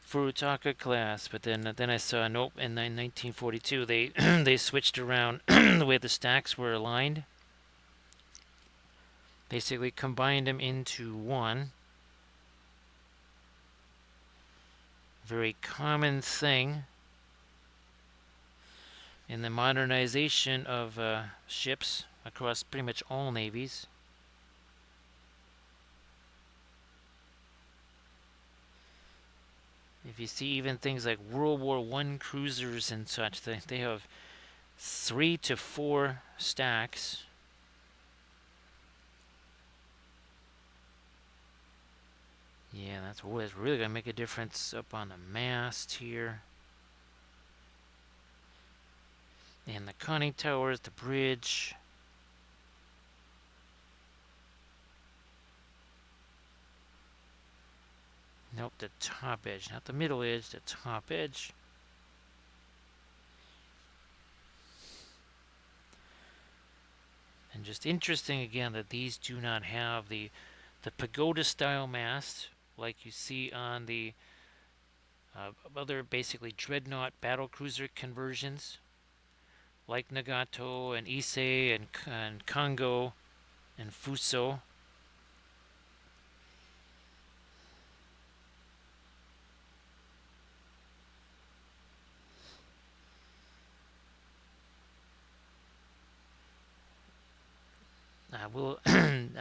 Furutaka class. But then I saw, nope, in 1942 they they switched around the way the stacks were aligned. Basically combined them into one. Very common thing in the modernization of ships across pretty much all navies. If If you see even things like World War I cruisers and such, they have 3 to 4 stacks. Yeah, that's really going to make a difference up on the mast here. And the conning towers, the bridge. Nope, the top edge, not the middle edge, the top edge. And just interesting again that these do not have the pagoda style mast like you see on the other basically dreadnought battlecruiser conversions like Nagato and Issei and Kongo and Fuso.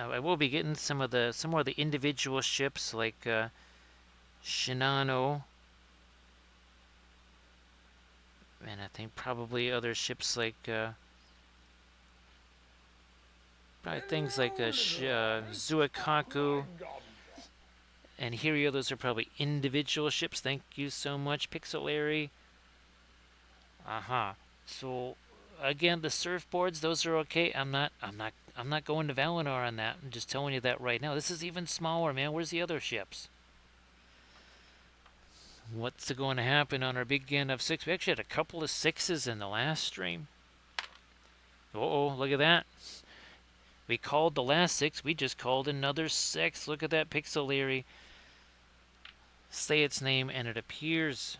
I will be getting some more of the individual ships like Shinano, and I think probably other ships like probably things like Zuikaku and Hirio. Those are probably individual ships. Thank you so much, Pixelary. Aha. So again, the surfboards, those are okay. I'm not going to Valinor on that. I'm just telling you that right now. This is even smaller, man. Where's the other ships? What's going to happen on our big Gandalf 6? We actually had a couple of 6s in the last stream. Uh-oh, look at that. We called the last 6. We just called another 6. Look at that, Pixelary. Say its name and it appears.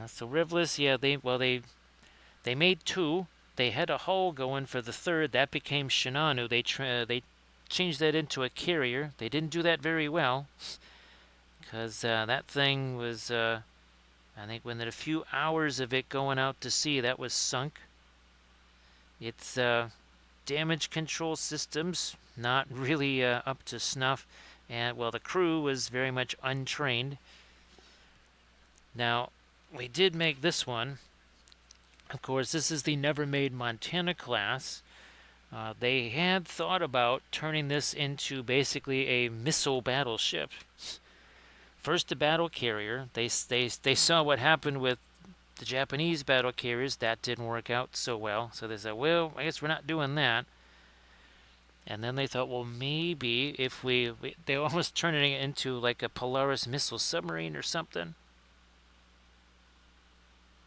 So Rivless, yeah, they made 2. They had a hull going for the 3rd. That became Shinano. They changed that into a carrier. They didn't do that very well because that thing was, I think, within a few hours of it going out to sea, that was sunk. Its damage control systems not really up to snuff, and well, the crew was very much untrained. Now, we did make this one. Of course, this is the Never Made Montana class. They had thought about turning this into basically a missile battleship. First, a battle carrier. They saw what happened with the Japanese battle carriers. That didn't work out so well. So they said, well, I guess we're not doing that. And then they thought, well, maybe if they almost turning it into like a Polaris missile submarine or something,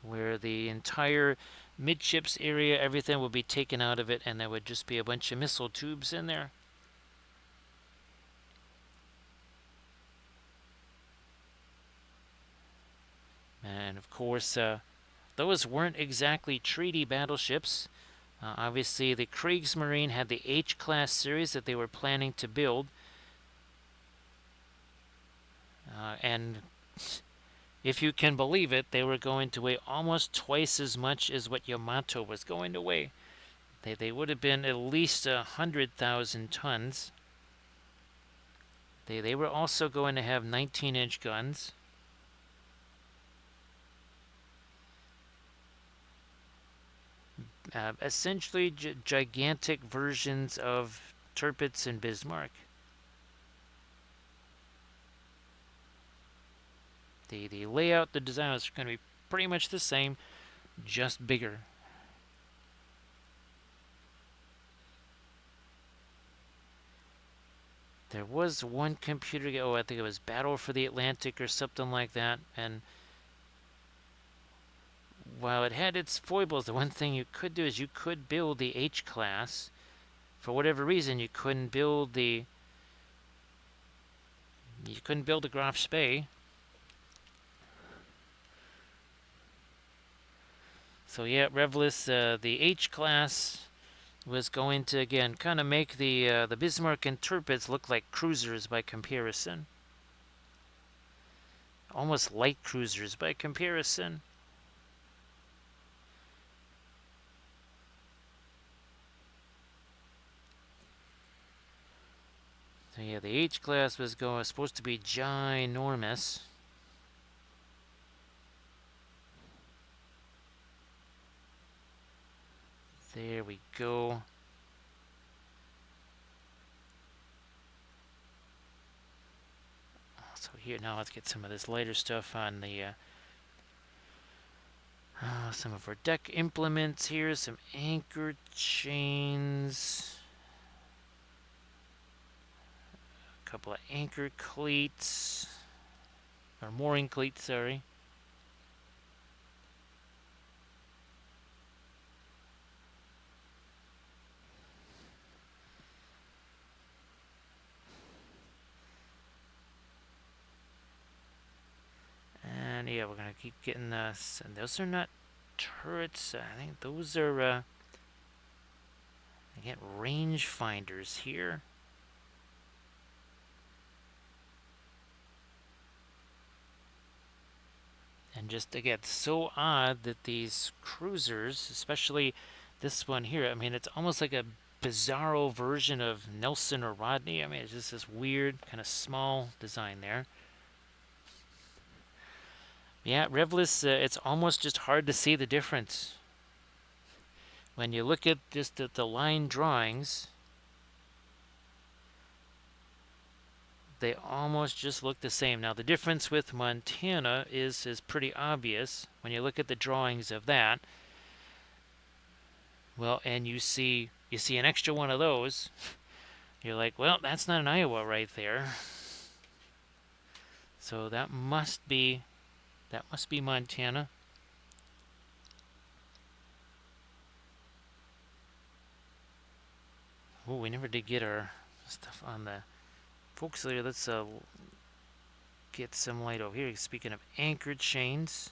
where the entire midships area, everything would be taken out of it, and there would just be a bunch of missile tubes in there. And of course, those weren't exactly treaty battleships. Obviously, the Kriegsmarine had the H-class series that they were planning to build. And if you can believe it, they were going to weigh almost twice as much as what Yamato was going to weigh. They would have been at least 100,000 tons. They were also going to have 19-inch guns. Essentially gigantic versions of Tirpitz and Bismarck. The layout, the design is going to be pretty much the same, just bigger. There was one computer, I think it was Battle for the Atlantic or something like that, and while it had its foibles, the one thing you could do is you could build the H-class. For whatever reason, you couldn't build the Graf Spee. So yeah, Revlis, the H-class was going to, again, kind of make the Bismarck and Tirpitz look like cruisers by comparison. Almost light cruisers by comparison. So yeah, the H-class was supposed to be ginormous. There we go. So here, now let's get some of this lighter stuff on the some of our deck implements here. Some anchor chains. A couple of anchor cleats. Or mooring cleats, sorry. And yeah, we're gonna keep getting this. And those are not turrets. I think those are I get range finders here. And just again, so odd that these cruisers, especially this one here, I mean, it's almost like a bizarro version of Nelson or Rodney. I mean, it's just this weird, kind of small design there. Yeah, Revless, it's almost just hard to see the difference. When you look at just the line drawings, they almost just look the same. Now, the difference with Montana is pretty obvious when you look at the drawings of that. Well, and you see an extra one of those. You're like, well, that's not an Iowa right there. So that must be Montana. Oh, we never did get our stuff on the folks there. Let's get some light over here. Speaking of anchor chains.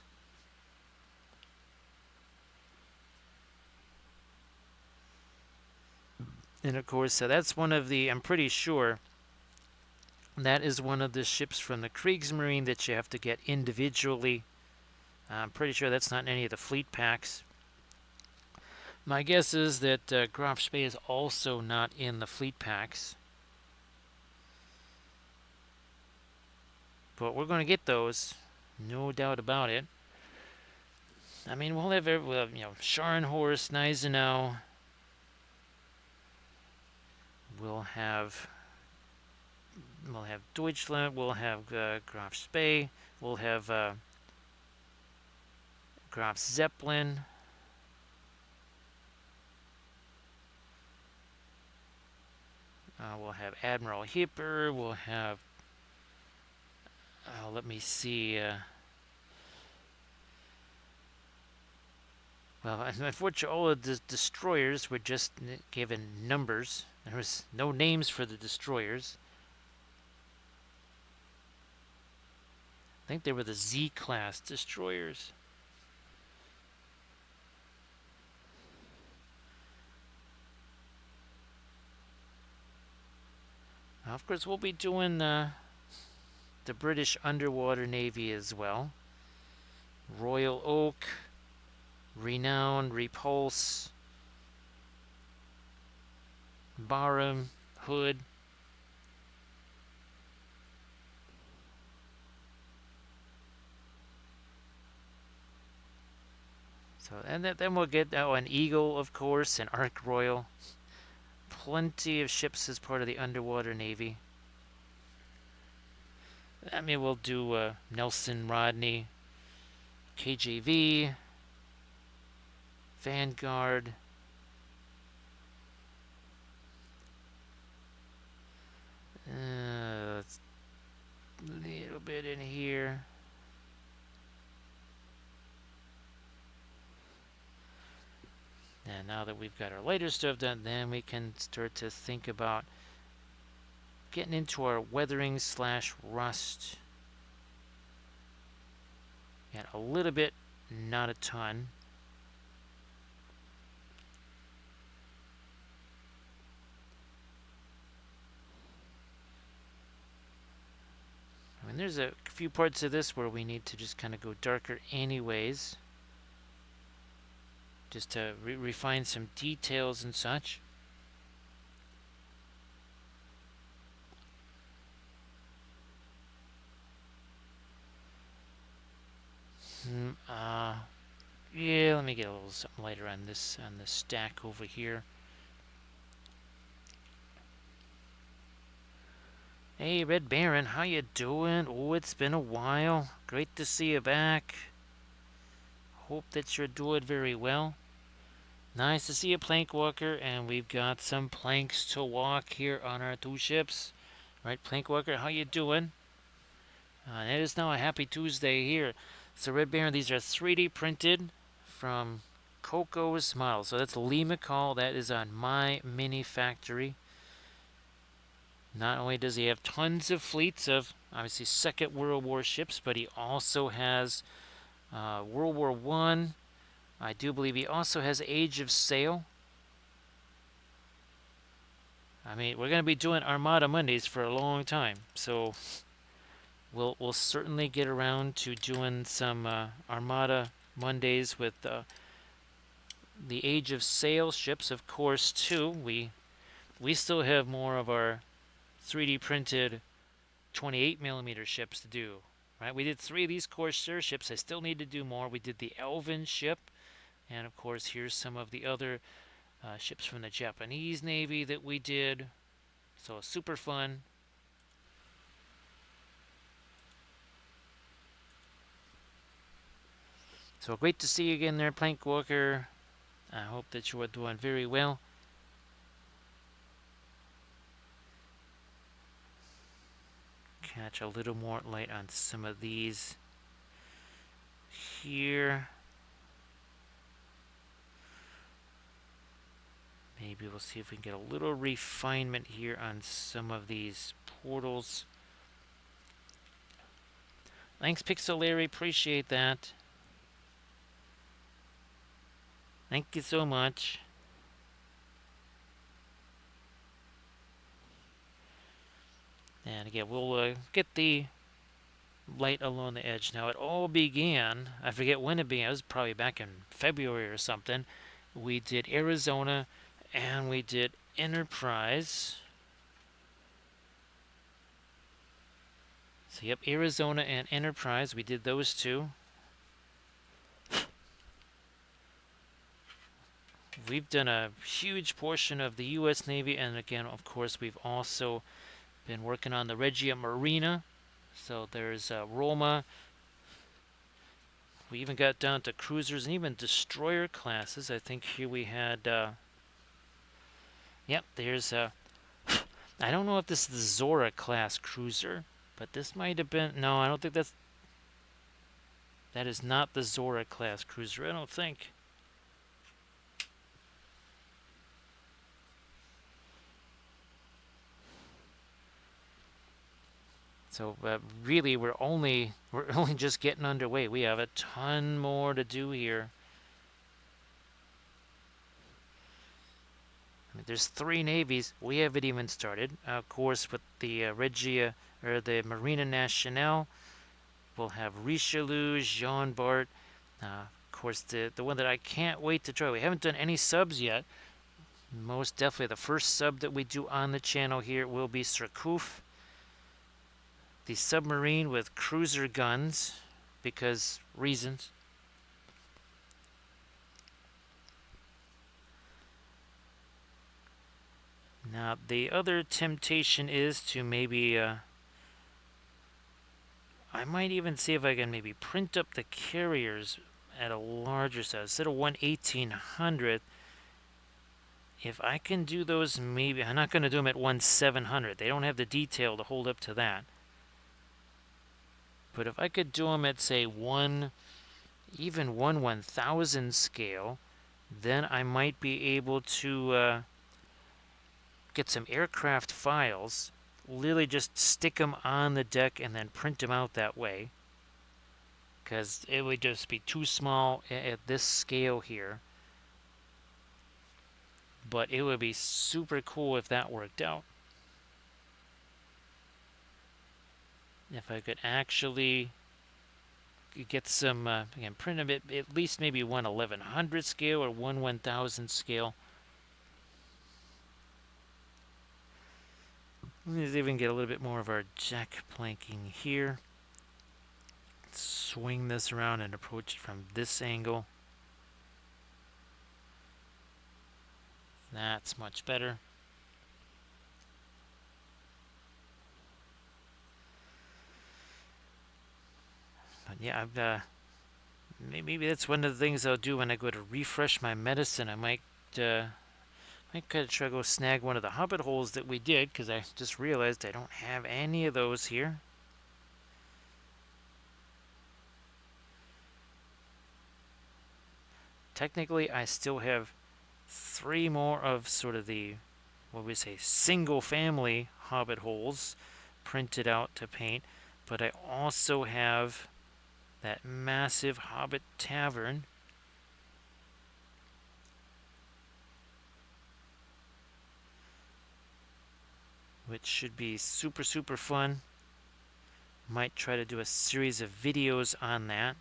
And of course, that's one of the, I'm pretty sure, that is one of the ships from the Kriegsmarine that you have to get individually. I'm pretty sure that's not in any of the fleet packs. My guess is that Graf Spee is also not in the fleet packs. But we're going to get those, no doubt about it. I mean, we'll have Scharnhorst, Gneisenau. We'll have Deutschland. We'll have Graf Spee. We'll have Graf Zeppelin. We'll have Admiral Hipper. We'll have. Let me see. Well, unfortunately, all of the destroyers were just given numbers. There was no names for the destroyers. I think they were the Z-class destroyers. Now, of course, we'll be doing the British Underwater Navy as well. Royal Oak, Renown, Repulse, Barham, Hood. So, and then we'll get an Eagle, of course, and Ark Royal. Plenty of ships as part of the Underwater Navy. I mean, we'll do Nelson, Rodney, KJV, Vanguard. Let's a little bit in here. And now that we've got our lighter stuff done, then we can start to think about getting into our weathering / rust. Got a little bit, not a ton. I mean, there's a few parts of this where we need to just kind of go darker anyways. Just to refine some details and such. Yeah, let me get a little something lighter on this stack over here. Hey, Red Baron, how you doing? Oh, it's been a while. Great to see you back. Hope that you're doing very well. Nice to see you, Plank Walker, and we've got some planks to walk here on our two ships. Right, Plank Walker, how you doing? It is now a happy Tuesday here. So Red Baron, these are 3D printed from Coco's model. So that's Lee McCall. That is on my mini factory. Not only does he have tons of fleets of obviously Second World War ships, but he also has World War One. I do believe he also has Age of Sail. I mean, we're going to be doing Armada Mondays for a long time, so we'll certainly get around to doing some Armada Mondays with the Age of Sail ships, of course. Too, we still have more of our 3D printed 28 millimeter ships to do. Right, we did 3 of these Corsair ships. I still need to do more. We did the Elven ship, and of course, here's some of the other ships from the Japanese Navy that we did. So super fun. So great to see you again there, Plank Walker. I hope that you are doing very well. Catch a little more light on some of these here. Maybe we'll see if we can get a little refinement here on some of these portals. Thanks, Pixel appreciate that. Thank you so much. And again, we'll get the light along the edge. Now, it all began, I forget when it began, it was probably back in February or something. We did Arizona and we did Enterprise. So, yep, Arizona and Enterprise, we did those two. We've done a huge portion of the U.S. Navy, and again, of course, we've also been working on the Regia Marina. So there's Roma. We even got down to cruisers and even destroyer classes. I think here we had, yep, there's I don't know if this is the Zora class cruiser, but this might have been, no, I don't think that is not the Zora class cruiser, I don't think. So really, we're only just getting underway. We have a ton more to do here. I mean, there's 3 navies. We haven't even started. Of course, with the Regia or the Marina Nationale, we'll have Richelieu, Jean Bart. Of course, the one that I can't wait to try. We haven't done any subs yet. Most definitely, the first sub that we do on the channel here will be Surcouf, the submarine with cruiser guns, because reasons. Now, the other temptation is to maybe, I might even see if I can maybe print up the carriers at a larger size. Instead of 1/1800, if I can do those, maybe, I'm not going to do them at 1/700. They don't have the detail to hold up to that. But if I could do them at, say, even 1/1000 scale, then I might be able to get some aircraft files, literally just stick them on the deck and then print them out that way, because it would just be too small at this scale here. But it would be super cool if that worked out. If I could actually get some, again, print them at least maybe 1/1100 scale or 1/1000 scale. Let's even get a little bit more of our jack planking here. swing this around and approach it from this angle. That's much better. But yeah, maybe that's one of the things I'll do when I go to refresh my medicine. I might kind of try to go snag one of the hobbit holes that we did, because I just realized I don't have any of those here. Technically, I still have 3 more of sort of the, what we say, single family hobbit holes printed out to paint, but I also have that massive hobbit tavern, which should be super fun. Might try to do a series of videos on that.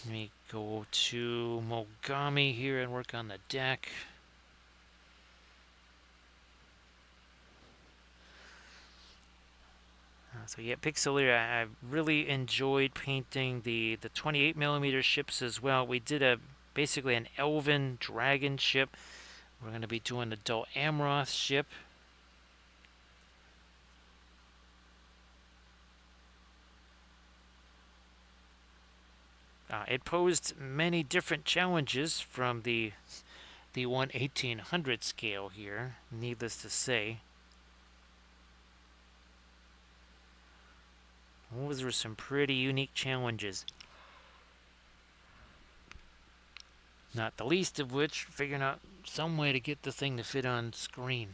Let me go to Mogami here and work on the deck. So yeah, Pixelator, I really enjoyed painting the 28mm ships as well. We did basically an elven dragon ship. We're going to be doing the Dol Amroth ship. It posed many different challenges from the 1/1800 scale here, needless to say. Those were some pretty unique challenges. Not the least of which, figuring out some way to get the thing to fit on screen.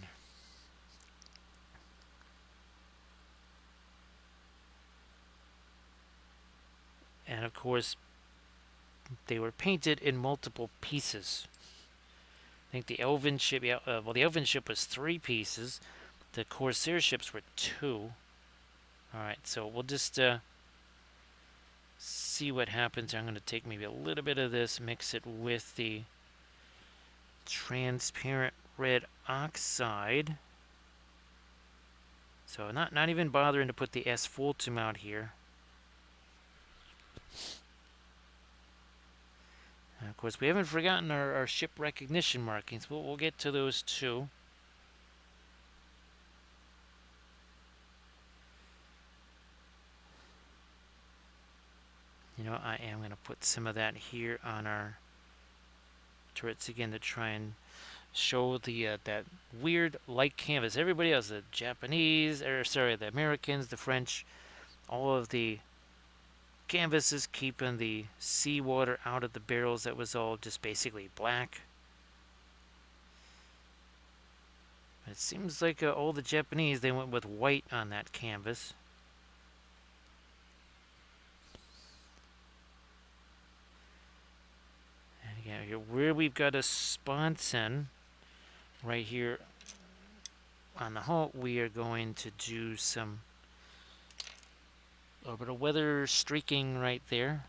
And of course, they were painted in multiple pieces. I think the Elven ship, the Elven ship was 3 pieces. The Corsair ships were 2. Alright, so we'll just see what happens. I'm going to take maybe a little bit of this, mix it with the transparent red oxide. So not even bothering to put the asphaltum out here. And of course, we haven't forgotten our ship recognition markings. We'll get to those too. You know, I am going to put some of that here on our turrets again to try and show the that weird light canvas. Everybody else, the Japanese, or sorry, the Americans, the French, all of the canvases keeping the seawater out of the barrels. That was all just basically black. It seems like all the Japanese, they went with white on that canvas. And again, here where we've got a sponson right here on the hull, we are going to do some a little bit of weather streaking right there.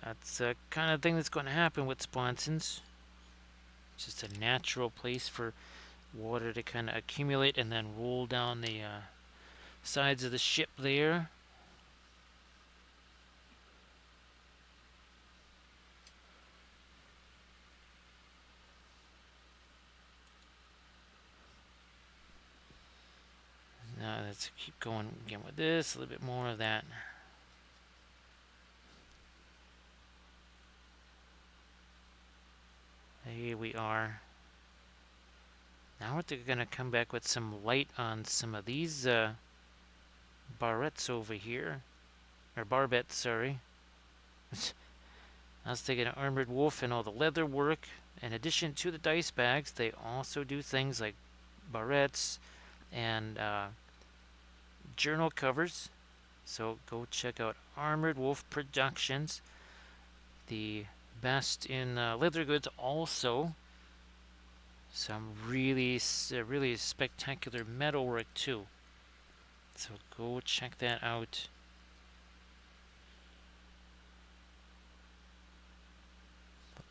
That's the kind of thing that's going to happen with sponsons. It's just a natural place for water to kind of accumulate and then roll down the sides of the ship there. Now let's keep going again with this, a little bit more of that. Here we are. Now we're going to come back with some light on some of these barrettes over here. Or barbettes, sorry. I was thinking Armored Wolf and all the leather work. In addition to the dice bags, they also do things like barrettes and journal covers. So go check out Armored Wolf Productions. The best in leather goods also. Some really spectacular metalwork too. So go check that out.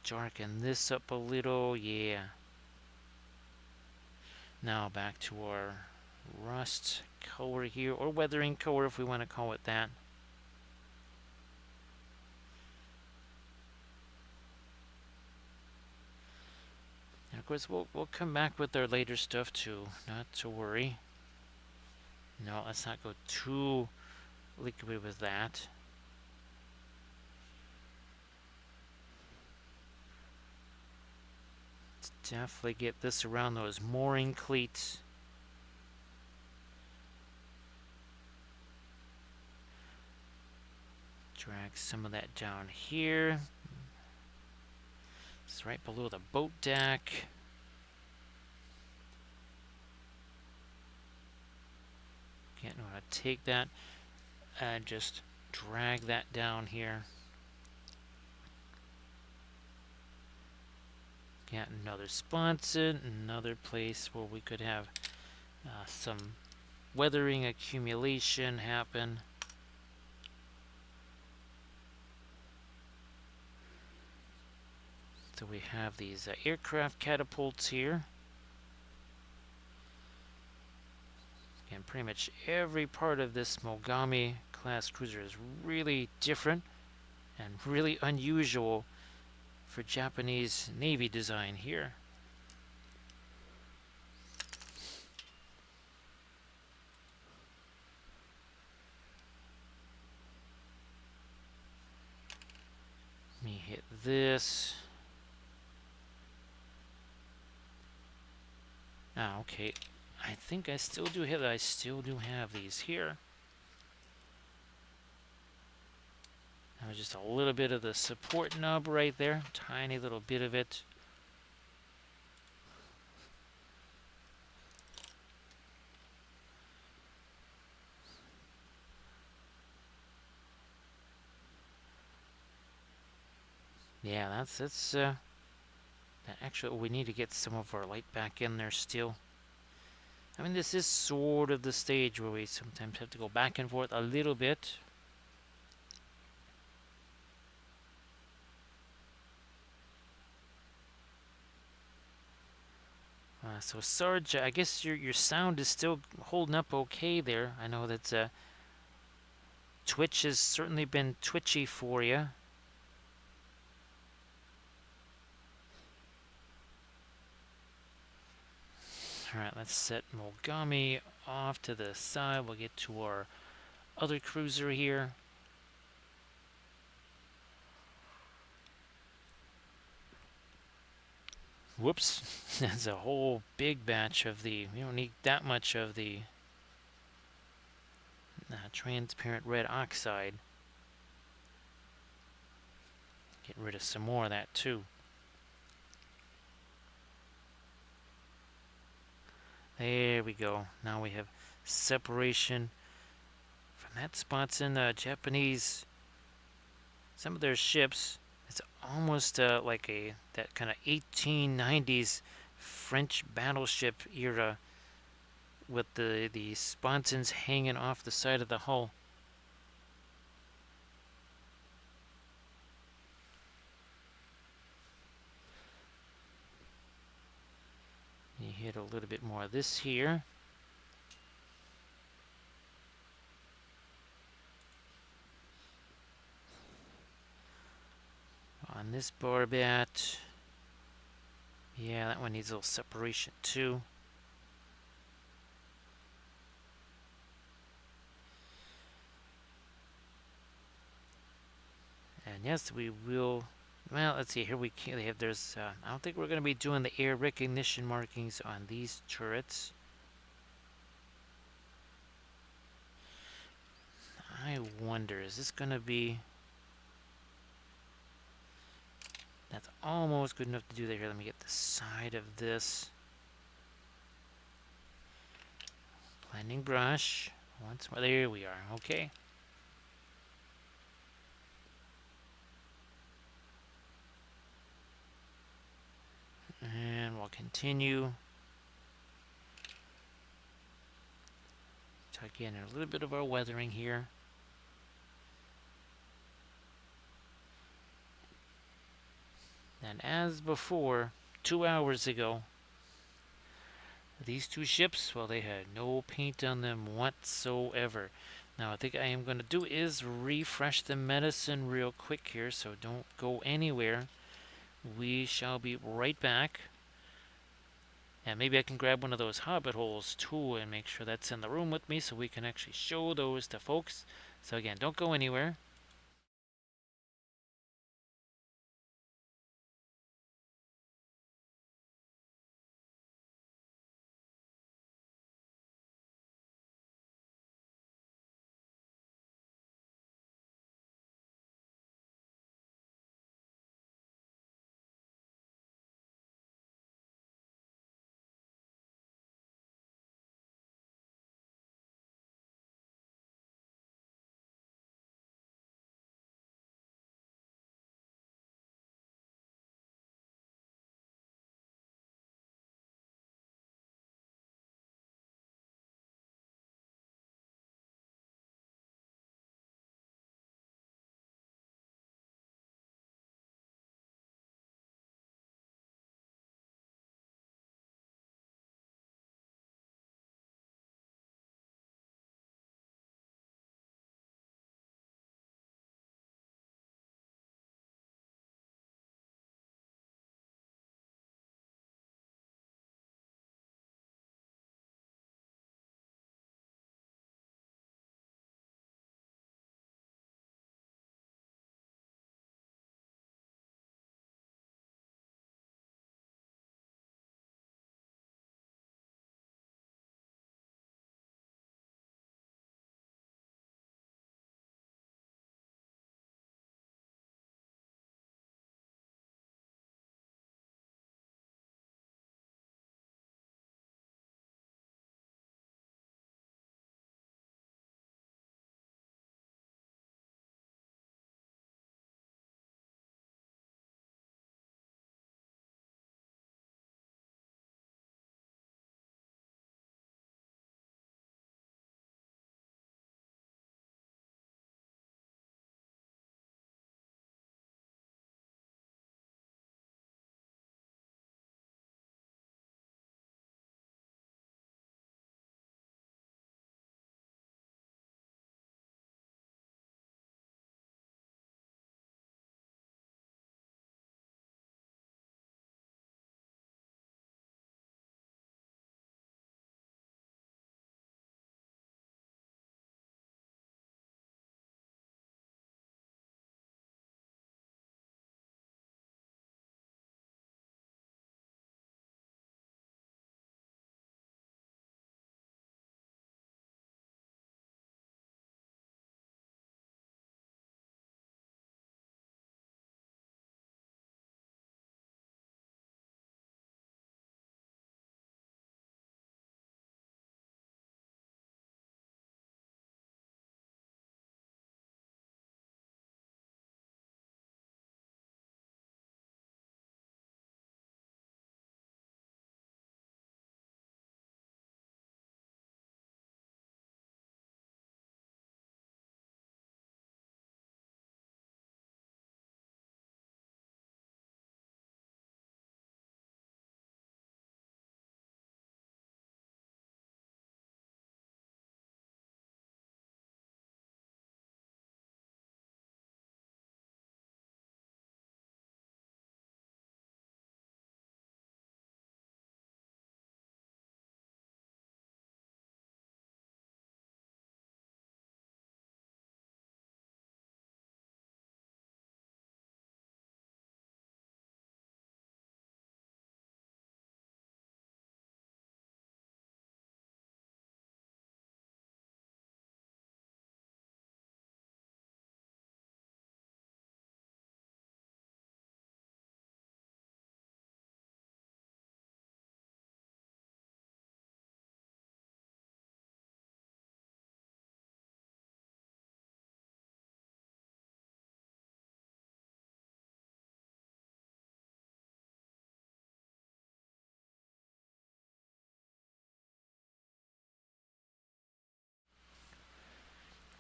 darken this up a little. Yeah. Now back to our rust color here, or weathering color if we want to call it that. And of course, we'll come back with our later stuff too. Not to worry. No, let's not go too liquid with that. Let's definitely get this around those mooring cleats. Drag some of that down here. It's right below the boat deck. Can't know how to take that and just drag that down here. Got another sponson, another place where we could have some weathering accumulation happen. So we have these aircraft catapults here. Again, pretty much every part of this Mogami class cruiser is really different and really unusual for Japanese Navy design here. Let me hit this. Ah, okay. I think I still do have these here. That was just a little bit of the support nub right there. Tiny little bit of it. Yeah, that's that actually, we need to get some of our light back in there still. I mean, this is sort of the stage where we sometimes have to go back and forth a little bit. So Sarge, I guess your sound is still holding up okay there. I know that Twitch has certainly been twitchy for you. Alright, let's set Mogami off to the side. We'll get to our other cruiser here. Whoops, that's a whole big batch of the, we don't need that much of the transparent red oxide. Get rid of some more of that too. There we go. Now we have separation from that. Spots in the Japanese, some of their ships. It's almost like that kind of 1890s French battleship era with the sponsons hanging off the side of the hull. You hit a little bit more of this here. On this barbat, yeah, that one needs a little separation too. And yes, we will. Well, let's see. Here we can. They have. There's. I don't think we're going to be doing the air recognition markings on these turrets. I wonder, is this going to be? That's almost good enough to do that. Here, let me get the side of this. Blending brush. Once more. There we are. Okay. And we'll continue. Tuck in a little bit of our weathering here. And as before, 2 hours ago, these two ships, well, they had no paint on them whatsoever. Now, I think I am going to do is refresh the medicine real quick here, so don't go anywhere. We shall be right back. And maybe I can grab one of those hobbit holes too and make sure that's in the room with me so we can actually show those to folks. So again, don't go anywhere.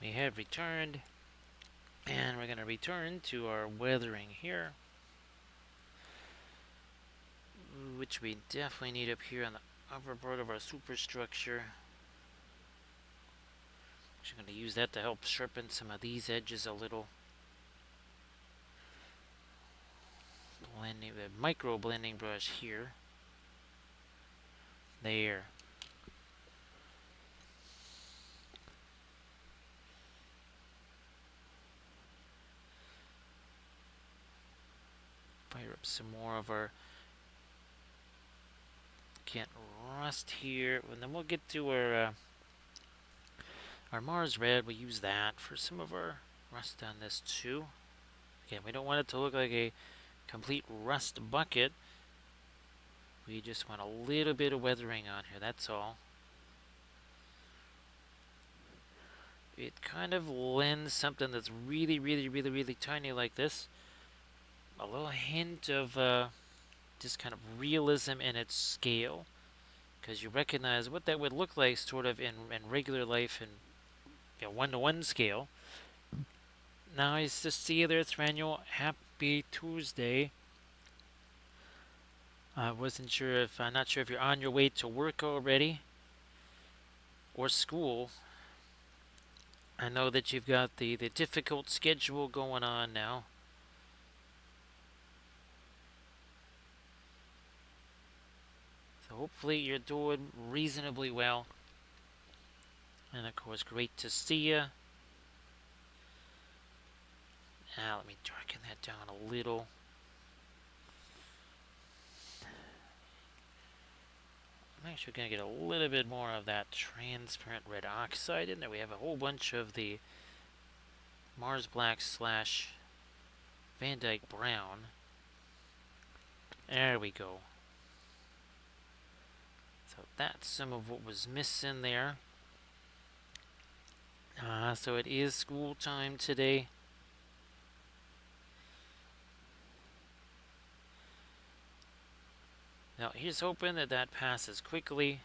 We have returned, and we're going to return to our weathering here. which we definitely need up here on the upper part of our superstructure. Actually, I'm going to use that to help sharpen some of these edges a little. Blending the micro blending brush here. There. Fire up some more of our rust here, and then we'll get to our Mars red. We'll use that for some of our rust on this too. Again, we don't want it to look like a complete rust bucket. We just want a little bit of weathering on here, that's all. It kind of lends something that's really, really, really, really tiny like this. A little hint of just kind of realism in its scale. Because you recognize what that would look like sort of in regular life in one-to-one scale. Nice to see you there, Thranuel. Happy Tuesday. I wasn't sure if, I'm not sure if you're on your way to work already or school. I know that you've got the difficult schedule going on now. So hopefully you're doing reasonably well. And of course, great to see you. Now let me darken that down a little. I'm actually going to get a little bit more of that transparent red oxide in there. We have a whole bunch of the Mars Black / Van Dyke Brown. There we go. So that's some of what was missing there. So it is school time today. Now here's hoping that that passes quickly.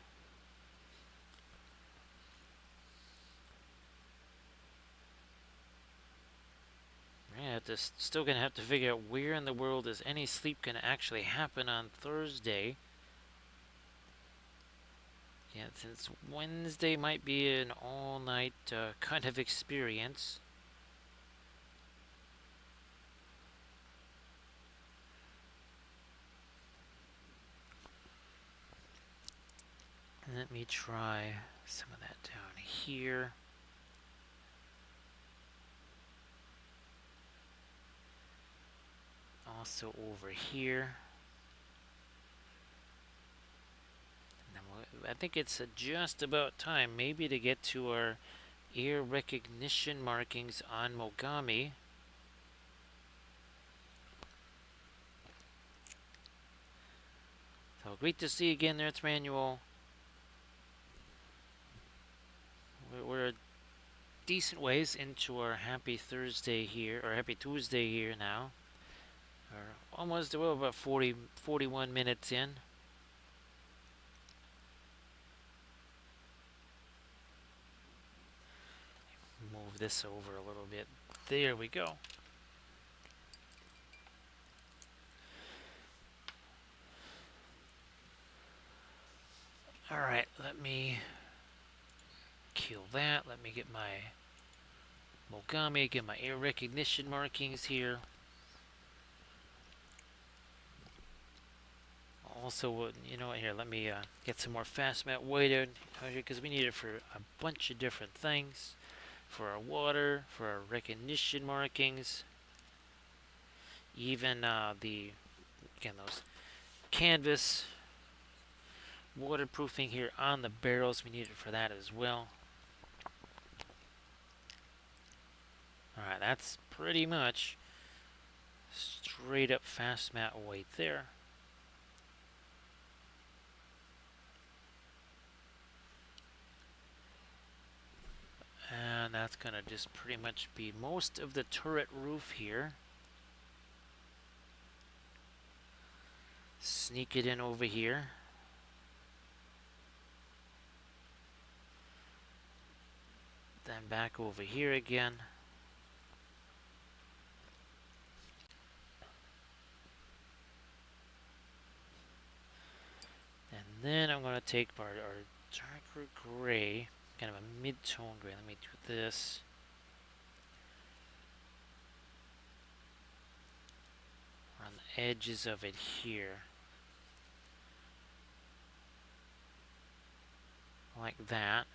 We're still going to have to figure out where in the world is any sleep going to actually happen on Thursday. Yeah, since Wednesday might be an all-night kind of experience. Let me try some of that down here. Also over here. I think it's just about time maybe to get to our ear recognition markings on Mogami. So great to see you again there, Thranuel. We're a decent ways into our happy Thursday here, or happy Tuesday here now. We're almost, well, about 41 minutes in. Move this over a little bit. There we go. Alright, let me kill that. Let me get my Mogami, get my air recognition markings here. Also, you know what, here, let me get some more fast mat white out here because we need it for a bunch of different things. For our water, for our recognition markings, even again, those canvas waterproofing here on the barrels, we need it for that as well. Alright, that's pretty much straight up fast mat white there. And that's going to just pretty much be most of the turret roof here. Sneak it in over here. Then back over here again. then I'm going to take our darker gray, kind of a mid-tone gray. Let me do this. On the edges of it here. Like that.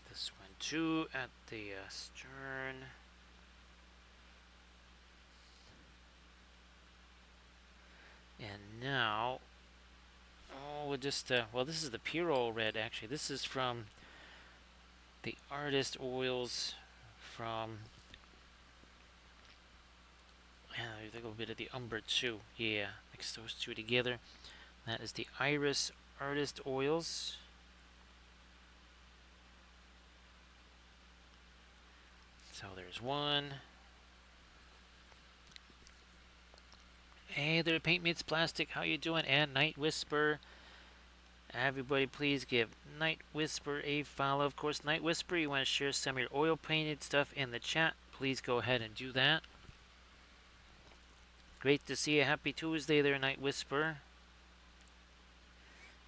This one too at the stern. And now, we'll just, well, this is the Puro red, actually. This is from the Artist Oils from, a little bit of the Umber too. Yeah, mix those two together. That is the Iris Artist Oils. So there's one. Hey there, Paint Meets Plastic. How you doing? And Night Whisper. Everybody, please give Night Whisper a follow. Of course, Night Whisper, you want to share some of your oil painted stuff in the chat, please go ahead and do that. Great to see you. Happy Tuesday there, Night Whisper.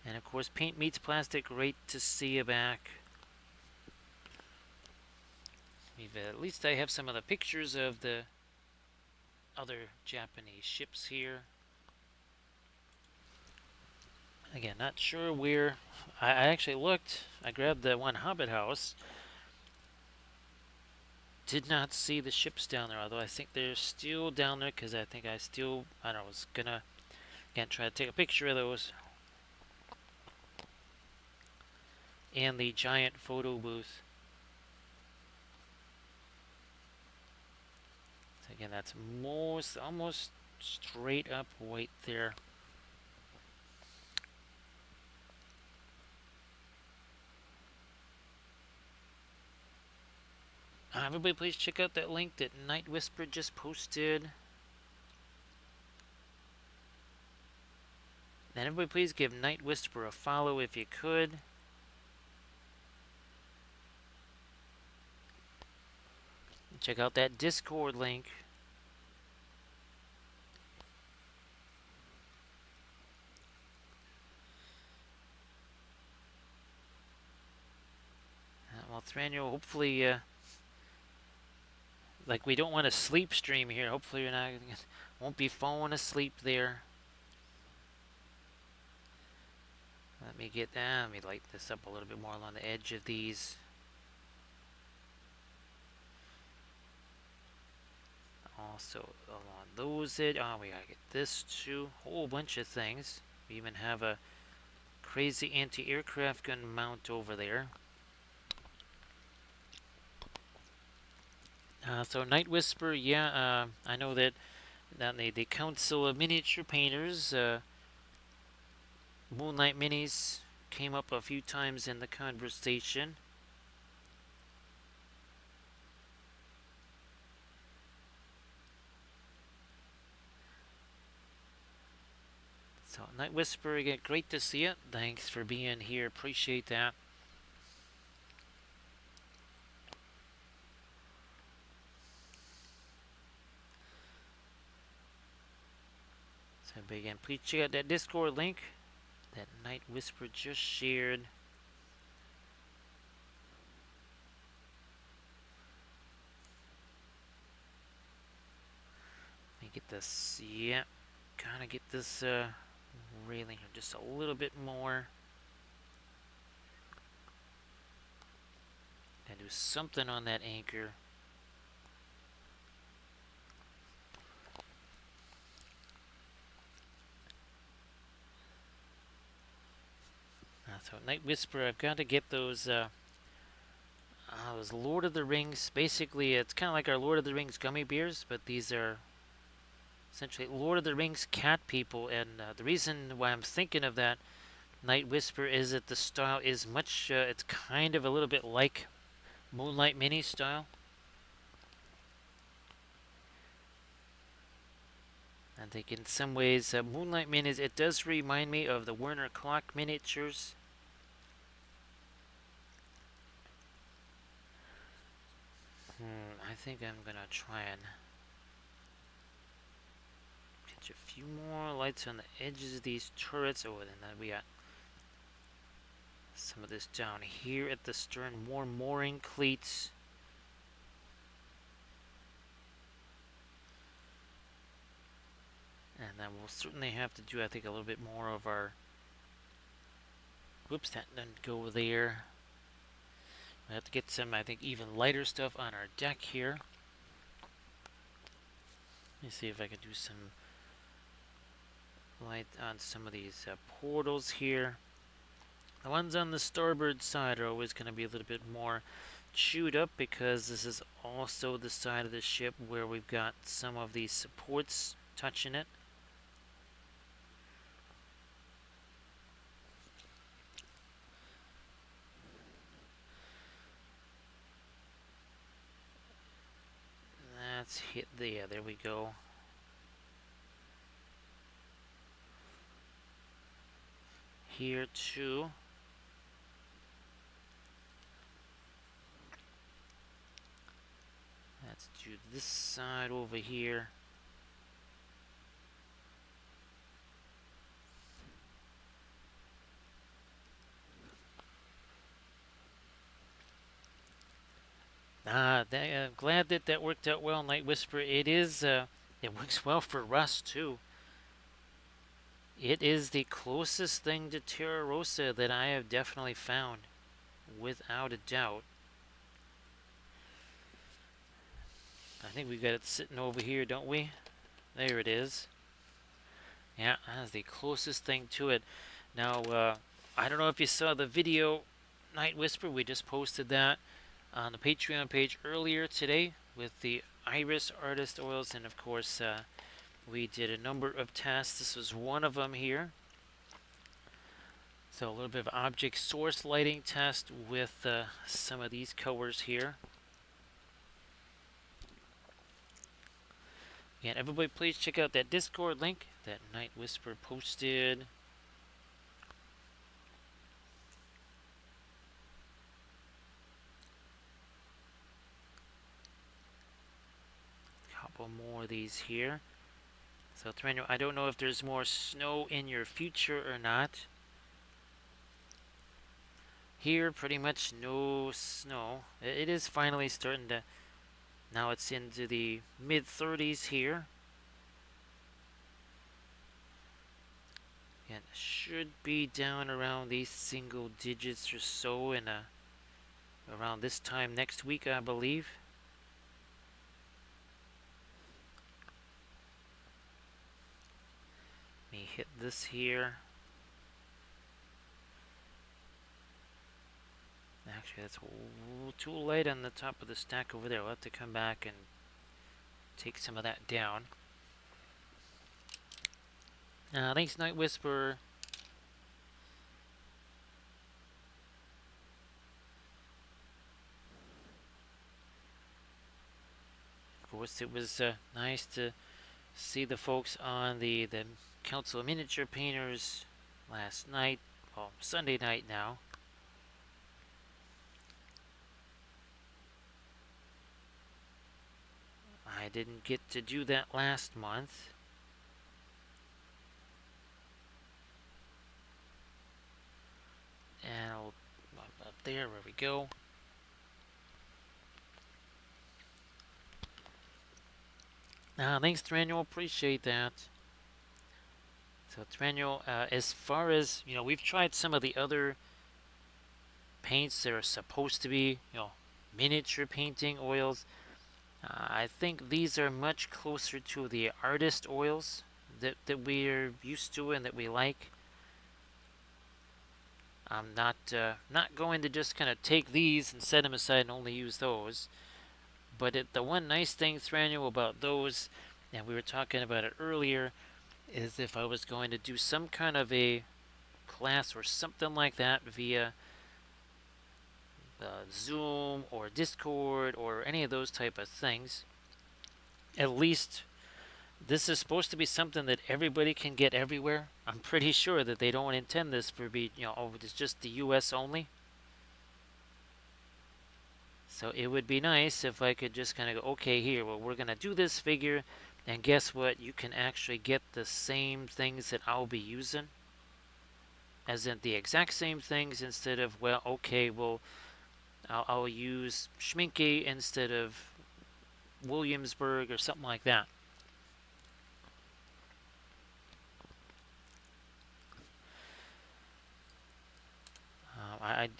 And of course, Paint Meets Plastic, great to see you back. At least I have some of the pictures of the other Japanese ships here. Again, not sure where. I actually looked. I grabbed the one Hobbit house. Did not see the ships down there, although I think they're still down there because I think I don't know, was gonna again try to take a picture of those. And the giant photo booth. So again, that's almost straight up white there. Everybody please check out that link that Night Whisper just posted. And everybody please give Night Whisper a follow if you could. Check out that Discord link. Well, Thranio, hopefully, like, we don't want to sleep stream here. Hopefully you're not, won't be falling asleep there. Let me get that. Let me light this up a little bit more along the edge of these. Also along those edges. Oh, we gotta get this too. Whole bunch of things. We even have a crazy anti-aircraft gun mount over there. So Night Whisper, yeah, I know that the Council of Miniature Painters, Moonlight Minis, came up a few times in the conversation. So Night Whisper, again, great to see you. Thanks for being here. Appreciate that. So again, please check out that Discord link that Night Whisper just shared. Let me get this, yeah, gotta get this railing here just a little bit more. Gotta do something on that anchor. So Night Whisper, I've got to get those Lord of the Rings. Basically, it's kind of like our Lord of the Rings gummy bears, but these are essentially Lord of the Rings cat people. And the reason why I'm thinking of that Night Whisper is that the style is much, it's kind of a little bit like Moonlight Mini style. I think in some ways, Moonlight Minis, it does remind me of the Werner Clock miniatures. I think I'm gonna try and catch a few more lights on the edges of these turrets. Oh, and then we got some of this down here at the stern. More mooring cleats. And then we'll certainly have to do, I think, a little bit more of our... Whoops, that didn't go there. We'll have to get some, I think, even lighter stuff on our deck here. Let me see if I can do some light on some of these portals here. The ones on the starboard side are always going to be a little bit more chewed up because this is also the side of the ship where we've got some of these supports touching it. That's hit there. There we go. Here too. Let's do this side over here. Glad that that worked out well, Night Whisper. It works well for Rust too. It is the closest thing to Terra Rosa that I have definitely found, without a doubt. I think we got it sitting over here, don't we? There it is. Yeah, that's the closest thing to it. Now, I don't know if you saw the video, Night Whisper. We just posted that on the Patreon page earlier today with the Iris Artist Oils, and of course, we did a number of tests. This was one of them here. So a little bit of object source lighting test with some of these colors here. And everybody, please check out that Discord link that Night Whisper posted. Couple more of these here. So, Terreno, I don't know if there's more snow in your future or not. Here, pretty much no snow. It is finally starting to... Now it's into the mid-30s here. And it should be down around these single digits or so in around this time next week, I believe. Let me hit this here. Actually, that's too light on the top of the stack over there. We'll have to come back and take some of that down. Thanks, Night Whisperer. Of course, it was nice to see the folks on the Council of Miniature Painters last night. Well, Sunday night now. I didn't get to do that last month. And up there, where we go. Thanks, Thranuel. Appreciate that. So, Thranuel, as far as, we've tried some of the other paints that are supposed to be, miniature painting oils. I think these are much closer to the artist oils that we're used to and that we like. I'm not going to just kind of take these and set them aside and only use those. But the one nice thing, Thranuel, about those, and we were talking about it earlier, is if I was going to do some kind of a class or something like that via Zoom or Discord or any of those type of things, at least this is supposed to be something that everybody can get everywhere. I'm pretty sure that they don't intend this for it's just the US only. So it would be nice if I could just kind of go, okay, here, well, we're going to do this figure, And guess what? You can actually get the same things that I'll be using, as in the exact same things, instead of, well, okay, well, I'll use Schminke instead of Williamsburg or something like that.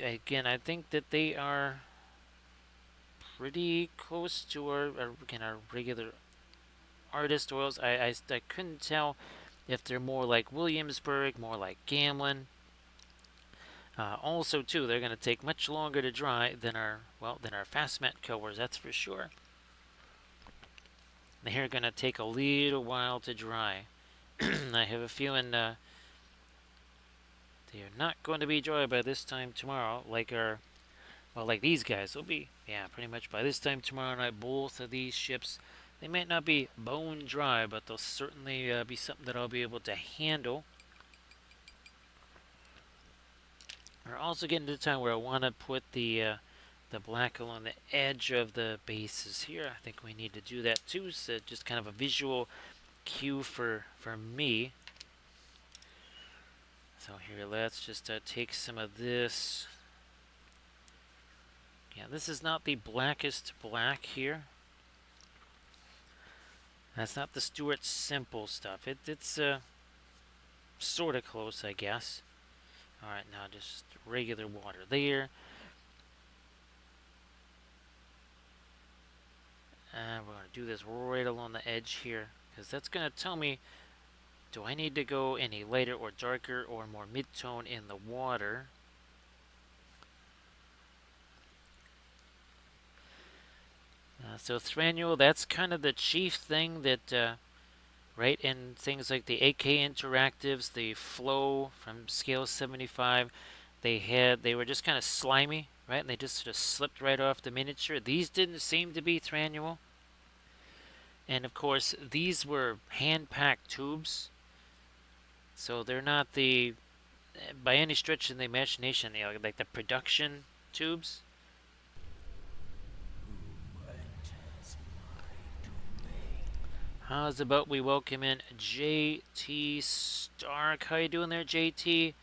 Again, I think that they are pretty close to our regular artist oils. I couldn't tell if they're more like Williamsburg, more like Gamlin. Also, too, they're going to take much longer to dry than our fast matte colors. That's for sure. They're going to take a little while to dry. I have a feeling they are not going to be dry by this time tomorrow, like these guys. They'll be, yeah, pretty much by this time tomorrow night. Both of these ships, they might not be bone dry, but they'll certainly be something that I'll be able to handle. We're also getting to the time where I want to put the black along the edge of the bases here. I think we need to do that too. So just kind of a visual cue for me. So here, let's just take some of this. Yeah, this is not the blackest black here. That's not the Stuart Simple stuff. It's sort of close, I guess. Alright, now just regular water there. And we're going to do this right along the edge here, because that's going to tell me, do I need to go any lighter or darker or more mid-tone in the water? So Thranduil, that's kind of the chief thing that, right, in things like the AK Interactives, the Flow from Scale 75, they were just kind of slimy, right, and they just sort of slipped right off the miniature. These didn't seem to be Thranduil. And of course, these were hand-packed tubes, so they're not by any stretch of the imagination, like the production tubes. How's about we welcome in JT Stark? How you doing there, JT?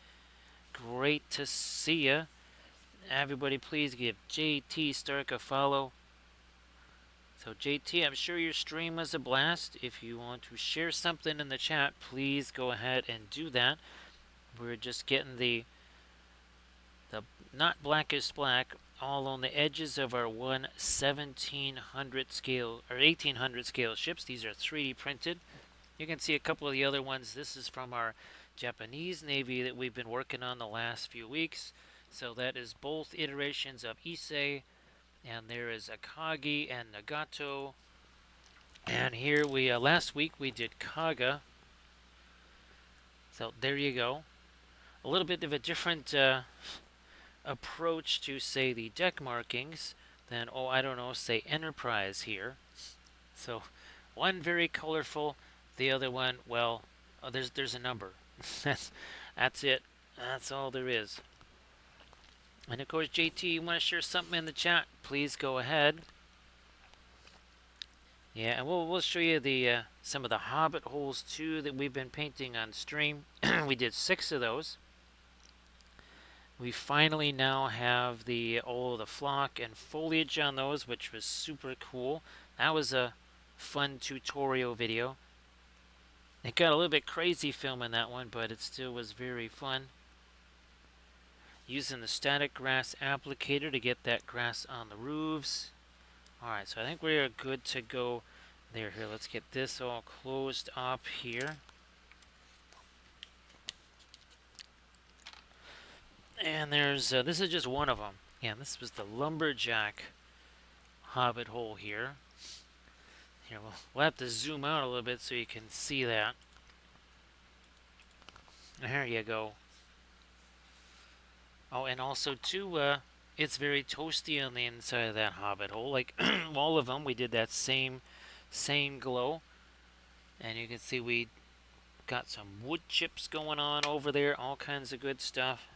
Great to see ya. Everybody, please give JT Stark a follow. So JT, I'm sure your stream was a blast. If you want to share something in the chat, please go ahead and do that. We're just getting the not blackest black all on the edges of our 1700 scale or 1800 scale ships. These are 3D printed. You can see a couple of the other ones. This is from our Japanese Navy that we've been working on the last few weeks. So that is both iterations of Issei, and there is Akagi and Nagato. And here we, last week we did Kaga. So there you go. A little bit of a different approach to, say, the deck markings than, I don't know, say Enterprise here. So one very colorful, the other one, well, there's a number. that's it. That's all there is. And of course, JT, you want to share something in the chat? Please go ahead. Yeah, and we'll show you the some of the Hobbit holes too that we've been painting on stream. We did 6 of those. We finally now have all the flock and foliage on those, which was super cool. That was a fun tutorial video. It got a little bit crazy filming that one, but it still was very fun. Using the static grass applicator to get that grass on the roofs. Alright, so I think we are good to go there. Here, let's get this all closed up here. And there's, this is just one of them. Yeah, this was the lumberjack hobbit hole here. Here, we'll have to zoom out a little bit so you can see that. There you go. Oh, and also too, it's very toasty on the inside of that hobbit hole. Like all of them, we did that same glow. And you can see we got some wood chips going on over there, all kinds of good stuff.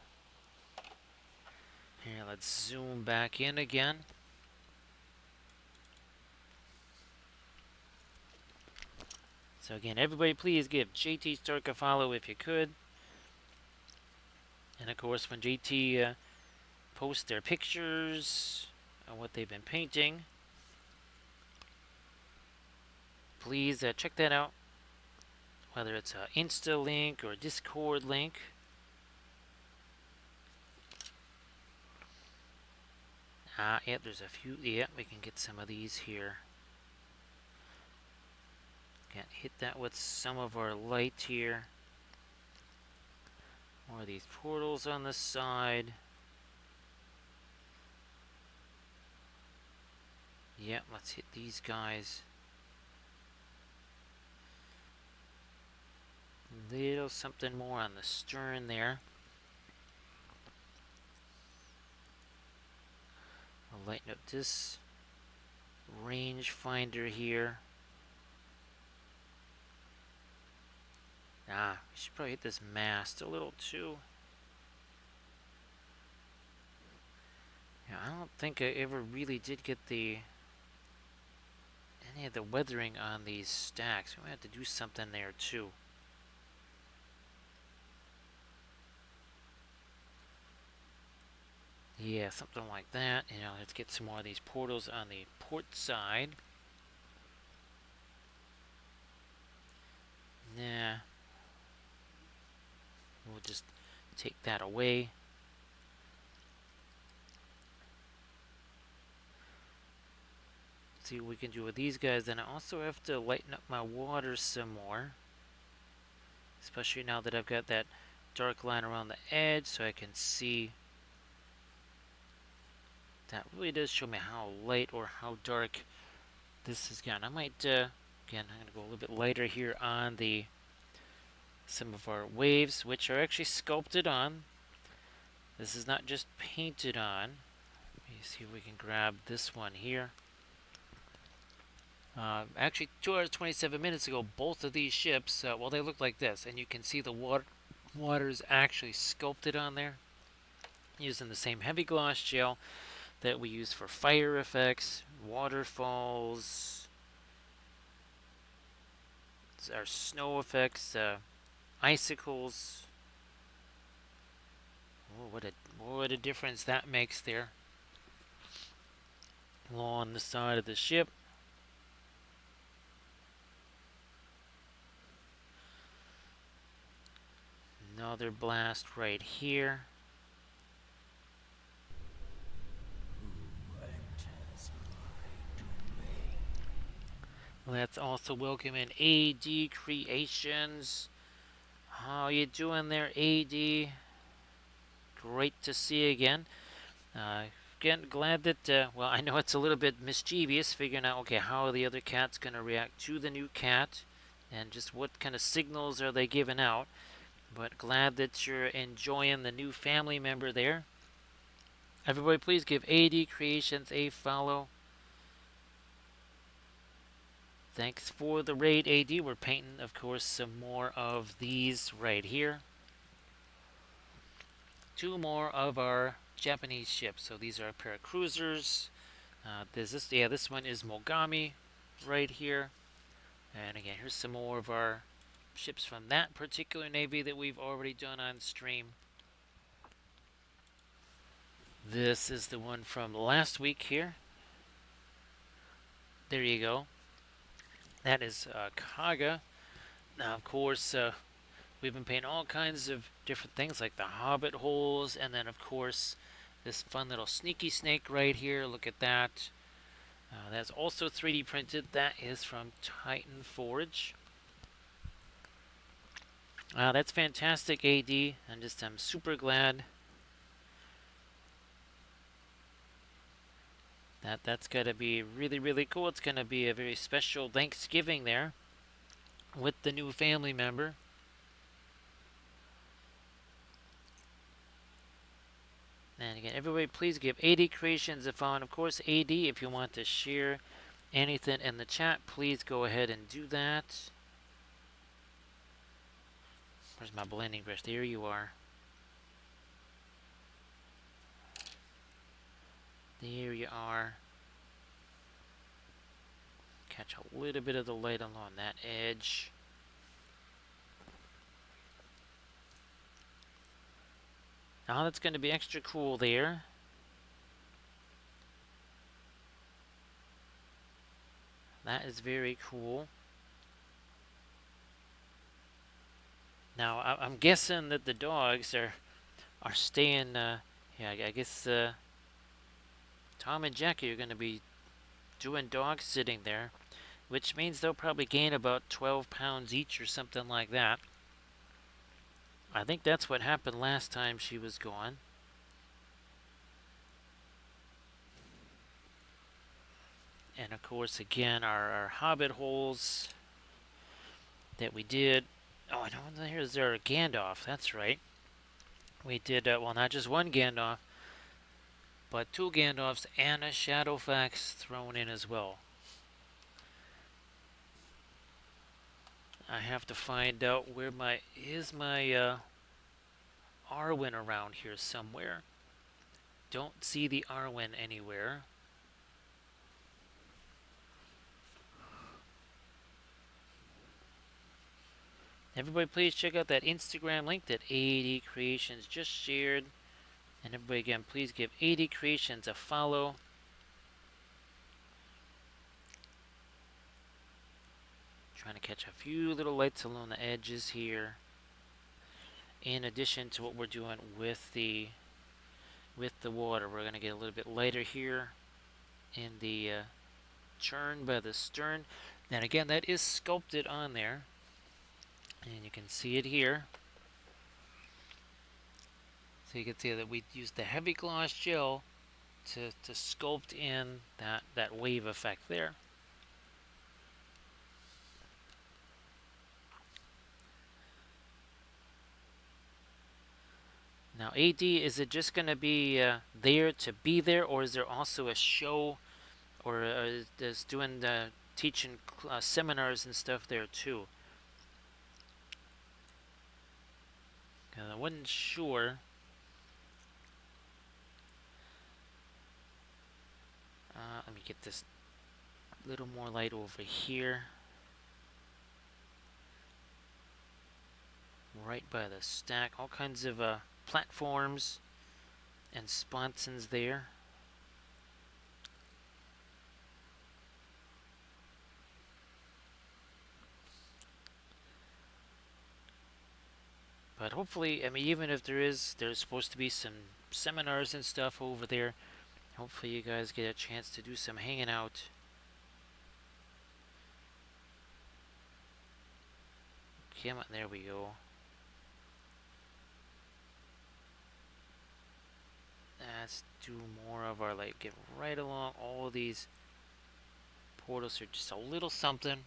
Here, let's zoom back in again. So again, everybody please give JT Stark a follow if you could. And of course, when JT posts their pictures of what they've been painting, please check that out. Whether it's an Insta link or a Discord link. Yeah, there's a few. Yeah, we can get some of these here. Can't hit that with some of our light here. More of these portals on the side. Yeah, let's hit these guys. Little something more on the stern there. I'll lighten up this range finder here. We should probably hit this mast a little too. Yeah, I don't think I ever really did get any of the weathering on these stacks. We might have to do something there too. Yeah, something like that. Let's get some more of these portals on the port side. Nah. We'll just take that away. See what we can do with these guys. Then I also have to lighten up my water some more. Especially now that I've got that dark line around the edge so I can see. That really does show me how light or how dark this has gotten. I might, again, I'm going to go a little bit lighter here on some of our waves, which are actually sculpted on. This is not just painted on. Let me see if we can grab this one here. Actually, 2 hours 27 minutes ago, both of these ships, well, they look like this, and you can see the water is actually sculpted on there, using the same heavy gloss gel that we use for fire effects, waterfalls, our snow effects, icicles. Oh, what a difference that makes there. Along the side of the ship. Another blast right here. Let's also welcome in AD Creations. How you doing there, AD? Great to see you again. Again, glad that, well, I know it's a little bit mischievous figuring out, okay, how are the other cats going to react to the new cat and just what kind of signals are they giving out. But glad that you're enjoying the new family member there. Everybody, please give AD Creations a follow. Thanks for the raid, AD. We're painting, of course, some more of these right here. 2 more of our Japanese ships. So these are a pair of cruisers. This one is Mogami right here. And again, here's some more of our ships from that particular navy that we've already done on stream. This is the one from last week here. There you go. That is Kaga. Now, of course, we've been painting all kinds of different things like the hobbit holes, and then, of course, this fun little sneaky snake right here. Look at that. That's also 3D printed. That is from Titan Forge. That's fantastic, AD. I'm super glad that's going to be really, really cool. It's going to be a very special Thanksgiving there with the new family member. And again, everybody please give AD Creations a follow. And of course, AD, if you want to share anything in the chat, please go ahead and do that. Where's my blending brush? There you are. There you are. Catch a little bit of the light along that edge. Now that's going to be extra cool there. That is very cool. Now I'm guessing that the dogs are staying. Yeah, I guess Tom and Jackie are going to be doing dog sitting there, which means they'll probably gain about 12 pounds each or something like that. I think that's what happened last time she was gone. And of course, again, our hobbit holes that we did. Oh, no, here's our Gandalf. That's right. We did, well, not just one Gandalf, but two Gandalfs and a Shadowfax thrown in as well. I have to find out where is my Arwen around here somewhere. Don't see the Arwen anywhere. Everybody please check out that Instagram link that AD Creations just shared. And everybody again, please give AD Creations a follow. Trying to catch a few little lights along the edges here. In addition to what we're doing with the water, we're going to get a little bit lighter here in the churn by the stern. And again, that is sculpted on there. And you can see it here. So you can see that we used the heavy gloss gel to sculpt in that wave effect there. Now, AD, is it just going to be there to be there, or is there also a show, or is doing the teaching seminars and stuff there too? Because I wasn't sure. Let me get this little more light over here. Right by the stack. All kinds of platforms and sponsons there. But hopefully, I mean, even if there's supposed to be some seminars and stuff over there, hopefully you guys get a chance to do some hanging out. Come on, there we go. Let's do more of our light. Get right along all of these portals here. Just a little something.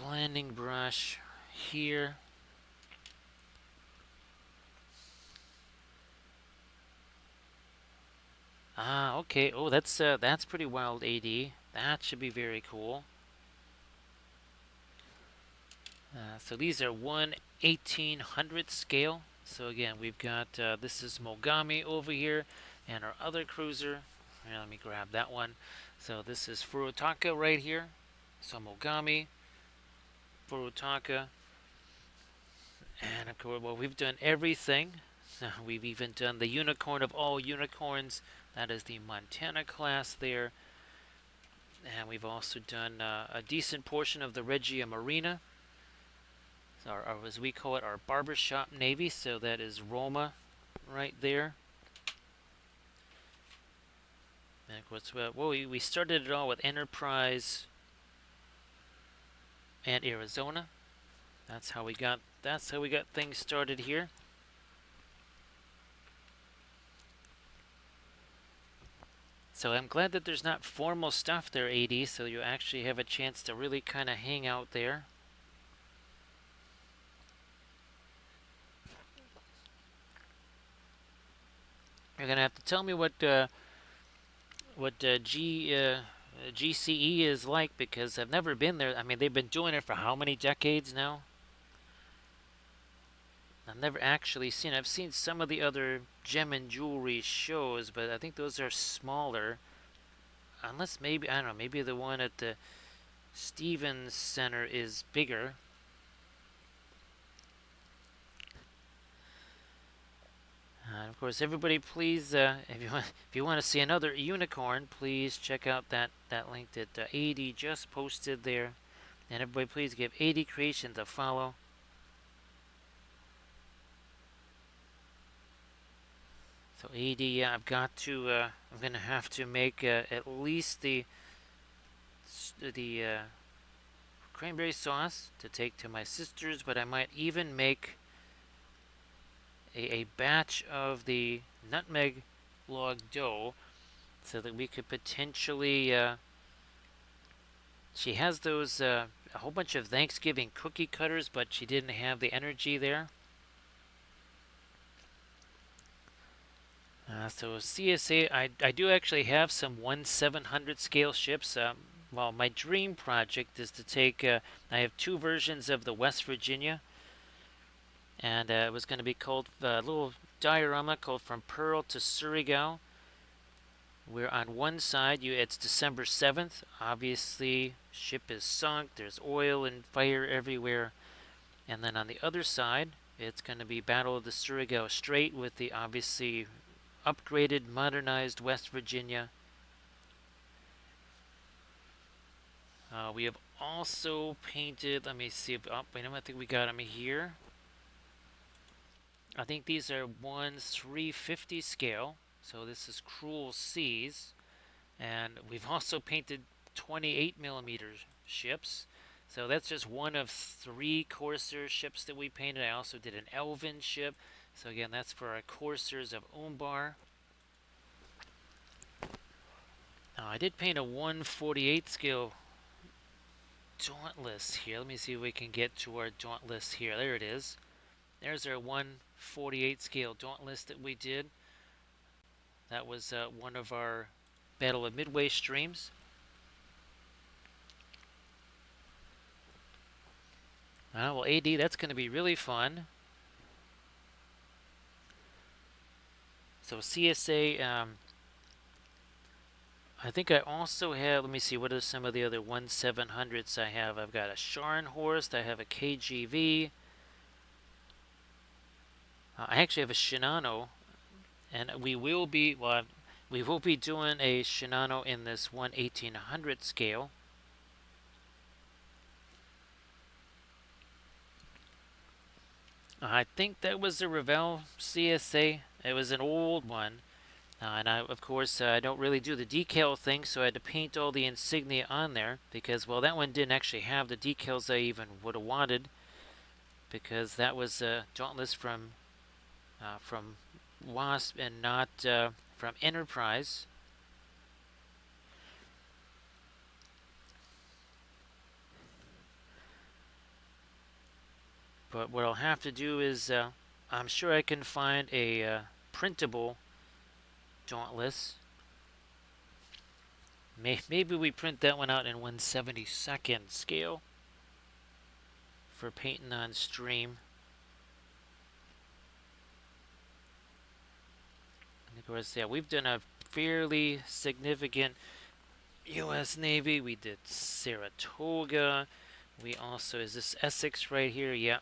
Blending brush here. Ah, okay. Oh, that's pretty wild, AD. That should be very cool. So these are 1/1800th scale. So again, we've got this is Mogami over here, and our other cruiser. Here, let me grab that one. So this is Furutaka right here. So Mogami, Furutaka, and of course, well, we've done everything. We've even done the unicorn of all unicorns. That is the Montana class there. And we've also done a decent portion of the Regia Marina. Our, as we call it, our barbershop navy. So that is Roma right there. And of course, well, we started it all with Enterprise and Arizona. That's how we got things started here. So I'm glad that there's not formal stuff there, AD, so you actually have a chance to really kind of hang out there. You're gonna have to tell me what GCE is like, because I've never been there. I mean, they've been doing it for how many decades now? I've never actually seen. I've seen some of the other gem and jewelry shows, but I think those are smaller. Unless maybe, I don't know, maybe the one at the Stevens Center is bigger. And of course, everybody, please, if you want to see another unicorn, please check out that link that AD just posted there. And everybody, please give AD Creations a follow. So AD, I've got to, I'm gonna have to make at least the cranberry sauce to take to my sisters, but I might even make a batch of the nutmeg log dough so that we could potentially. She has those a whole bunch of Thanksgiving cookie cutters, but she didn't have the energy there. So CSA, I do actually have some 1/700 scale ships. Well, my dream project is to take. I have two versions of the West Virginia, and it was going to be called a little diorama called From Pearl to Surigao. Where on one side, it's December 7th. Obviously, ship is sunk. There's oil and fire everywhere. And then on the other side, it's going to be Battle of the Surigao Strait with the obviously upgraded, modernized West Virginia. We have also painted. Let me see. Wait a minute. I think we got them here. I think these are 1/350 scale. So this is Cruel Seas. And we've also painted 28 millimeter ships. So that's just one of 3 Corsair ships that we painted. I also did an Elven ship. So again, that's for our Corsairs of Umbar. Now I did paint a 1/48 scale Dauntless here. Let me see if we can get to our Dauntless here. There it is. There's our 1/48 scale Dauntless that we did. That was one of our Battle of Midway streams. Well, AD, that's going to be really fun. So CSA, I think I also have, let me see, what are some of the other 1/700s I have? I've got a Scharnhorst, I have a KGV. I actually have a Shinano, and we will be doing a Shinano in this 1/1800 scale. I think that was a Revell CSA. It was an old one. And of course, I don't really do the decal thing, so I had to paint all the insignia on there because, well, that one didn't actually have the decals I even would have wanted because that was Dauntless from Wasp and not from Enterprise. But what I'll have to do is, I'm sure I can find a printable Dauntless. Maybe we print that one out in 1/72nd scale for painting on stream. And of course, yeah, we've done a fairly significant U.S. Navy. We did Saratoga. We also, is this Essex right here? Yeah,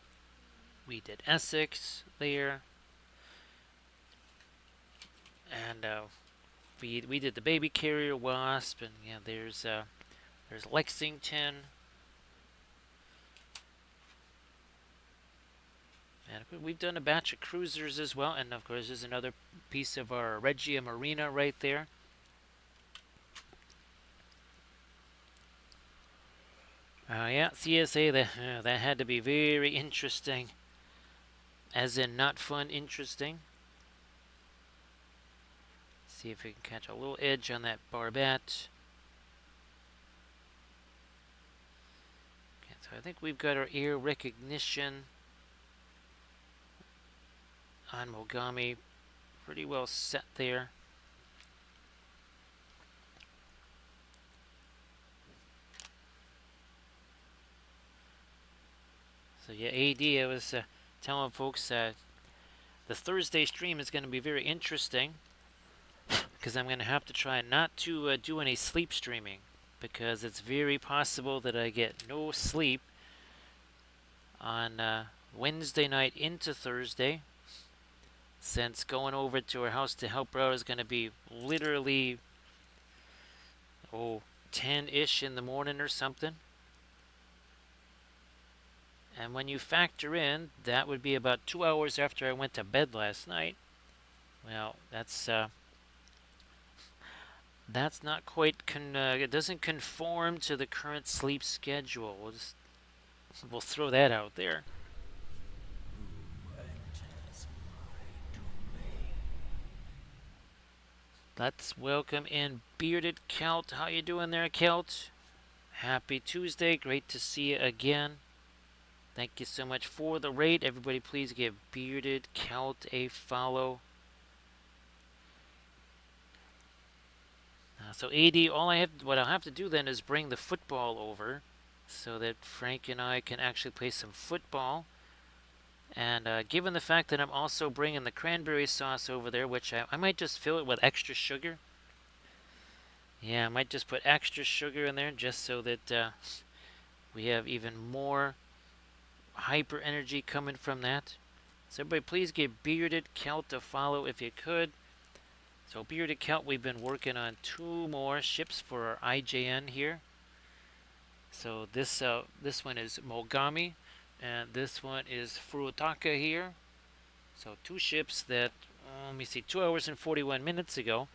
we did Essex there. And we did the baby carrier Wasp, and yeah, there's Lexington, and we've done a batch of cruisers as well. And of course, there's another piece of our Regia Marina right there. Yeah, CSA, that had to be very interesting, as in not fun, interesting. See if we can catch a little edge on that barbette. Okay, so I think we've got our ear recognition on Mogami pretty well set there. So yeah, AD, I was telling folks that the Thursday stream is going to be very interesting because I'm going to have to try not to do any sleep streaming because it's very possible that I get no sleep on Wednesday night into Thursday, since going over to her house to help her out is going to be literally 10-ish in the morning or something. And when you factor in, that would be about 2 hours after I went to bed last night. Well, that's not quite, it doesn't conform to the current sleep schedule. We'll throw that out there. Let's welcome in Bearded Celt. How you doing there, Celt? Happy Tuesday. Great to see you again. Thank you so much for the raid. Everybody please give Bearded Celt a follow. So AD, what I'll have to do then is bring the football over so that Frank and I can actually play some football. And given the fact that I'm also bringing the cranberry sauce over there, which I might just fill it with extra sugar. Yeah, I might just put extra sugar in there just so that we have even more hyper energy coming from that. So everybody please give Bearded Celt a follow if you could. So Bearded Celt, we've been working on 2 more ships for our IJN here. So this one is Mogami, and this one is Furutaka here. So 2 ships that, let me see, 2 hours and 41 minutes ago,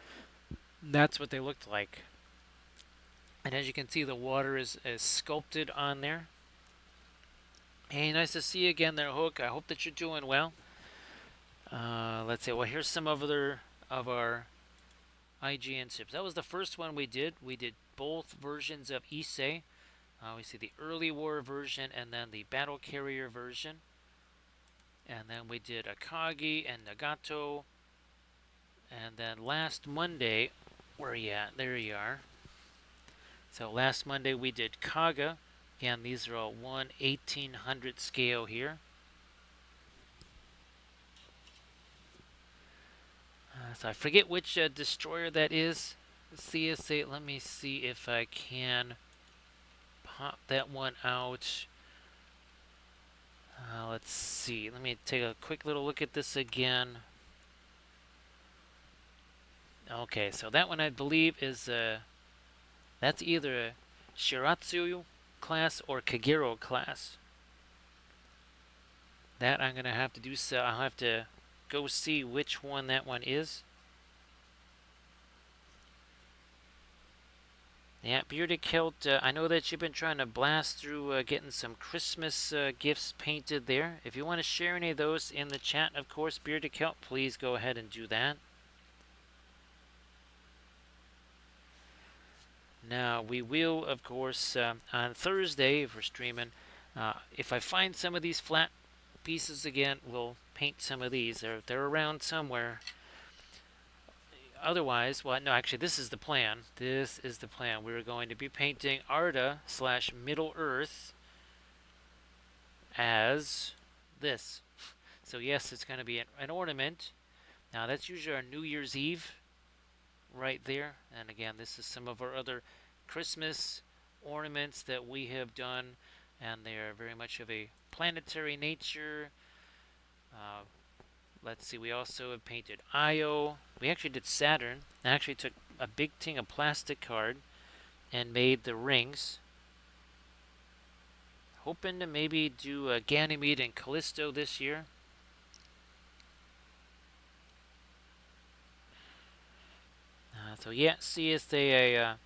that's what they looked like. And as you can see, the water is sculpted on there. Hey, nice to see you again there, Hook. I hope that you're doing well. Let's see. Well, here's some other of our IGN ships. That was the first one we did. We did both versions of Issei. We see the early war version and then the battle carrier version. And then we did Akagi and Nagato. And then last Monday, where are you at? There you are. So last Monday we did Kaga. Again, these are all 1/1800 scale here. So I forget which destroyer that is. CSA, let me see if I can pop that one out. Let's see. Let me take a quick little look at this again. Okay, so that one I believe is that's either a Shiratsuyu class or Kagero class. That I'm gonna have to do, so I'll have to go see which one that one is. Yeah, Bearded Celt, I know that you've been trying to blast through getting some Christmas gifts painted there. If you want to share any of those in the chat, of course, Bearded Celt, please go ahead and do that. Now, we will, of course, on Thursday, if we're streaming, if I find some of these flat pieces again, we'll paint some of these. They're around somewhere. Otherwise, well, no, actually, this is the plan. This is the plan. We're going to be painting Arda / Middle Earth as this. So yes, it's going to be an ornament. Now, that's usually our New Year's Eve right there. And again, this is some of our other Christmas ornaments that we have done, and they are very much of a planetary nature. Let's see, we also have painted Io. We actually did Saturn. I actually took a big thing of plastic card and made the rings. Hoping to maybe do Ganymede and Callisto this year. So yeah, CSA,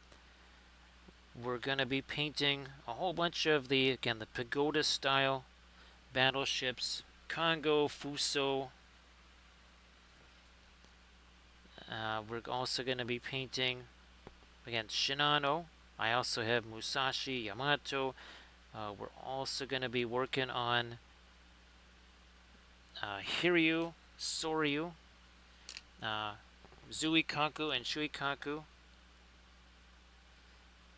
we're going to be painting a whole bunch of the pagoda style battleships. Congo, Fuso. We're also going to be painting, again, Shinano. I also have Musashi, Yamato. We're also going to be working on Hiryu, Soryu, Zuikaku, and Shuikaku.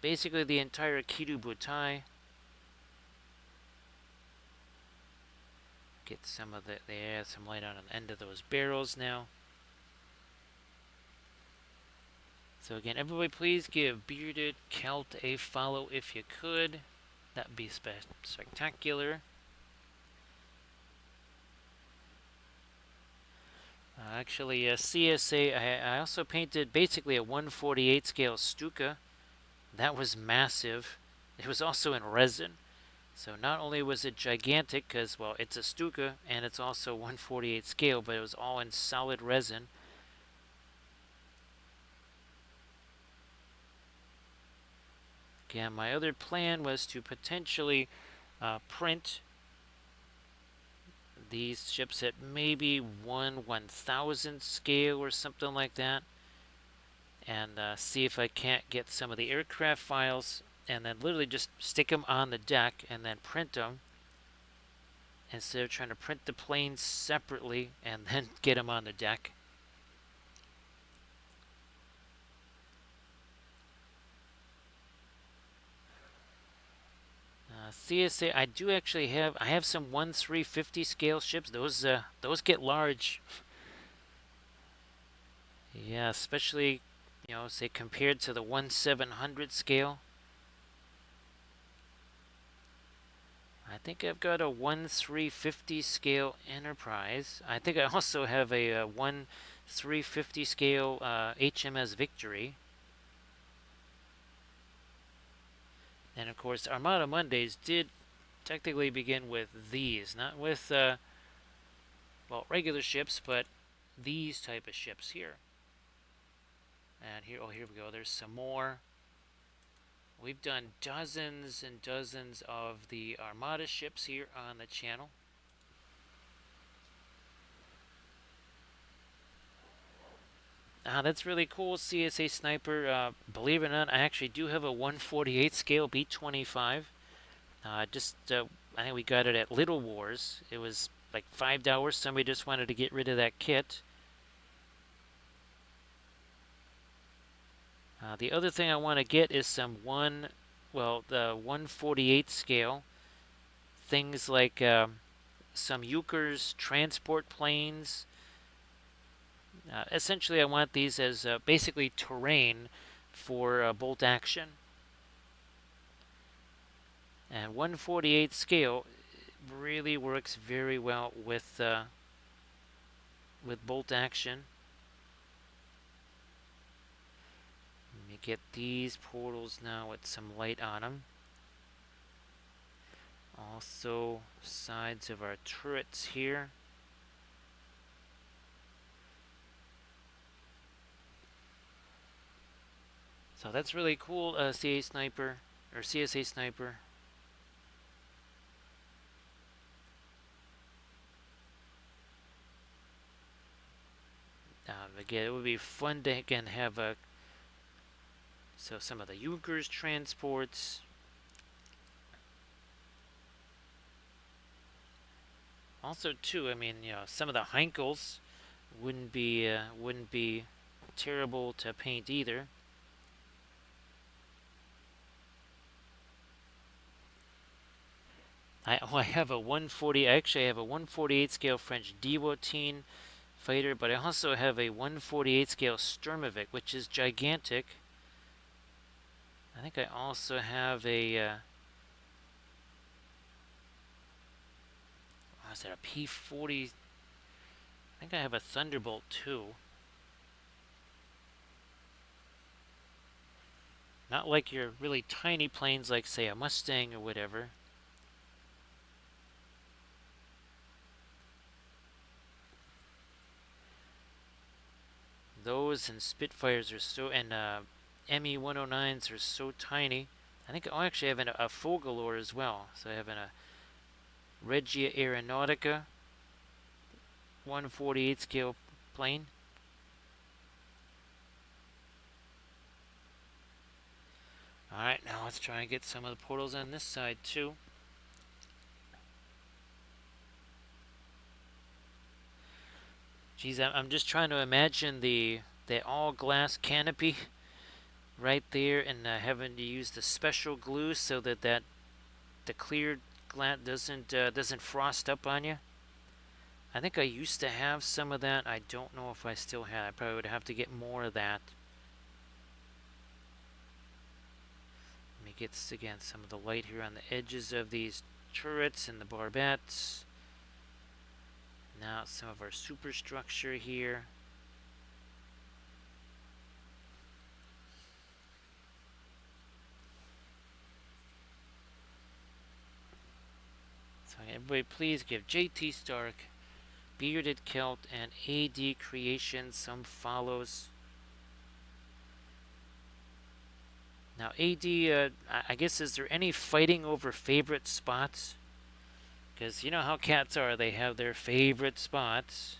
Basically the entire Kiru Butai. Get some of the, yeah, some light on the end of those barrels now. So again, everybody please give Bearded Celt a follow if you could. That'd be spectacular. Actually, CSA, I also painted basically a 148 scale Stuka. That was massive. It was also in resin. So not only was it gigantic, because, well, it's a Stuka, and it's also 148 scale, but it was all in solid resin. Again, my other plan was to potentially print these ships at maybe 1/1000 scale or something like that, and see if I can't get some of the aircraft files and then literally just stick them on the deck and then print them instead of trying to print the planes separately and then get them on the deck. CSA, I do actually have, I have some 1/350 scale ships. Those get large. Yeah, especially, say compared to the 1/700 scale. I think I've got a 1/350 scale Enterprise. I think I also have a 1/350 scale HMS Victory. And of course, Armada Mondays did technically begin with these, not with, well, regular ships, but these type of ships here. And here, oh, here we go. There's some more. We've done dozens and dozens of the Armada ships here on the channel. That's really cool, CSA Sniper. Believe it or not, I actually do have a 148 scale B-25. I think we got it at Little Wars. It was like $5. Somebody just wanted to get rid of that kit. The other thing I want to get is some the 148 scale. Things like some Euchre's transport planes. Essentially, I want these as basically terrain for bolt action. And 148 scale really works very well with bolt action. Let me get these portals now with some light on them. Also, sides of our turrets here. So that's really cool, CSA Sniper. Again, it would be fun to again have some of the Euchre's transports. Also, too, I mean, some of the Heinkels wouldn't be terrible to paint either. I have a 140. Actually, I have a 148 scale French Divotin fighter, but I also have a 148 scale Sturmovik, which is gigantic. I think I also have a is that a P40? I think I have a Thunderbolt too. Not like your really tiny planes like, say, a Mustang or whatever. Those and Spitfires are so, and ME-109s are so tiny. I think I actually have a Fogalore as well. So I have a Regia Aeronautica 148 scale plane. Alright, now let's try and get some of the portals on this side too. Geez, I'm just trying to imagine the all glass canopy right there, and having to use the special glue so that the clear glass doesn't frost up on you. I think I used to have some of that. I don't know if I still have. I probably would have to get more of that. Let me get, again, some of the light here on the edges of these turrets and the barbettes. Now some of our superstructure here. So everybody please give JT Stark, Bearded Celt, and AD Creation some follows. Now AD, I guess, is there any fighting over favorite spots? Because you know how cats are, they have their favorite spots.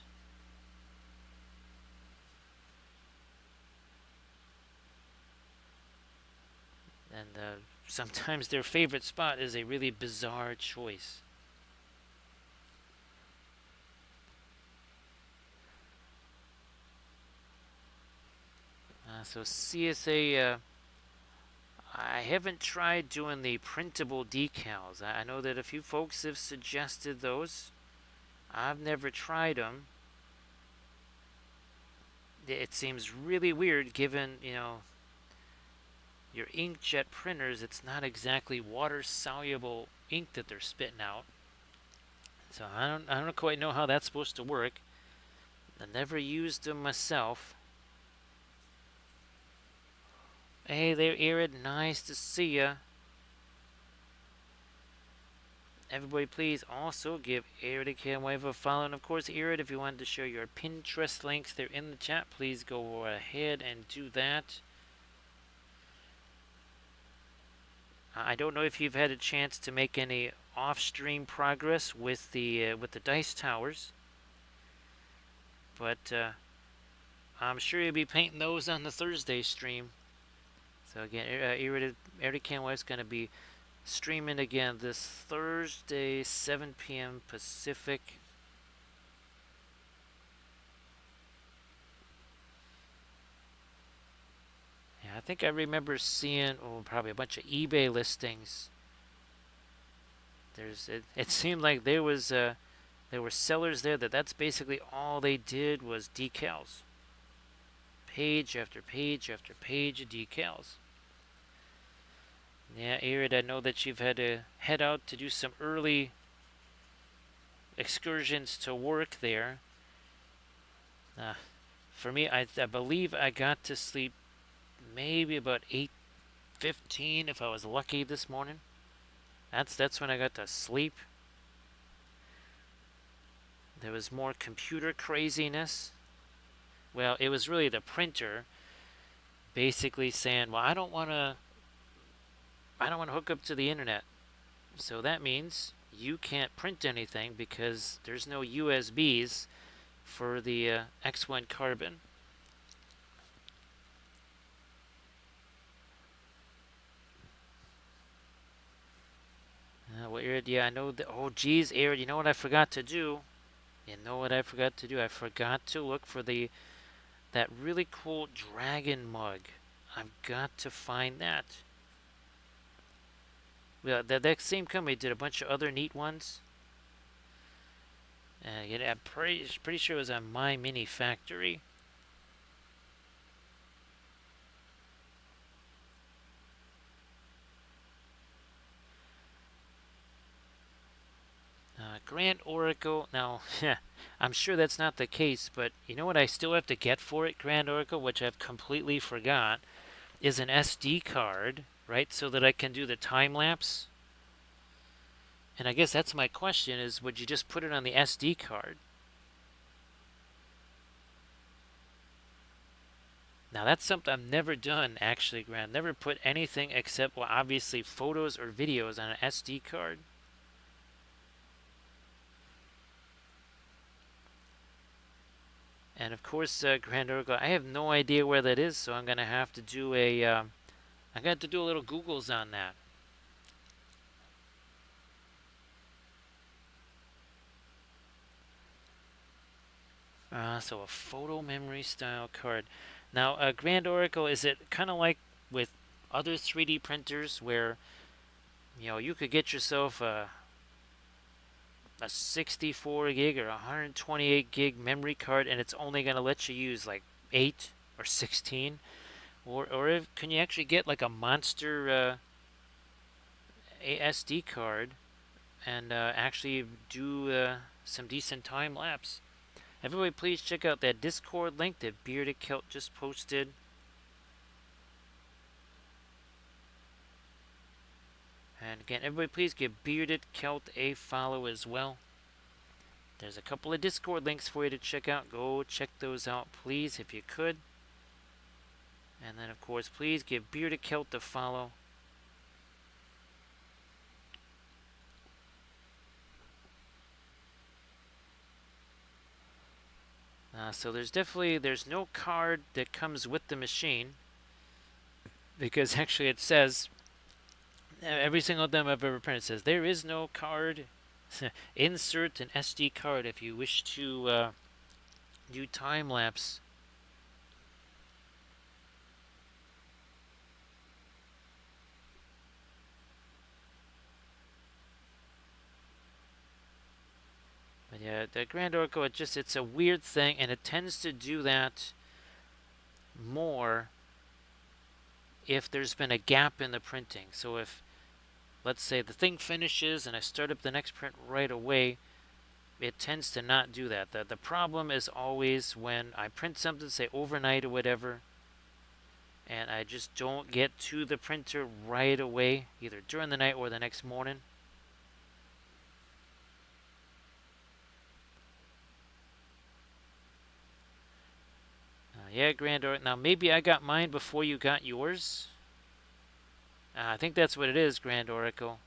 And sometimes their favorite spot is a really bizarre choice. So CSA, I haven't tried doing the printable decals. I know that a few folks have suggested those. I've never tried them. It seems really weird given, your inkjet printers, it's not exactly water-soluble ink that they're spitting out. So I don't quite know how that's supposed to work. I never used them myself. Hey there, Irid. Nice to see ya. Everybody, please also give Irid a K190 a follow. And of course, Irid, if you wanted to share your Pinterest links, they're in the chat. Please go ahead and do that. I don't know if you've had a chance to make any off-stream progress with the dice towers, but I'm sure you'll be painting those on the Thursday stream. So again, Irid K190 is going to be streaming again this Thursday, 7 p.m. Pacific. Yeah, I think I remember seeing probably a bunch of eBay listings. It seemed like there were sellers there that's basically all they did was decals. Page after page after page of decals. Yeah, Irid, I know that you've had to head out to do some early excursions to work there. For me, I believe I got to sleep maybe about 8:15 if I was lucky this morning. That's when I got to sleep. There was more computer craziness. Well, it was really the printer basically saying, well, I don't want to hook up to the internet. So that means you can't print anything because there's no USBs for the X1 Carbon. Well, Arid, yeah, I know that. Oh, geez, Arid, you know what I forgot to do? I forgot to look for that really cool dragon mug. I've got to find that. Well, that same company did a bunch of other neat ones. I'm pretty sure it was on My Mini Factory. Grand Oracle. Now, I'm sure that's not the case, but you know what I still have to get for it, Grand Oracle, which I've completely forgot, is an SD card, right, so that I can do the time lapse. And I guess that's my question is, would you just put it on the SD card? Now, that's something I've never done, actually, Grant. Never put anything except, well, obviously, photos or videos on an SD card. And, of course, Grand Oracle, I have no idea where that is, so I'm going to have to do a little Googles on that. So a photo memory style card. Now, Grand Oracle, is it kind of like with other 3D printers where, you could get yourself a a 64 gig or 128 gig memory card, and it's only going to let you use like 8 or 16, or can you actually get like a monster SD card and actually do some decent time lapse? Everybody, please check out that Discord link that Bearded Celt just posted. And again, everybody, please give Bearded Celt a follow as well. There's a couple of Discord links for you to check out. Go check those out, please, if you could. And then, of course, please give Bearded Celt a follow. So there's no card that comes with the machine, because actually it says, every single time I've ever printed says, there is no card. Insert an SD card if you wish to do time lapse. But yeah, the Grand Oracle, it's a weird thing, and it tends to do that more if there's been a gap in the printing. So if, let's say, the thing finishes and I start up the next print right away, it tends to not do that. The problem is always when I print something, say overnight or whatever, and I just don't get to the printer right away, either during the night or the next morning. Yeah, Grand Oracle. Now, maybe I got mine before you got yours. I think that's what it is, Grand Oracle.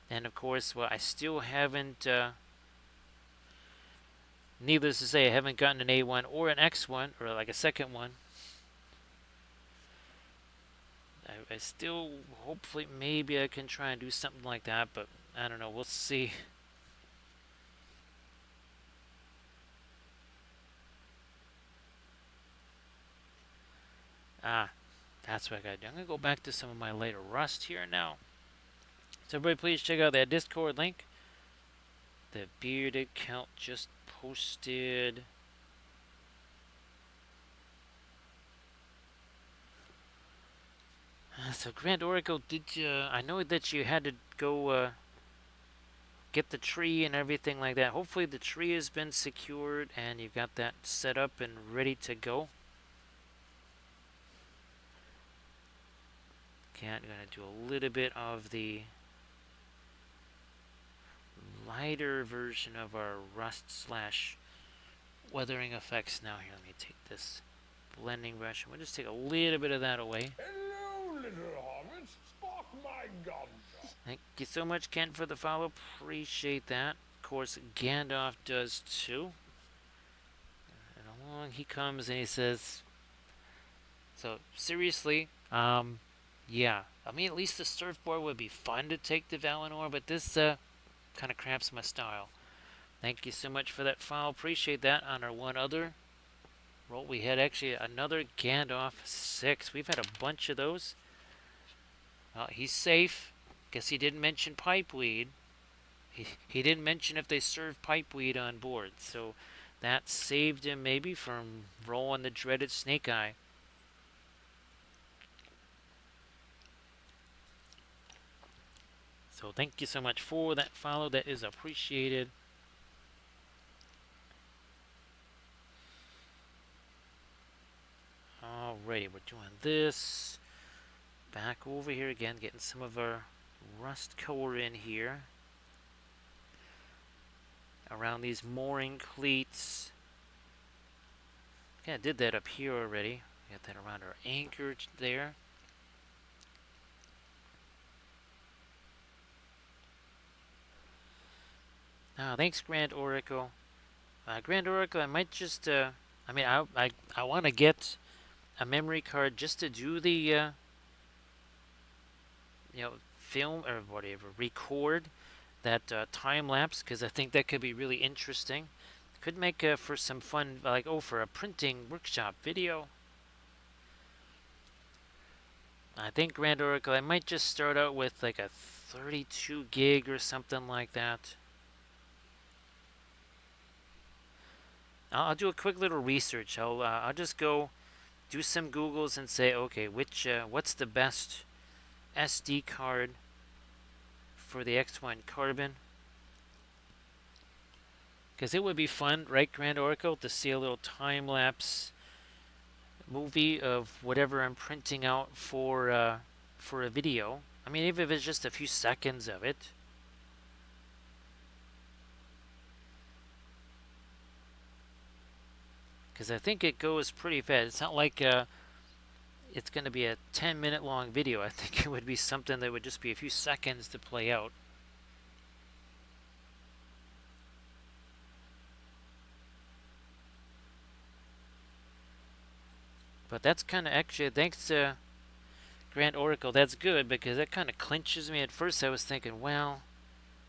And of course, well, I still haven't, needless to say, I haven't gotten an A1 or an X1, or like a second one. I still, hopefully, maybe I can try and do something like that, but I don't know, we'll see. That's what I gotta do. I'm gonna go back to some of my later rust here now. So everybody, please check out that Discord link that Bearded Celt just posted. So Grand Oracle, I know that you had to go get the tree and everything like that. Hopefully the tree has been secured and you've got that set up and ready to go. Okay, I'm going to do a little bit of the lighter version of our rust slash weathering effects now. Here, let me take this blending brush and we'll just take a little bit of that away. Hello, little hobbits. Spark my gun. Thank you so much, Ken, for the follow. Appreciate that. Of course, Gandalf does too. And along he comes and he says, so seriously, yeah, I mean, at least the surfboard would be fun to take to Valinor, but this kind of cramps my style. Thank you so much for that follow. Appreciate that. On our one other roll, we had actually another Gandalf 6. We've had a bunch of those. He's safe. Guess he didn't mention pipeweed. He didn't mention if they serve pipeweed on board, so that saved him maybe from rolling the dreaded snake eye. So thank you so much for that follow. That is appreciated. Alrighty, we're doing this. Back over here again, getting some of our rust color in here. Around these mooring cleats. Okay, I did that up here already. Got that around our anchor there. Thanks, Grand Oracle. Grand Oracle, I might just, I want to get a memory card just to do the, film or whatever, record that time lapse, because I think that could be really interesting. Could make for some fun, like, for a printing workshop video. I think, Grand Oracle, I might just start out with like a 32 gig or something like that. I'll do a quick little research. I'll just go do some Googles and say, okay, what's the best SD card for the X1 Carbon? Because it would be fun, right, Grand Oracle, to see a little time lapse movie of whatever I'm printing out for a video. I mean, even if it's just a few seconds of it. Because I think it goes pretty fast. It's not like it's going to be a 10-minute long video. I think it would be something that would just be a few seconds to play out. But that's kind of actually, thanks to Grand Oracle, that's good because that kind of clinches me. At first I was thinking, well,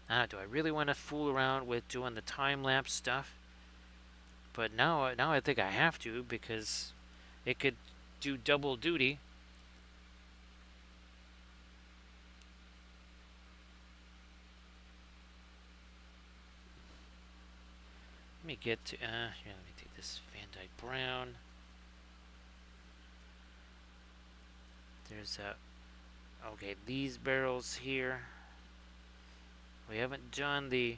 do I really want to fool around with doing the time-lapse stuff? But now I think I have to because it could do double duty. Let me get to, here, let me take this Van Dyke Brown. There's okay, these barrels here. We haven't done the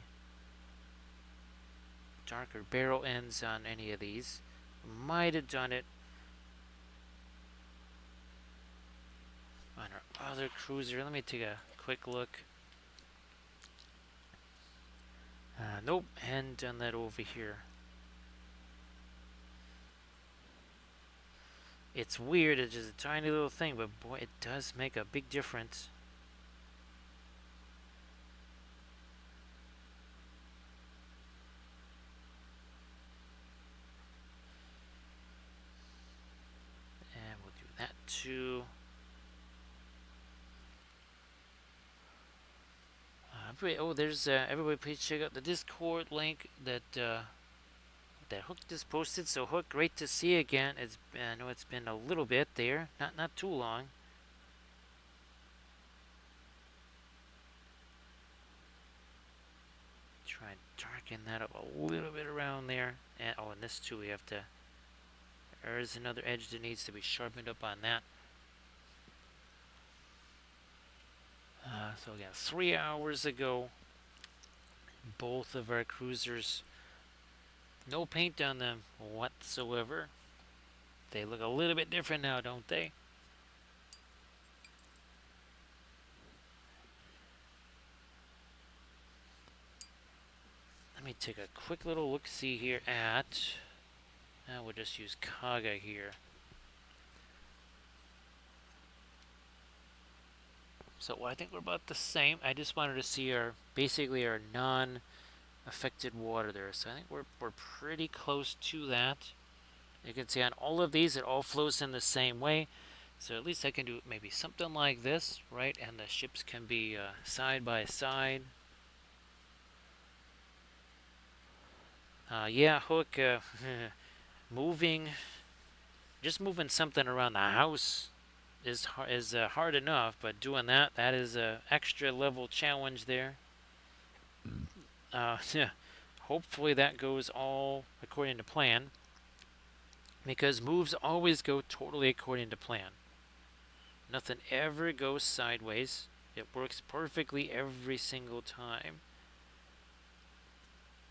darker barrel ends on any of these. Might have done it on our other cruiser. Let me take a quick look. Nope, hadn't done that over here. It's weird, it's just a tiny little thing, but boy, it does make a big difference. And we'll do that too. There's everybody. Please check out the Discord link that Hook just posted. So Hook, great to see you again. I know it's been a little bit there, not too long. Try and darken that up a little bit around there. And and this too, we have to. There's another edge that needs to be sharpened up on that. So again, 3 hours ago, both of our cruisers, no paint on them whatsoever. They look a little bit different now, don't they? Let me take a quick little look-see here at, we'll just use Kaga here. So I think we're about the same. I just wanted to see basically our non-affected water there. So I think we're pretty close to that. You can see on all of these, it all flows in the same way. So at least I can do maybe something like this, right? And the ships can be side by side. Yeah, Hook, just moving something around the house is hard enough, but doing that is a extra level challenge there. Yeah, hopefully that goes all according to plan, because moves always go totally according to plan. Nothing ever goes sideways. It works perfectly every single time.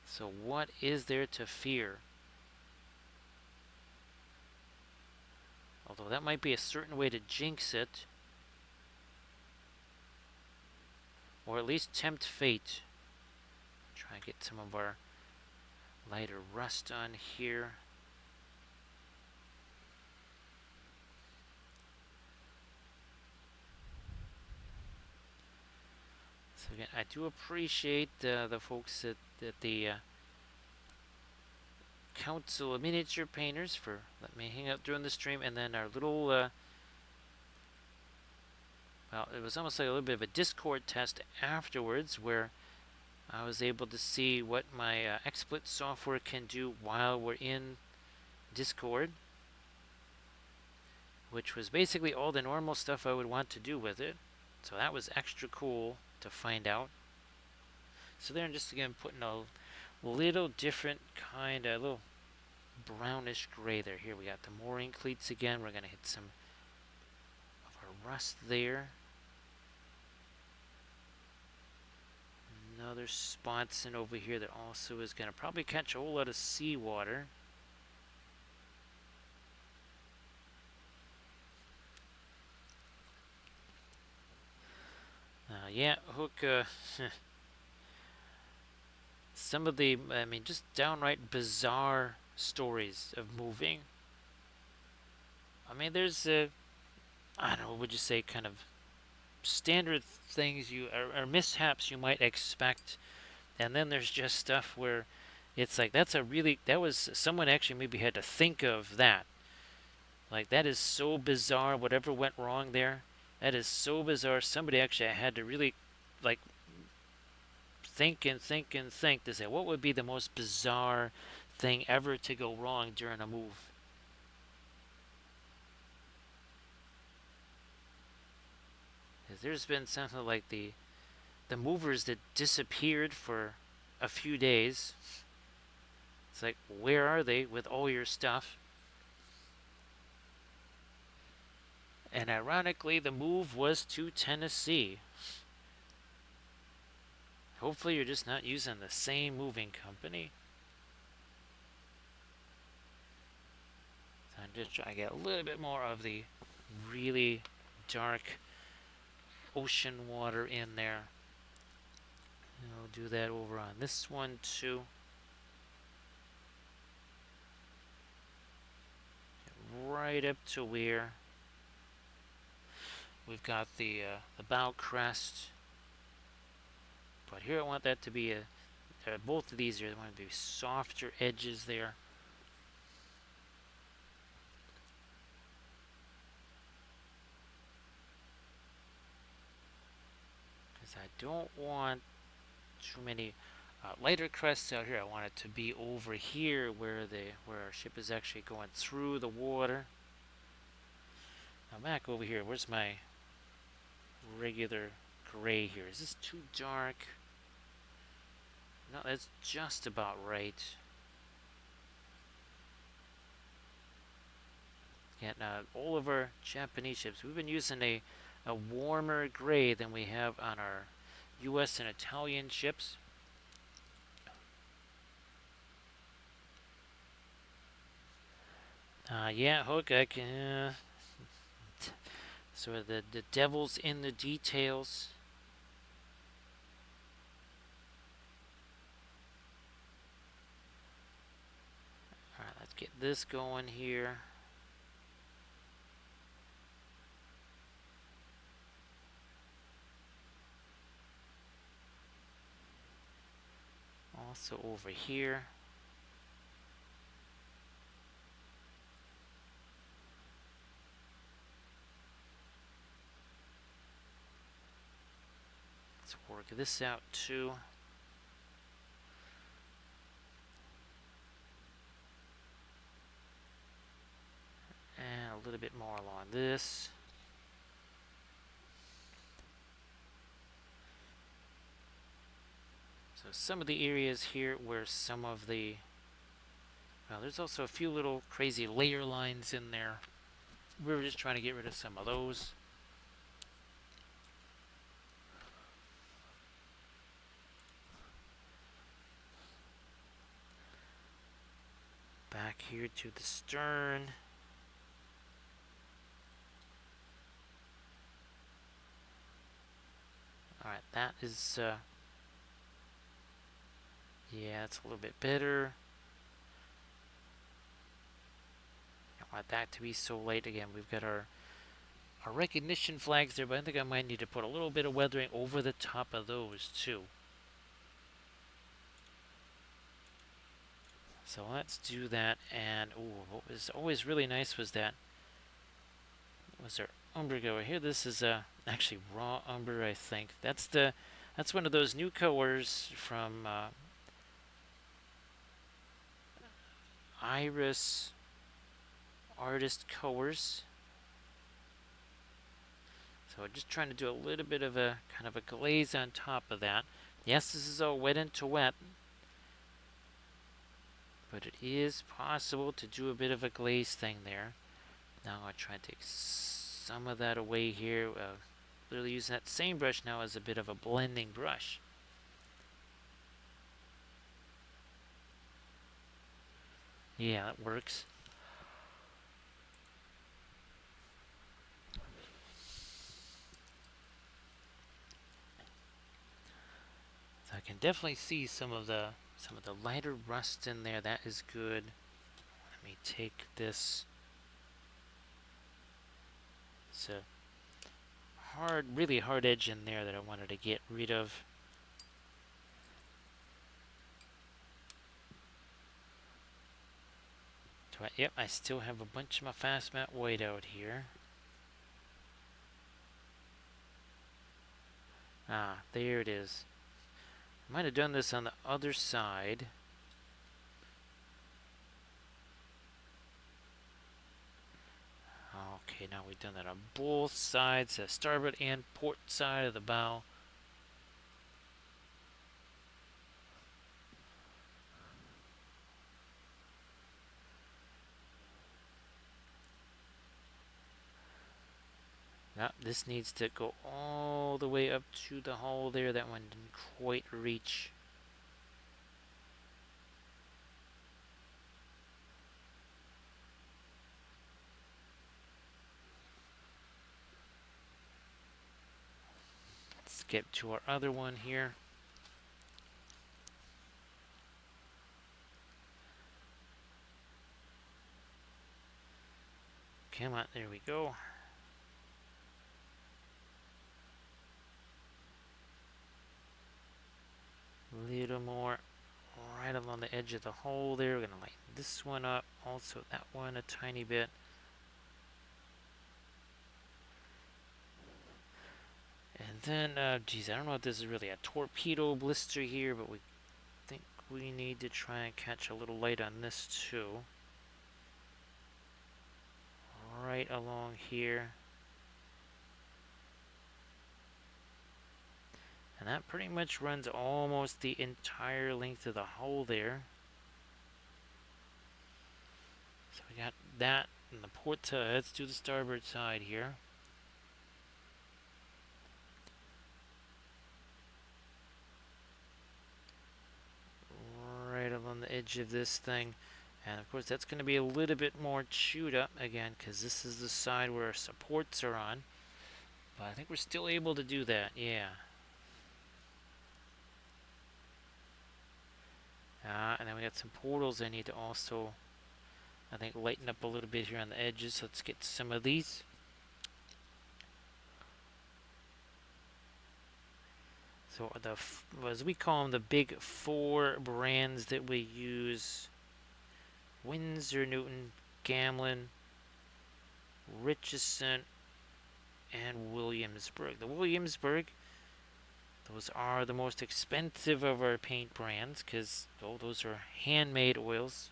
So what is there to fear? Although that might be a certain way to jinx it. Or at least tempt fate. Try and get some of our lighter rust on here. So again, I do appreciate the folks at the Council of Miniature Painters for letting me hang out during the stream, and then our little, well, it was almost like a little bit of a Discord test afterwards where I was able to see what my XSplit software can do while we're in Discord, which was basically all the normal stuff I would want to do with it. So that was extra cool. to find out. So there, I'm just again putting a little different kind of little brownish gray there. Here we got the mooring cleats again. We're going to hit some of our rust there. Another spots in over here that also is going to probably catch a whole lot of seawater. Yeah, Hook, some of the, I mean, just downright bizarre stories of moving. I mean, there's, I don't know, would you say kind of standard things or mishaps you might expect. And then there's just stuff where it's like, that was, someone actually maybe had to think of that. Like, that is so bizarre, whatever went wrong there. That is so bizarre. Somebody actually had to really, like, think and think and think to say, what would be the most bizarre thing ever to go wrong during a move? Because there's been something like the movers that disappeared for a few days. It's like, where are they with all your stuff? And ironically, the move was to Tennessee. Hopefully, you're just not using the same moving company. So I'm just trying to get a little bit more of the really dark ocean water in there. And I'll do that over on this one too. Right up to where we've got the bow crest. But here I want that to be both of these are want to be softer edges there. Because I don't want too many lighter crests out here. I want it to be over here where our ship is actually going through the water. Now back over here, where's my regular gray here? Is this too dark? No, that's just about right. Yeah, now all of our Japanese ships, we've been using a warmer gray than we have on our U.S. and Italian ships. Yeah, Hook, I can. So the devil's in the details. All right, let's get this going here. Also over here. Let's work this out too. And a little bit more along this. So some of the areas here where some of the well, there's also a few little crazy layer lines in there. We were just trying to get rid of some of those. Back here to the stern. Alright, that is, yeah, it's a little bit better. Don't want that to be so late again. We've got our recognition flags there, but I think I might need to put a little bit of weathering over the top of those too. So let's do that. And ooh, what was always really nice was that was our umber over here. This is actually raw umber, I think. That's one of those new colors from Iris Artist Colors. So So just trying to do a little bit of a kind of a glaze on top of that. Yes, this is all wet into wet, but it is possible to do a bit of a glaze thing there. Now I'll try to take some of that away here. Literally using that same brush now as a bit of a blending brush. Yeah, that works. So I can definitely see some of the lighter rust in there. That is good. Let me take this. It's a really hard edge in there that I wanted to get rid of. Yep, I still have a bunch of my fast matte white out here. Ah, there it is. I might have done this on the other side. Okay, now we've done that on both sides, the starboard and port side of the bow. Now, this needs to go all the way up to the hull there. That one didn't quite reach. Let's get to our other one here. Come on, there we go. A little more right along the edge of the hole there. We're going to lighten this one up. Also that one a tiny bit. And then, geez, I don't know if this is really a torpedo blister here, but we think we need to try and catch a little light on this too. Right along here. And that pretty much runs almost the entire length of the hull there. So we got that in the port side. Let's do the starboard side here. Right along the edge of this thing. And of course that's going to be a little bit more chewed up again because this is the side where our supports are on. But I think we're still able to do that, yeah. And then we got some portals I need to also, I think, lighten up a little bit here on the edges. Let's get some of these. So as we call them, the big four brands that we use: Windsor, Newton, Gamlin, Richardson, and Williamsburg. The Williamsburg, those are the most expensive of our paint brands because those are handmade oils.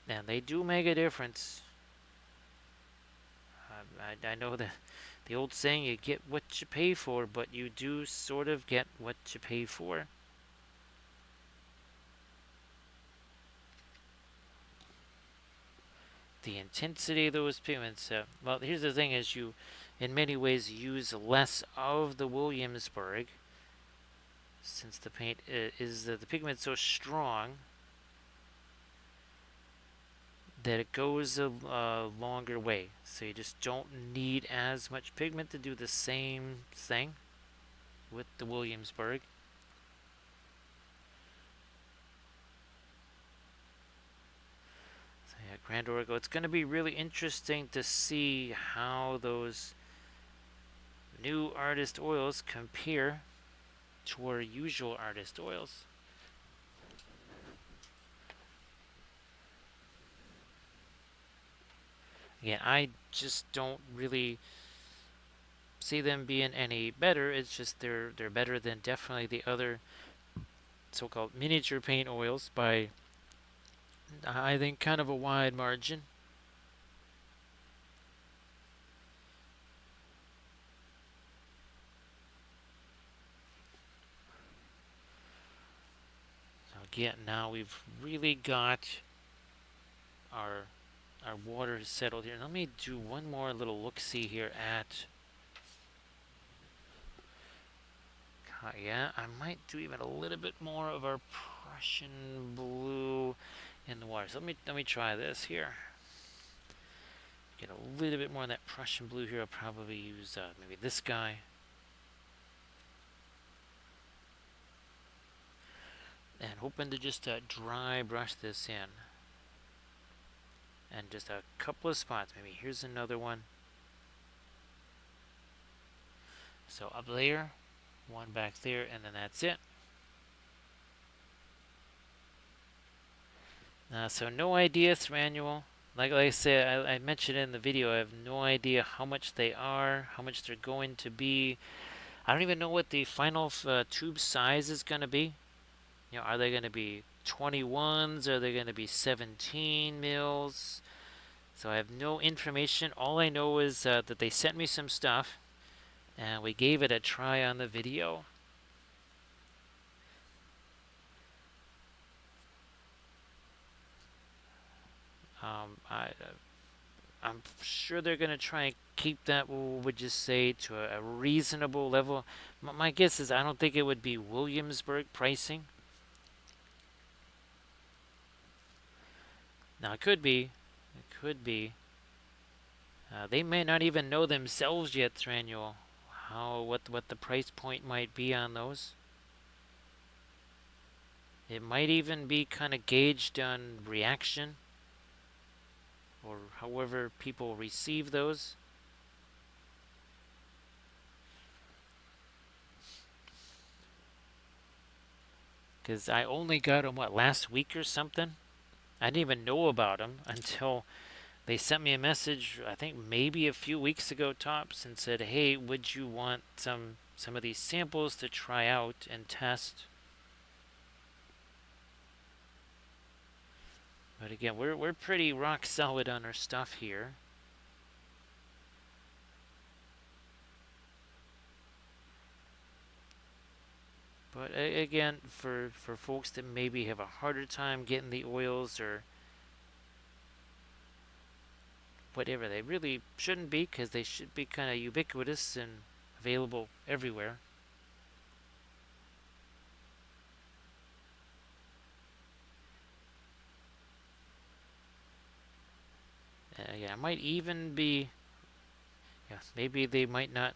And they do make a difference. I know the old saying, you get what you pay for, but you do sort of get what you pay for. The intensity of those pigments, well, here's the thing, is you, in many ways, use less of the Williamsburg, since the paint is the pigment's so strong that it goes a longer way. So you just don't need as much pigment to do the same thing with the Williamsburg. So yeah, Grand Origo. It's going to be really interesting to see how those new artist oils compare to our usual artist oils. Again, I just don't really see them being any better. It's just they're better than definitely the other so-called miniature paint oils by, I think, kind of a wide margin. again, now we've really got our our water settled here. Let me do one more little look-see here at. Yeah, I might do even a little bit more of our Prussian blue in the water. So let me try this here. Get a little bit more of that Prussian blue here. I'll probably use maybe this guy. And hoping to just dry brush this in. And just a couple of spots. Maybe here's another one. So up there, one back there, and then that's it. So no idea, Thranual. Like I said, I mentioned in the video, I have no idea how much they are, how much they're going to be. I don't even know what the final tube size is going to be. Are they going to be 21s? Are they going to be 17 mils? So I have no information. All I know is that they sent me some stuff, and we gave it a try on the video. I'm sure they're going to try and keep that, what would you say, to a reasonable level. My guess is I don't think it would be Williamsburg pricing. Now, it could be. It could be. They may not even know themselves yet, Thranual, what the price point might be on those. It might even be kind of gauged on reaction, or however people receive those. Because I only got them, last week or something? I didn't even know about them until they sent me a message, I think maybe a few weeks ago tops, and said, hey, would you want some of these samples to try out and test? But again, we're pretty rock solid on our stuff here. But again, for folks that maybe have a harder time getting the oils or whatever, they really shouldn't be, because they should be kind of ubiquitous and available everywhere. Yeah, it might even be, yeah, maybe they might not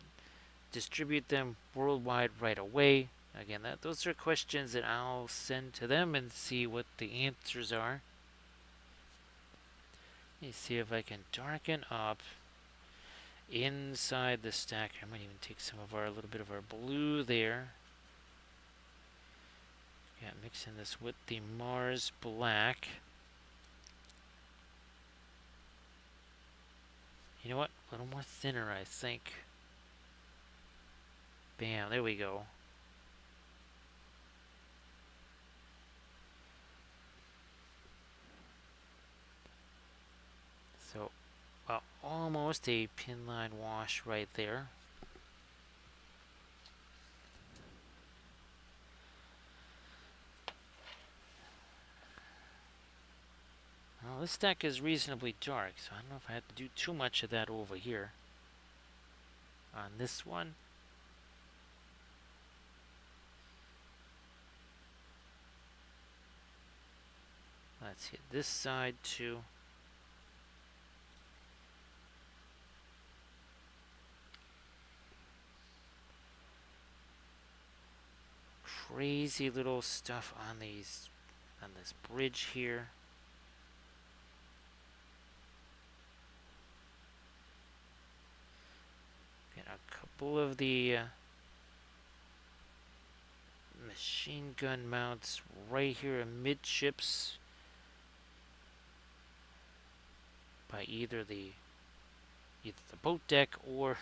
distribute them worldwide right away. Again, those are questions that I'll send to them and see what the answers are. Let me see if I can darken up inside the stack. I might even take some of our, a little bit of our blue there. Yeah, mixing this with the Mars black. You know what? A little more thinner, I think. Bam, there we go. So, well, almost a pin line wash right there. Well, this deck is reasonably dark, so I don't know if I have to do too much of that over here. On this one. Let's hit this side too. Crazy little stuff on this bridge here. Get a couple of the machine gun mounts right here amidships by either the boat deck or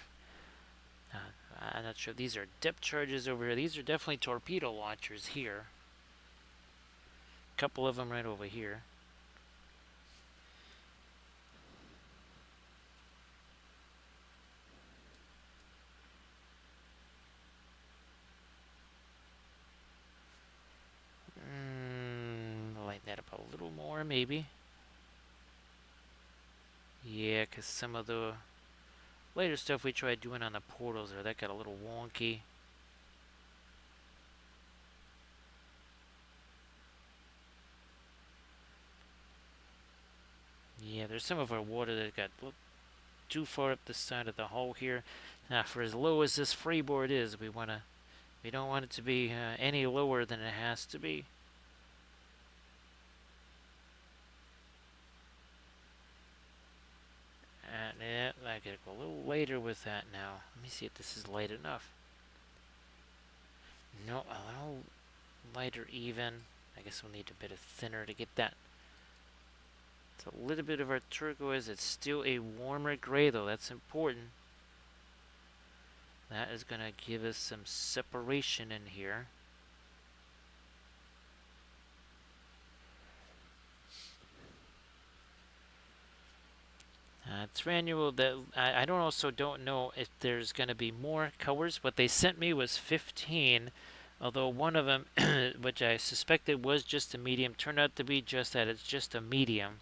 I'm not sure. These are depth charges over here. These are definitely torpedo launchers here. A couple of them right over here. little more, maybe. Yeah, because some of the later stuff we tried doing on the portals there, that got a little wonky. Yeah, there's some of our water that got too far up the side of the hull here. Now, for as low as this freeboard is, we don't want it to be any lower than it has to be. And I gotta go a little later with that now. Let me see if this is light enough. No, a little lighter even. I guess we'll need a bit of thinner to get that. It's a little bit of our turquoise. It's still a warmer gray though. That's important. That is gonna give us some separation in here. Tyrannual, that I don't know if there's going to be more colors. What they sent me was 15, although one of them, which I suspected was just a medium, turned out to be just that. It's just a medium.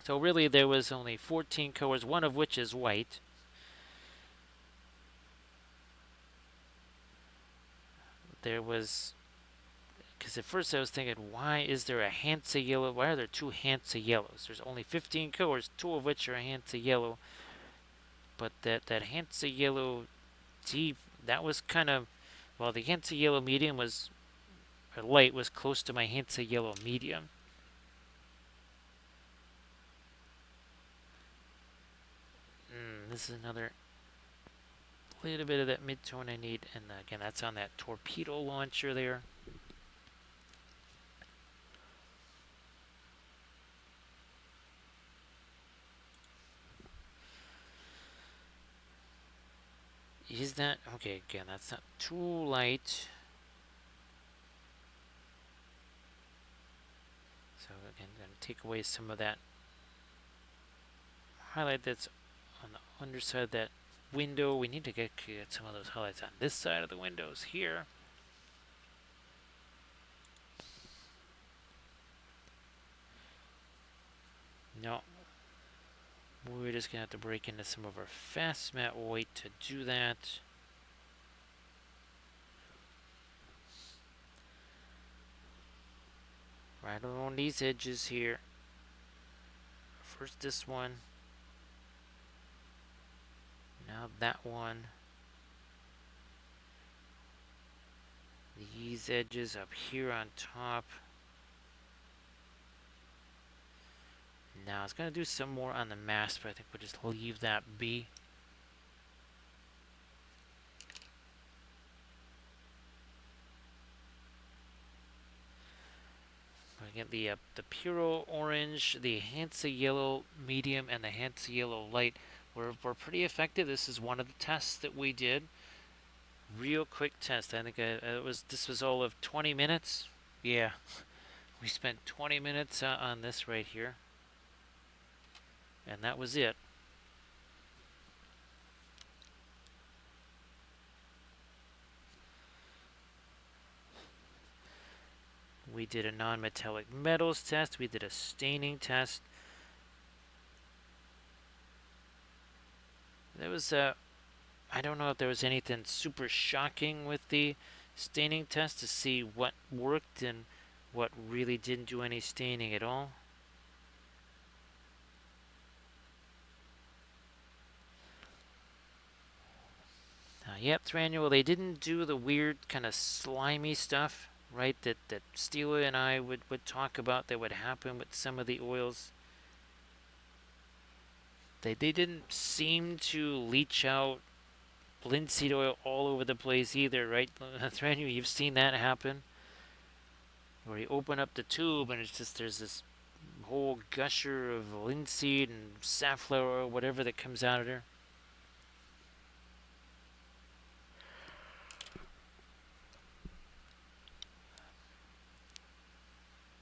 So really there was only 14 colors, one of which is white. There was, because at first I was thinking, why is there a Hansa yellow? Why are there two Hansa yellows? There's only 15 colors, two of which are Hansa yellow. But that Hansa yellow deep, that was kind of, well, the Hansa yellow medium was, or light was close to my Hansa yellow medium. This is another little bit of that mid-tone I need, and again, that's on that torpedo launcher there. Is that, okay, again, that's not too light. So again, I'm going to take away some of that highlight that's on the underside of that window. We need to get some of those highlights on this side of the windows here. No, we're just gonna have to break into some of our fast matte white to do that. Right along these edges here. First this one. Now that one. These edges up here on top. Now it's going to do some more on the mask, but I think we'll just leave that be. I get the Puro orange, the Hansa yellow medium, and the Hansa yellow light were pretty effective. This is one of the tests that we did. Real quick test. I think this was all of 20 minutes. Yeah, we spent 20 minutes on this right here, and that was it. We did a non-metallic metals test. We did a staining test. There was I don't know if there was anything super shocking with the staining test to see what worked and what really didn't do any staining at all. Yep, Thranduil, they didn't do the weird kind of slimy stuff, right, that Stila and I would talk about that would happen with some of the oils. They didn't seem to leach out linseed oil all over the place either, right? Thranduil, you've seen that happen. Where you open up the tube and it's just, there's this whole gusher of linseed and safflower oil, whatever that comes out of there.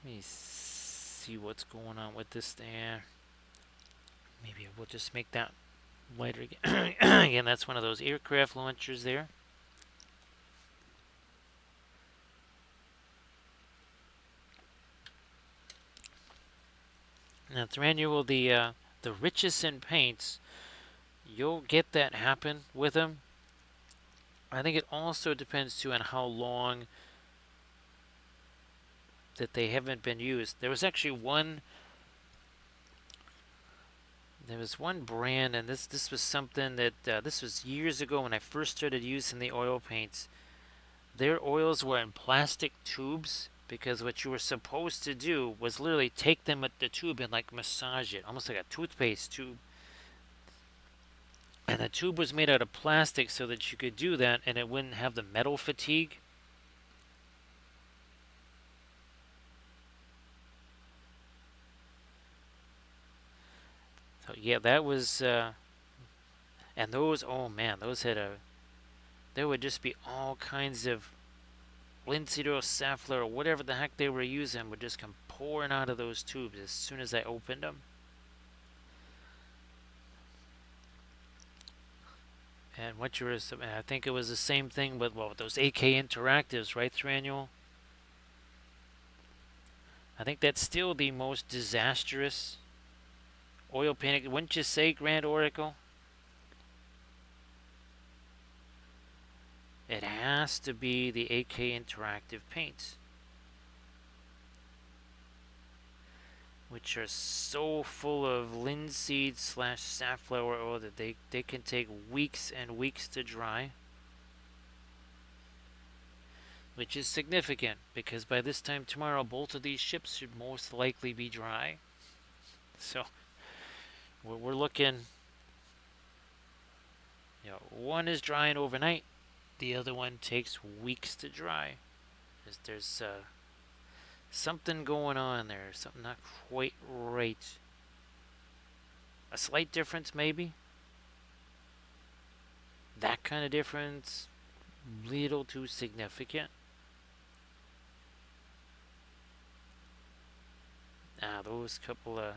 Let me see what's going on with this there. Maybe we'll just make that lighter again. Again, that's one of those aircraft launchers there. Now, Thranuel, the richest in paints, you'll get that happen with them. I think it also depends too on how long that they haven't been used. There was actually one. There was one brand, and this was something that this was years ago when I first started using the oil paints. Their oils were in plastic tubes because what you were supposed to do was literally take them at the tube and like massage it, almost like a toothpaste tube. And the tube was made out of plastic so that you could do that and it wouldn't have the metal fatigue. So yeah, that was, and those, oh man, those had a, there would just be all kinds of linseed oil, safflower, or whatever the heck they were using would just come pouring out of those tubes as soon as I opened them. And what you were, I think it was the same thing with, well, with those AK Interactives, right, Thranuel? I think that's still the most disastrous oil painting. Wouldn't you say, Grand Oracle? It has to be the AK Interactive paints, which are so full of linseed slash safflower oil that they can take weeks and weeks to dry. Which is significant because by this time tomorrow, both of these ships should most likely be dry. So we're looking, one is drying overnight, the other one takes weeks to dry. There's something going on there, something not quite right. A slight difference, maybe. That kind of difference, little too significant. Those couple of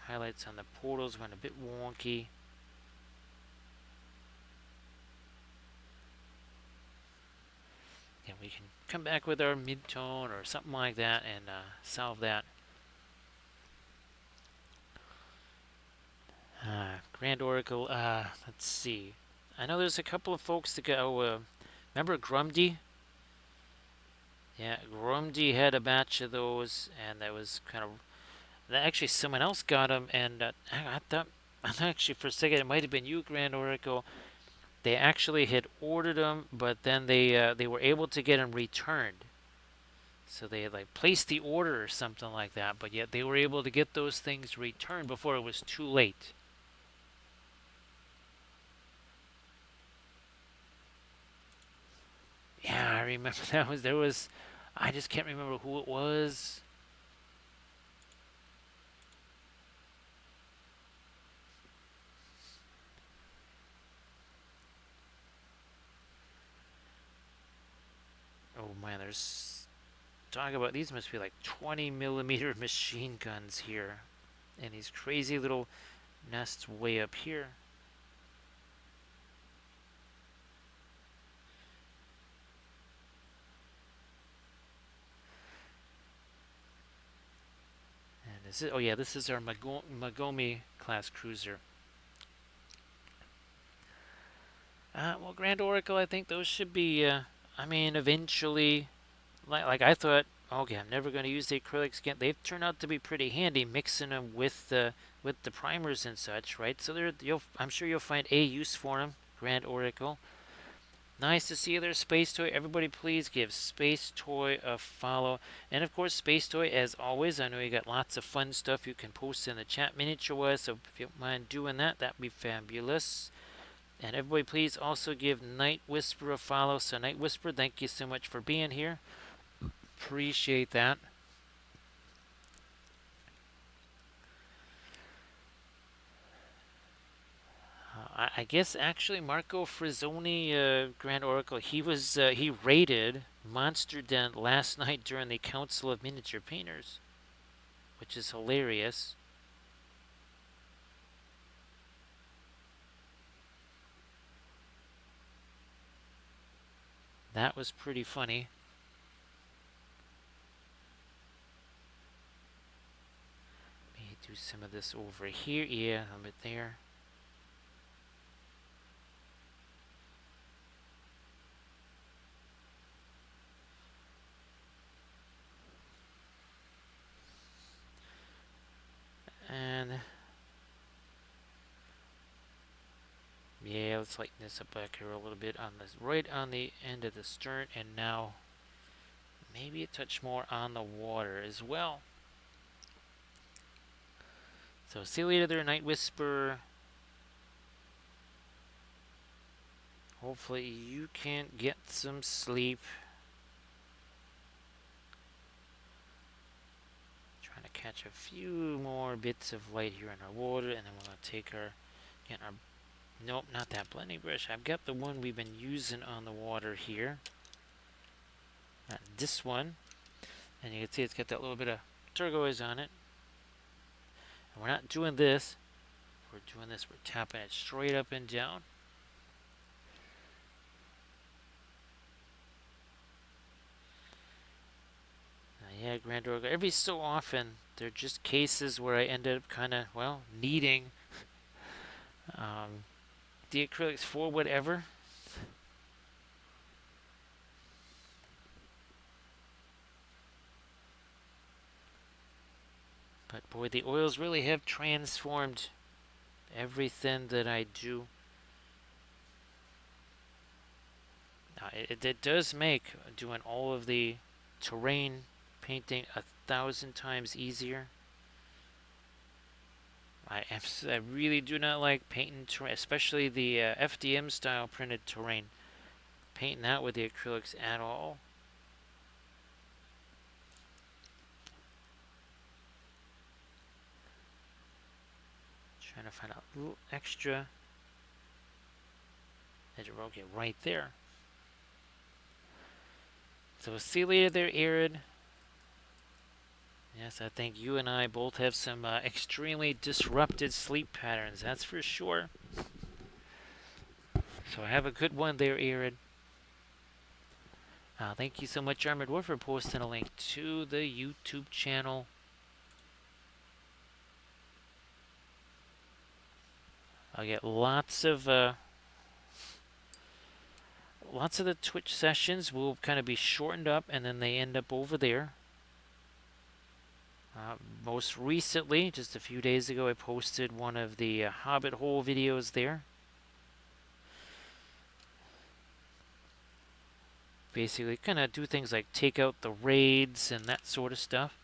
highlights on the portals went a bit wonky. And we can come back with our mid-tone or something like that and solve that. Grand Oracle, let's see. I know there's a couple of folks that go, remember Grumdy? Yeah, Grumdy had a batch of those, and that was kind of, actually someone else got them, and I thought actually for a second it might have been you, Grand Oracle. They actually had ordered them, but then they were able to get them returned. So they had like placed the order or something like that, but yet they were able to get those things returned before it was too late. Yeah, I remember there was I just can't remember who it was. Oh man, there's talk about these must be like 20 millimeter machine guns here. And these crazy little nests way up here. And this is, oh yeah, this is our Magomi class cruiser. Well, Grand Oracle, I think those should be, I mean, eventually, like I thought, okay, I'm never going to use the acrylics again. They've turned out to be pretty handy, mixing them with the primers and such, right? So I'm sure you'll find a use for them, Grand Oracle. Nice to see their Space Toy. Everybody, please give Space Toy a follow. And of course, Space Toy, as always, I know you got lots of fun stuff you can post in the chat miniature-wise, so if you don't mind doing that, that'd be fabulous. And everybody, please also give Night Whisper a follow. So, Night Whisper, thank you so much for being here. Appreciate that. I guess actually Marco Frizzoni, Grand Oracle, he raided Monster Den last night during the Council of Miniature Painters, which is hilarious. That was pretty funny. do some of this over here. Yeah, a little bit there. And yeah, let's lighten this up back here a little bit on this, right on the end of the stern, and now maybe a touch more on the water as well. So see you later there, Night Whisper. Hopefully you can get some sleep. Trying to catch a few more bits of light here in our water, and then we're going to take our, again, our, nope, not that blending brush. I've got the one we've been using on the water here. Not this one. And you can see it's got that little bit of turquoise on it. And we're not doing this. We're doing this. We're tapping it straight up and down. Yeah, Grand Oracle. Every so often, they're just cases where I end up kind of, well, needing the acrylics for whatever. But boy, the oils really have transformed everything that I do. It does make doing all of the terrain painting 1,000 times easier. I really do not like painting terrain, especially the FDM style printed terrain. Painting that with the acrylics at all. Trying to find a little extra. Okay, right there. So see you later there, Arid. Yes, I think you and I both have some extremely disrupted sleep patterns, that's for sure. So have a good one there, Arid. Thank you so much, Armored Wolf, for posting a link to the YouTube channel. I'll get lots of the Twitch sessions will kind of be shortened up, and then they end up over there. Most recently, just a few days ago, I posted one of the Hobbit Hole videos there. Basically, kind of do things like take out the raids and that sort of stuff.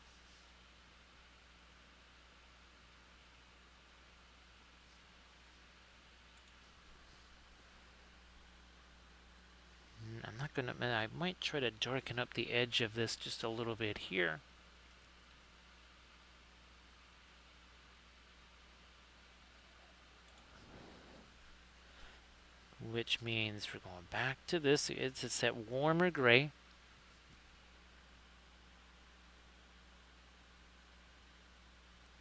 I'm not gonna. I might try to darken up the edge of this just a little bit here. Which means we're going back to this. It's that warmer gray.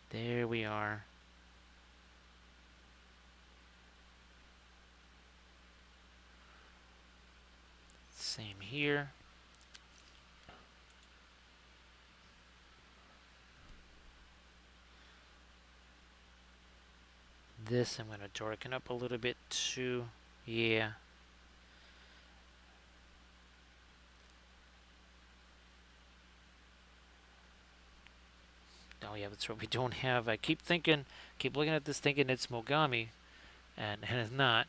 There we are. Same here. This I'm going to darken up a little bit too. Yeah. Oh yeah, that's what we don't have. I keep looking at this thinking it's Mogami, and it's not.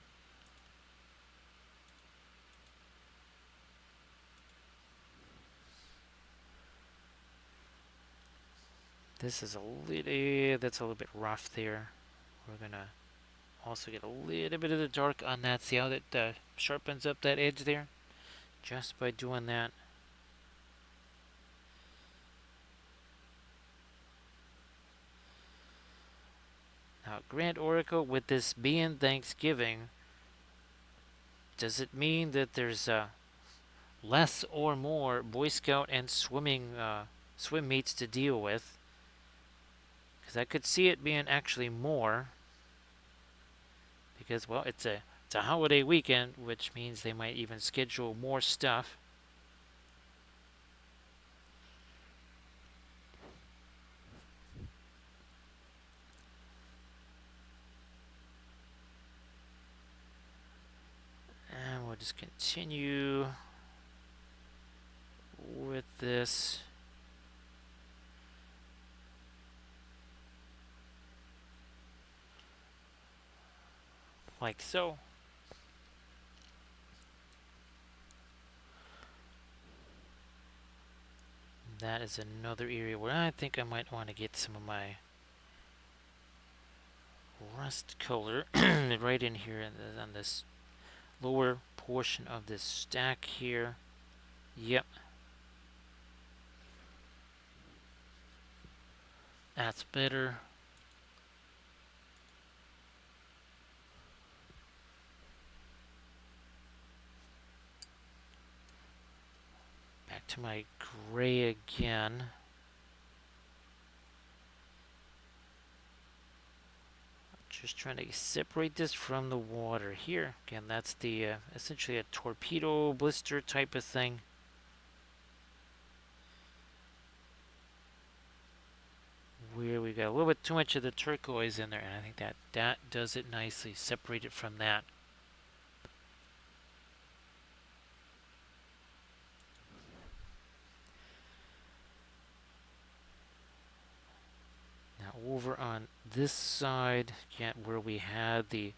This is a little, that's a little bit rough there. We're gonna also get a little bit of the dark on that. See how that sharpens up that edge there? Just by doing that. Now, Grand Oracle, with this being Thanksgiving, does it mean that there's less or more Boy Scout and swim meets to deal with? Because I could see it being actually more. Because, well, it's a holiday weekend, which means they might even schedule more stuff. we'll just continue with this. Like so. That is another area where I think I might want to get some of my rust color right in here on this lower portion of this stack here. Yep. That's better. Back to my gray again. Just trying to separate this from the water here. Again, that's the essentially a torpedo blister type of thing. Where we got a little bit too much of the turquoise in there, and I think that does it nicely. Separate it from that. Now over on this side, again, where we had the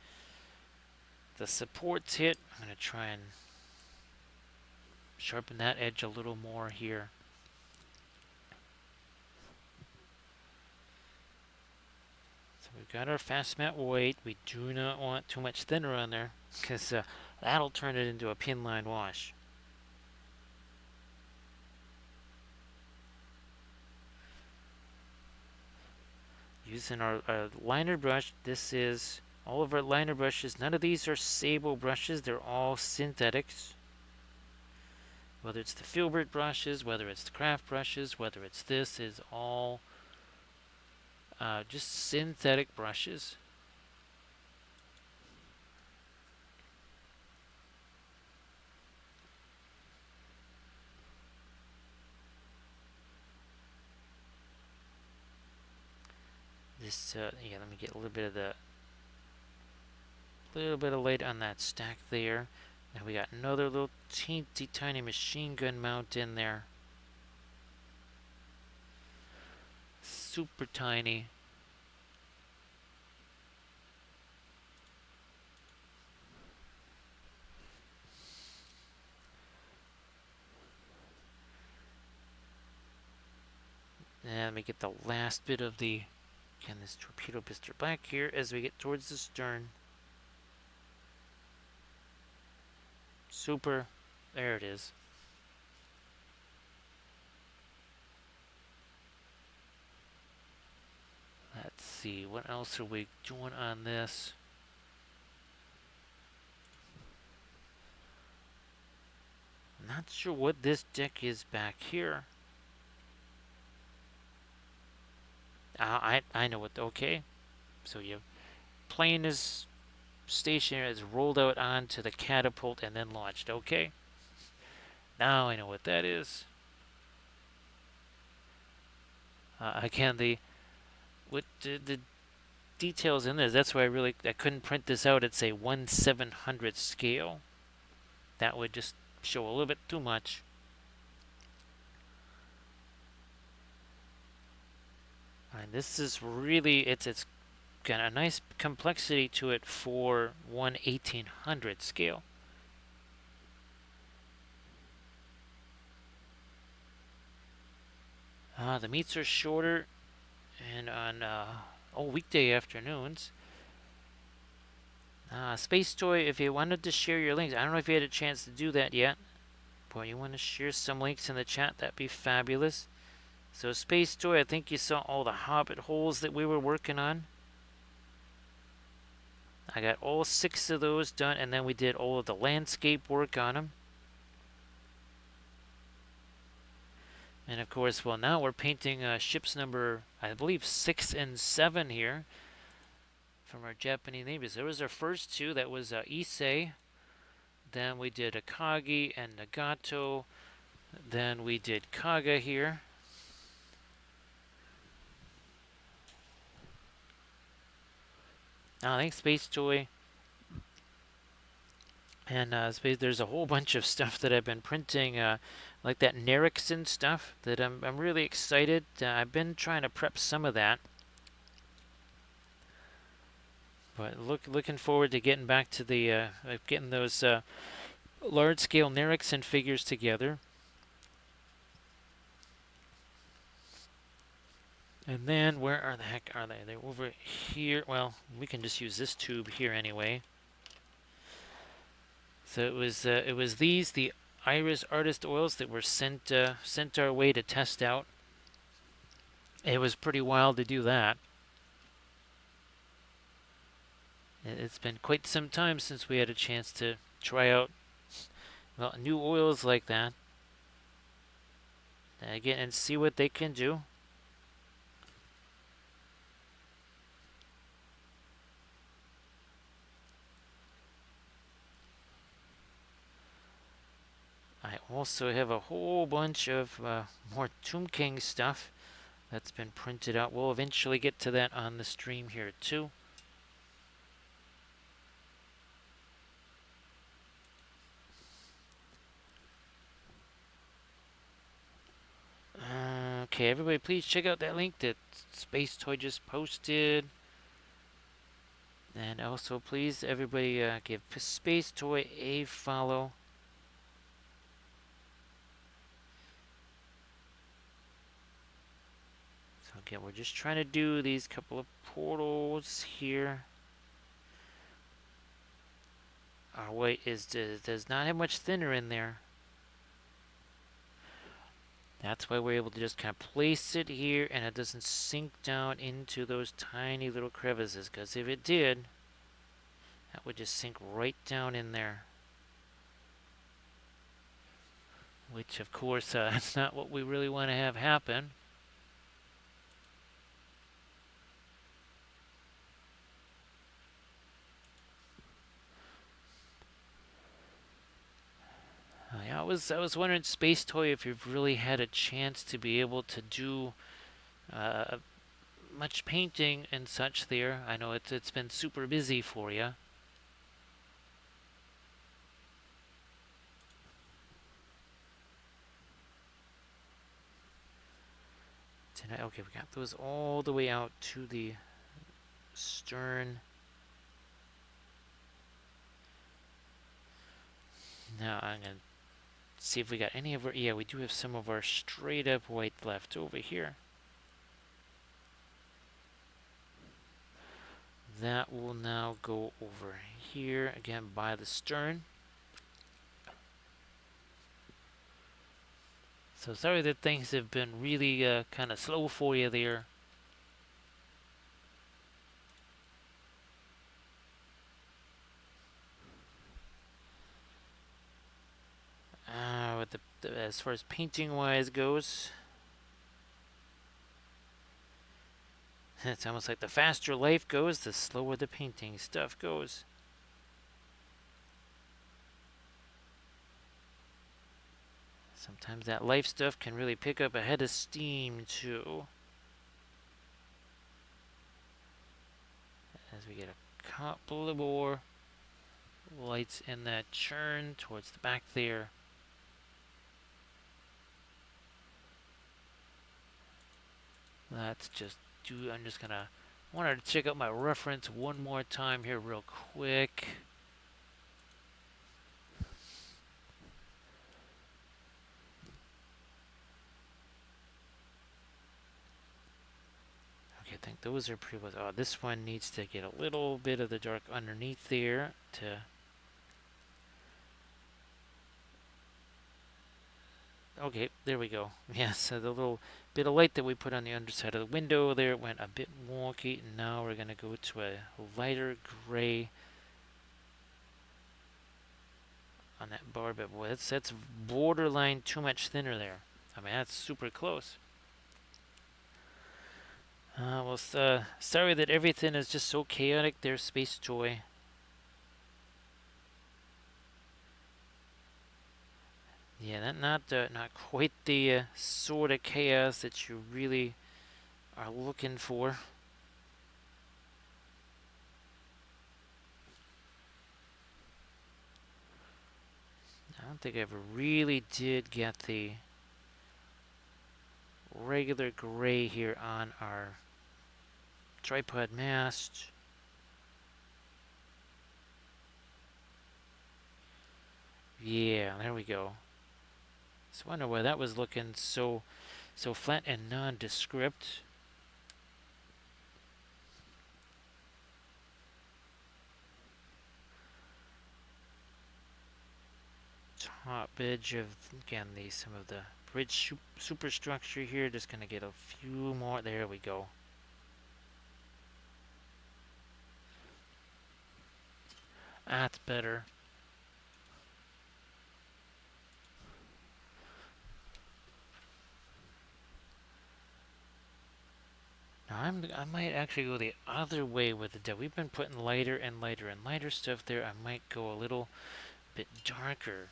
supports hit, I'm going to try and sharpen that edge a little more here. So we've got our fast mat weight. We do not want too much thinner on there, because that'll turn it into a pin line wash. Using our liner brush, this is all of our liner brushes. None of these are sable brushes. They're all synthetics. Whether it's the Filbert brushes, whether it's the craft brushes, whether it's this, is all just synthetic brushes. This, yeah, let me get a little bit of light on that stack there. Now we got another little teensy tiny machine gun mount in there. Super tiny. And let me get the last bit of the, again, this torpedo blister back here as we get towards the stern. Super. There it is. Let's see, what else are we doing on this? Not sure what this deck is back here. I know what. Okay, so your plane is stationary, is rolled out onto the catapult and then launched. Okay, now I know what that is. Again, the details in there. That's why I couldn't print this out at say 1/700th scale. That would just show a little bit too much. And this is really, it's got a nice complexity to it for 1/1800th scale. The meets are shorter, and on weekday afternoons. Space Toy, if you wanted to share your links, I don't know if you had a chance to do that yet, but you want to share some links in the chat, that'd be fabulous. So Space Toy, I think you saw all the Hobbit holes that we were working on. I got all 6 of those done, and then we did all of the landscape work on them. And of course, well, now we're painting ships number, I believe, 6 and 7 here from our Japanese neighbors. There was our first 2. That was Issei. Then we did Akagi and Nagato. Then we did Kaga here. I think Space Toy And there's a whole bunch of stuff that I've been printing, like that Nerixon stuff that I'm really excited. I've been trying to prep some of that, but looking forward to getting back to the getting those large scale Nerixon figures together. And then where are the heck are they? They're over here. Well, we can just use this tube here anyway. So it was these the Iris Artist oils that were sent our way to test out. It was pretty wild to do that. It's been quite some time since we had a chance to try out new oils like that again and see what they can do. I also have a whole bunch of more Tomb King stuff that's been printed out. We'll eventually get to that on the stream here too. Okay, everybody, please check out that link that Space Toy just posted. And also, please, everybody, give Space Toy a follow. So again, we're just trying to do these couple of portals here. Our white does not have much thinner in there. That's why we're able to just kind of place it here and it doesn't sink down into those tiny little crevices. Because if it did, that would just sink right down in there. Which, of course, that's not what we really want to have happen. I was wondering, Space Toy, if you've really had a chance to be able to do much painting and such there. I know it's been super busy for you. Tonight, okay, we got those all the way out to the stern. Now I'm gonna see if we got any of our. Yeah, we do have some of our straight up white left over here. That will now go over here again by the stern. So sorry that things have been really kind of slow for you there. With as far as painting wise goes, it's almost like the faster life goes, the slower the painting stuff goes. Sometimes that life stuff can really pick up a head of steam too. As we get a couple of more lights in that churn towards the back there. Let's just do, I'm just gonna, wanted to check out my reference one more time here real quick. Okay, I think those are pretty well. Oh, this one needs to get a little bit of the dark underneath there to. Okay, there we go. Yeah, so the little bit of light that we put on the underside of the window there went a bit wonky. And now we're going to go to a lighter gray on that bar. But boy, that's borderline too much thinner there. I mean, that's super close. Well, sorry that everything is just so chaotic there, Space Toy. Yeah, that not quite the sort of chaos that you really are looking for. don't think I ever really did get the regular gray here on our tripod mast. Yeah, there we go. So I wonder why that was looking so flat and nondescript. Top edge of, again, some of the bridge superstructure here. Just gonna get a few more. There we go. That's better. Now I might actually go the other way with the depth. We've been putting lighter and lighter and lighter stuff there. I might go a little bit darker.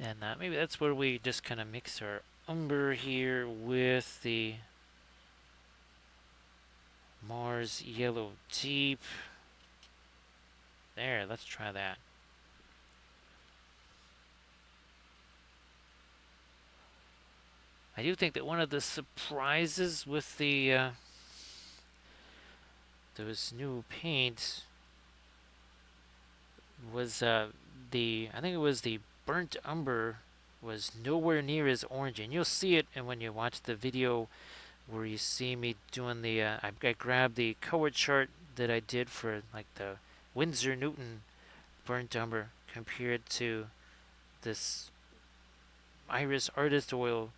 And maybe that's where we just kind of mix our umber here with the Mars Yellow Deep. There, let's try that. I do think that one of the surprises with the those new paints was I think it was the burnt umber was nowhere near as orange, and you'll see it. And when you watch the video where you see me doing the I grabbed the color chart that I did for like the Winsor Newton burnt umber compared to this Iris Artist Oil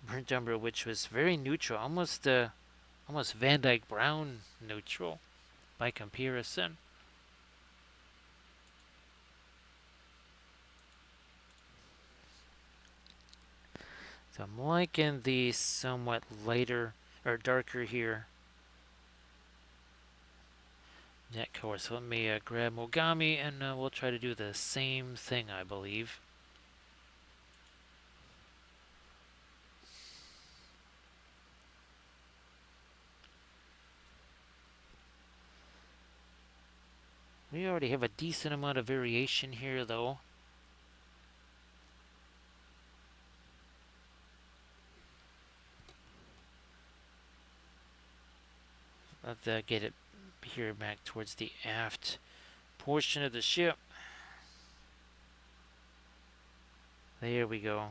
burnt umber, which was very neutral, almost Van Dyke Brown neutral by comparison. So I'm liking the somewhat lighter or darker here. Net color. So let me grab Mogami, and we'll try to do the same thing, I believe. We already have a decent amount of variation here, though. Let's get it here back towards the aft portion of the ship. There we go.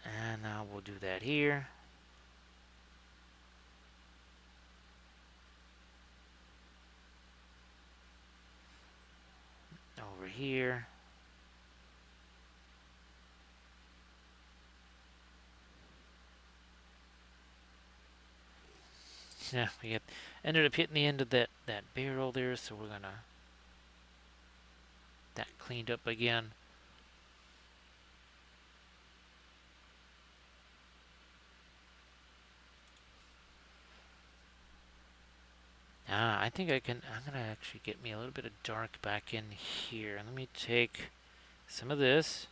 And now we'll do that here. Over here. Yeah, we ended up hitting the end of that barrel there, so we're gonna that cleaned up again. I think I'm gonna actually get me a little bit of dark back in here. Let me take some of this.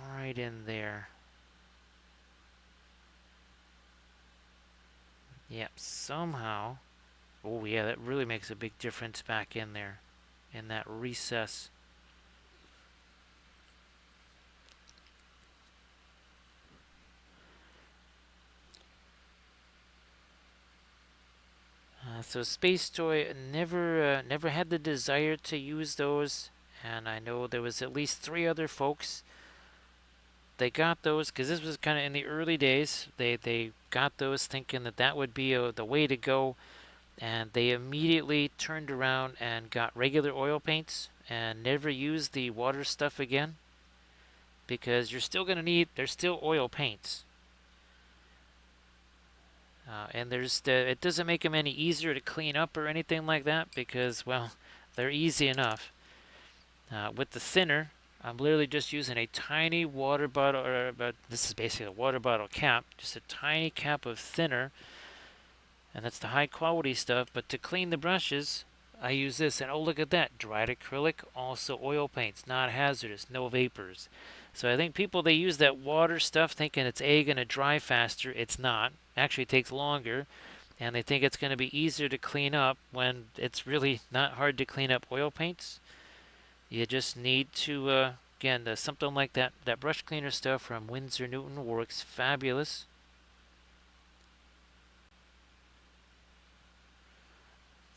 Right in there. Yep, somehow. Oh yeah, that really makes a big difference back in there, in that recess. So Space Toy never had the desire to use those, and I know there was at least 3 other folks. They got those because this was kind of in the early days. They got those thinking that would be the way to go, and they immediately turned around and got regular oil paints and never used the water stuff again, because you're still going to need, there's still oil paints. And it doesn't make them any easier to clean up or anything like that, because, well, they're easy enough. With the thinner, I'm literally just using a tiny water bottle, this is basically a water bottle cap, just a tiny cap of thinner, and that's the high quality stuff. But to clean the brushes, I use this, and oh, look at that, dried acrylic, also oil paints, not hazardous, no vapors. So I think people, they use that water stuff thinking it's going to dry faster. It's not. Actually, it takes longer. and they think it's going to be easier to clean up when it's really not hard to clean up oil paints. You just need to, again, something like that brush cleaner stuff from Winsor Newton works fabulous.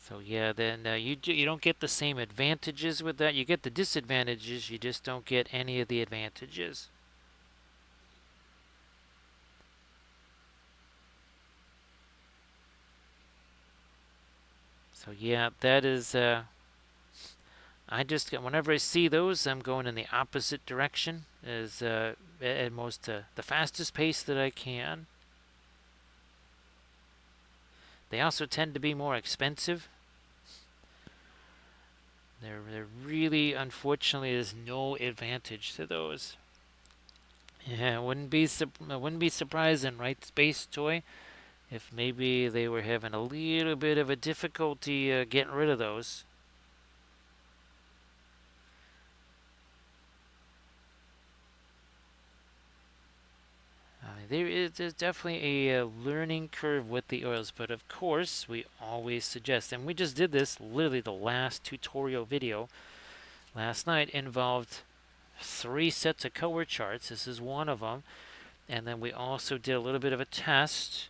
So yeah, then you don't get the same advantages with that. You get the disadvantages, you just don't get any of the advantages. So yeah, that is. I just whenever I see those, I'm going in the opposite direction, as at most the fastest pace that I can. They also tend to be more expensive. There really, unfortunately, is no advantage to those. Yeah, wouldn't be surprising, right? Space Toy, if maybe they were having a little bit of a difficulty getting rid of those. There's definitely a learning curve with the oils, but of course, we always suggest, and we just did this literally the last tutorial video last night, involved 3 sets of color charts. This is one of them. And then we also did a little bit of a test,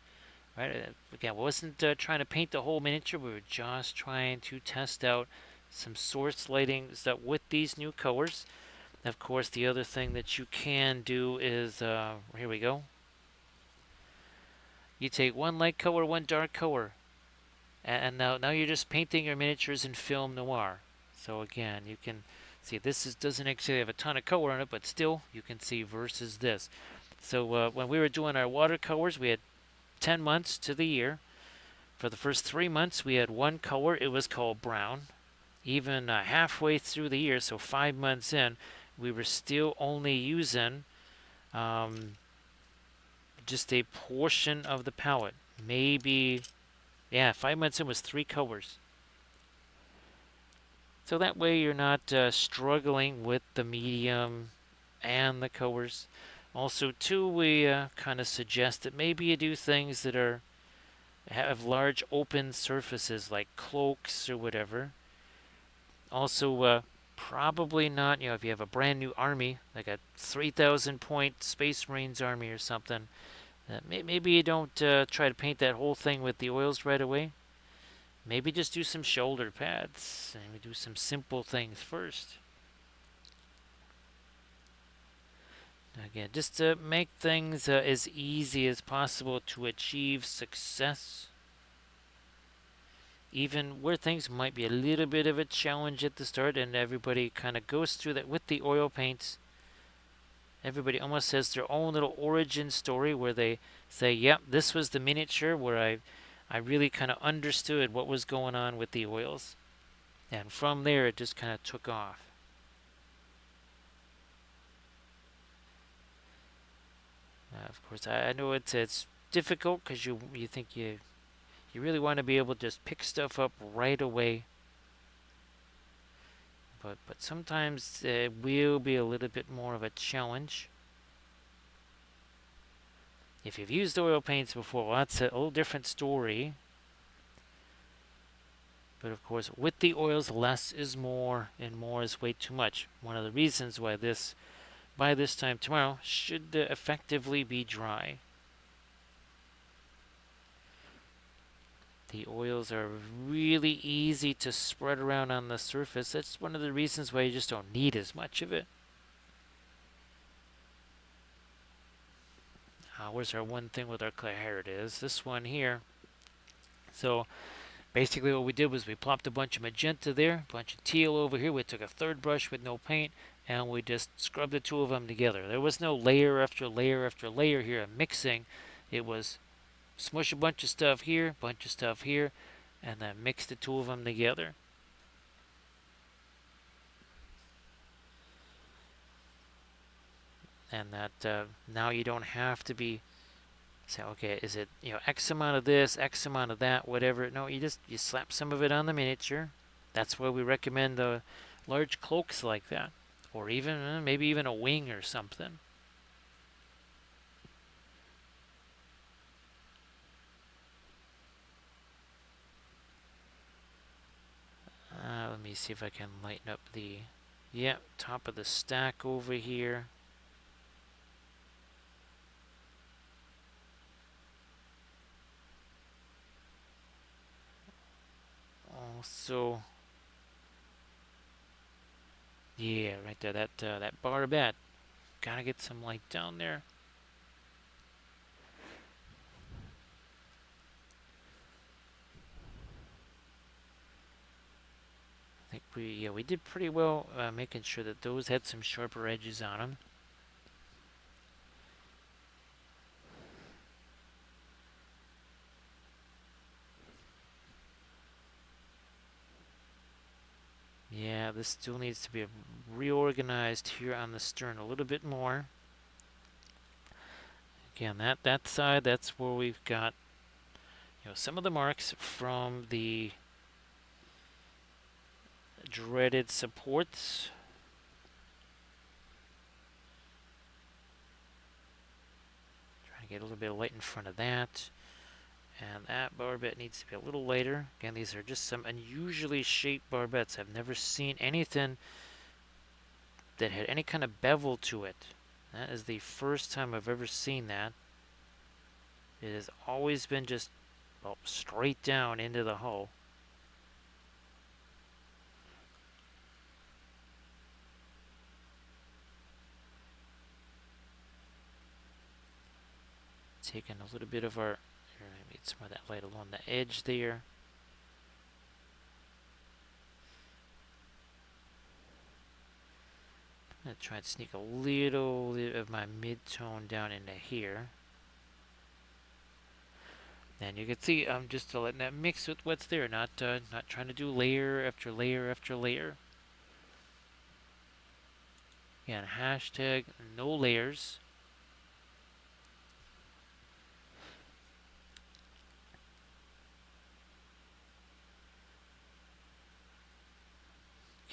right? Again, we wasn't trying to paint the whole miniature. We were just trying to test out some source lighting stuff with these new colors. Of course, the other thing that you can do is, here we go. You take one light color, one dark color, and now you're just painting your miniatures in film noir. So again, you can see doesn't actually have a ton of color on it, but still you can see versus this. So when we were doing our watercolors, we had 10 months to the year. For the first 3 months, we had one color. It was called brown. Even halfway through the year, so 5 months in, we were still only using um, just a portion of the palette. Maybe, yeah, 5 months in was 3 colors. So that way you're not struggling with the medium and the colors. Also, too, we kind of suggest that maybe you do things that have large open surfaces like cloaks or whatever. Also, probably not, if you have a brand new army, like a 3,000 point Space Marines army or something, maybe you don't try to paint that whole thing with the oils right away. Maybe just do some shoulder pads. Maybe do some simple things first. Again, just to make things as easy as possible to achieve success. Even where things might be a little bit of a challenge at the start, and everybody kind of goes through that with the oil paints. Everybody almost has their own little origin story where they say, yep, this was the miniature where I really kind of understood what was going on with the oils. And from there, it just kind of took off. Of course, I know it's difficult because you think you really want to be able to just pick stuff up right away. But sometimes it will be a little bit more of a challenge. If you've used oil paints before, well, that's a little different story. But of course, with the oils, less is more, and more is way too much. One of the reasons why by this time tomorrow, should effectively be dry. The oils are really easy to spread around on the surface. That's one of the reasons why you just don't need as much of it. Where's our one thing with our clear? Here it is. This one here. So basically what we did was we plopped a bunch of magenta there, a bunch of teal over here. We took a third brush with no paint, and we just scrubbed the two of them together. There was no layer after layer after layer here of mixing. It was smush a bunch of stuff here, bunch of stuff here, and then mix the two of them together. And that now you don't have to be say, okay, is it X amount of this, X amount of that, whatever. No, you slap some of it on the miniature. That's why we recommend the large cloaks like that, or even maybe even a wing or something. me see if I can lighten up the, yeah, top of the stack over here. Also, yeah, right there, that barbette. Gotta get some light down there. I think we did pretty well making sure that those had some sharper edges on them. Yeah, this still needs to be reorganized here on the stern a little bit more. Again, that side, that's where we've got some of the marks from the dreaded supports. Trying to get a little bit of light in front of that. And that barbette needs to be a little lighter. Again, these are just some unusually shaped barbettes. I've never seen anything that had any kind of bevel to it. That is the first time I've ever seen that. It has always been just straight down into the hull. Taking a little bit of our, here, I need some of that light along the edge there. I'm going to try and sneak a little bit of my mid-tone down into here. And you can see I'm just letting that mix with what's there, not trying to do layer after layer after layer. Again, hashtag no layers.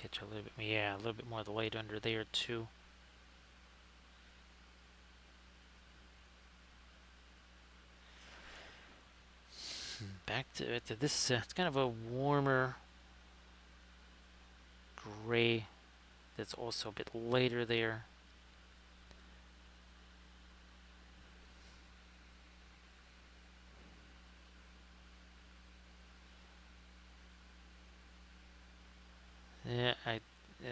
Catch a little bit, yeah, a little bit more of the light under there too. Back to this, it's kind of a warmer gray that's also a bit lighter there. Yeah,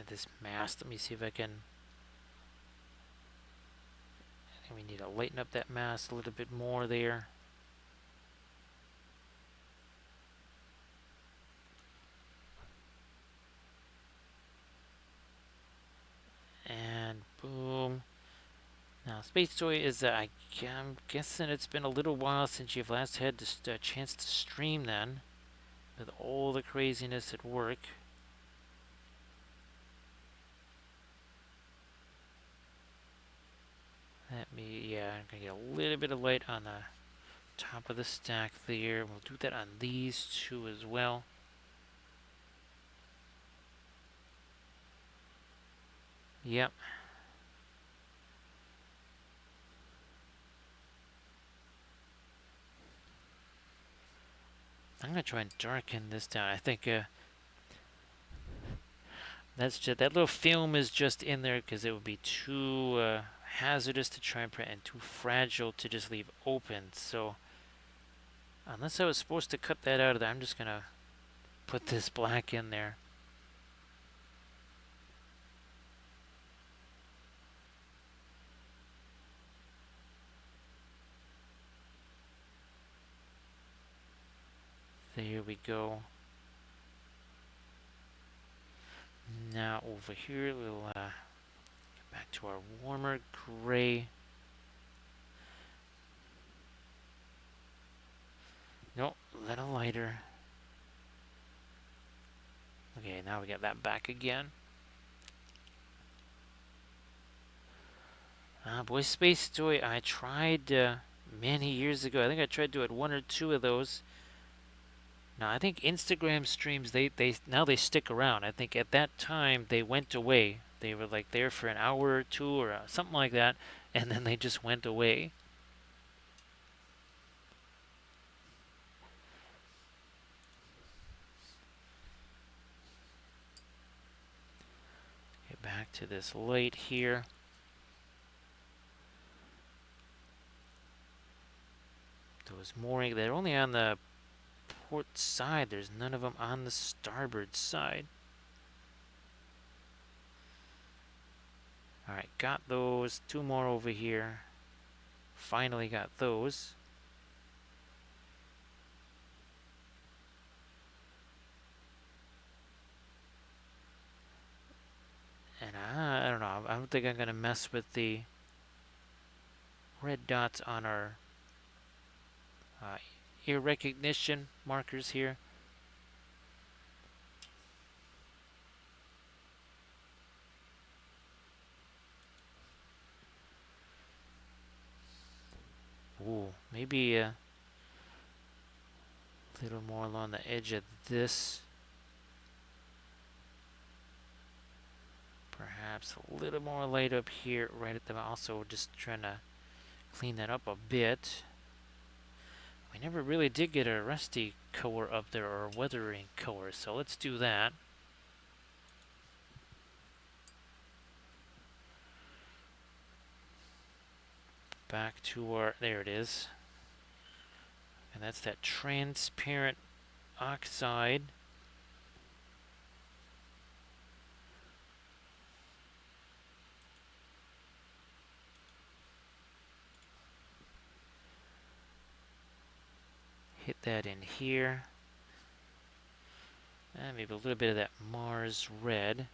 this mast, let me see if I can, I think we need to lighten up that mast a little bit more there. And boom. Now, Space Toy is, I'm guessing it's been a little while since you've last had a chance to stream then, with all the craziness at work. Yeah, I'm gonna get a little bit of light on the top of the stack there. We'll do that on these two as well. Yep. I'm gonna try and darken this down. I think that's just, that little film is just in there because it would be too hazardous to try and print and too fragile to just leave open. So unless I was supposed to cut that out of there, I'm just gonna put this black in there. There we go. Now over here, we'll get back to our warmer gray. Nope, a little lighter. Okay, now we got that back again. Boy, Space Toy, I tried many years ago. I think I tried to do one or two of those. Now, I think Instagram streams, they now they stick around. I think at that time they went away. They were like there for an hour or two or something like that, and then they just went away. Back to this light here. Those mooring, they're only on the port side. There's none of them on the starboard side. Alright, got those. Two more over here. Finally got those. And I don't know. I don't think I'm going to mess with the red dots on our ear recognition markers here. Ooh, maybe a little more along the edge of this. Perhaps a little more light up here, right at the, also just trying to clean that up a bit. We never really did get a rusty color up there, or a weathering color, so let's do that. Back to our, there it is. And that's that transparent oxide. Hit that in here. And maybe a little bit of that Mars red.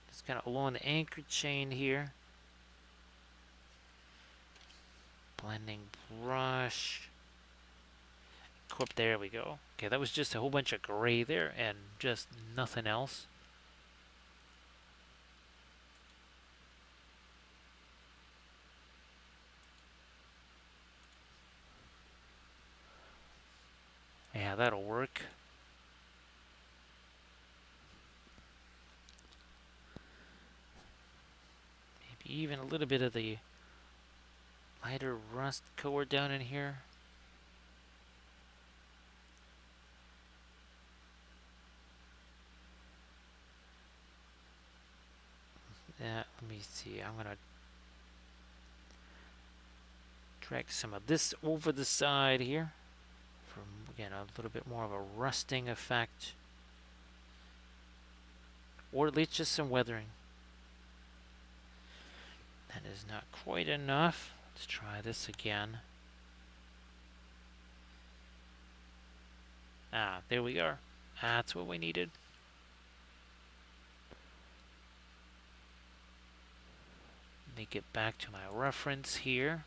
Just kind of along the anchor chain here. Blending brush. There we go. Okay, that was just a whole bunch of gray there and just nothing else. Yeah, that'll work. Maybe even a little bit of the lighter rust color down in here. Let me see. I'm going to drag some of this over the side here for, again, a little bit more of a rusting effect. Or at least just some weathering. That is not quite enough. Let's try this again. Ah, there we are. That's what we needed. Let me get back to my reference here.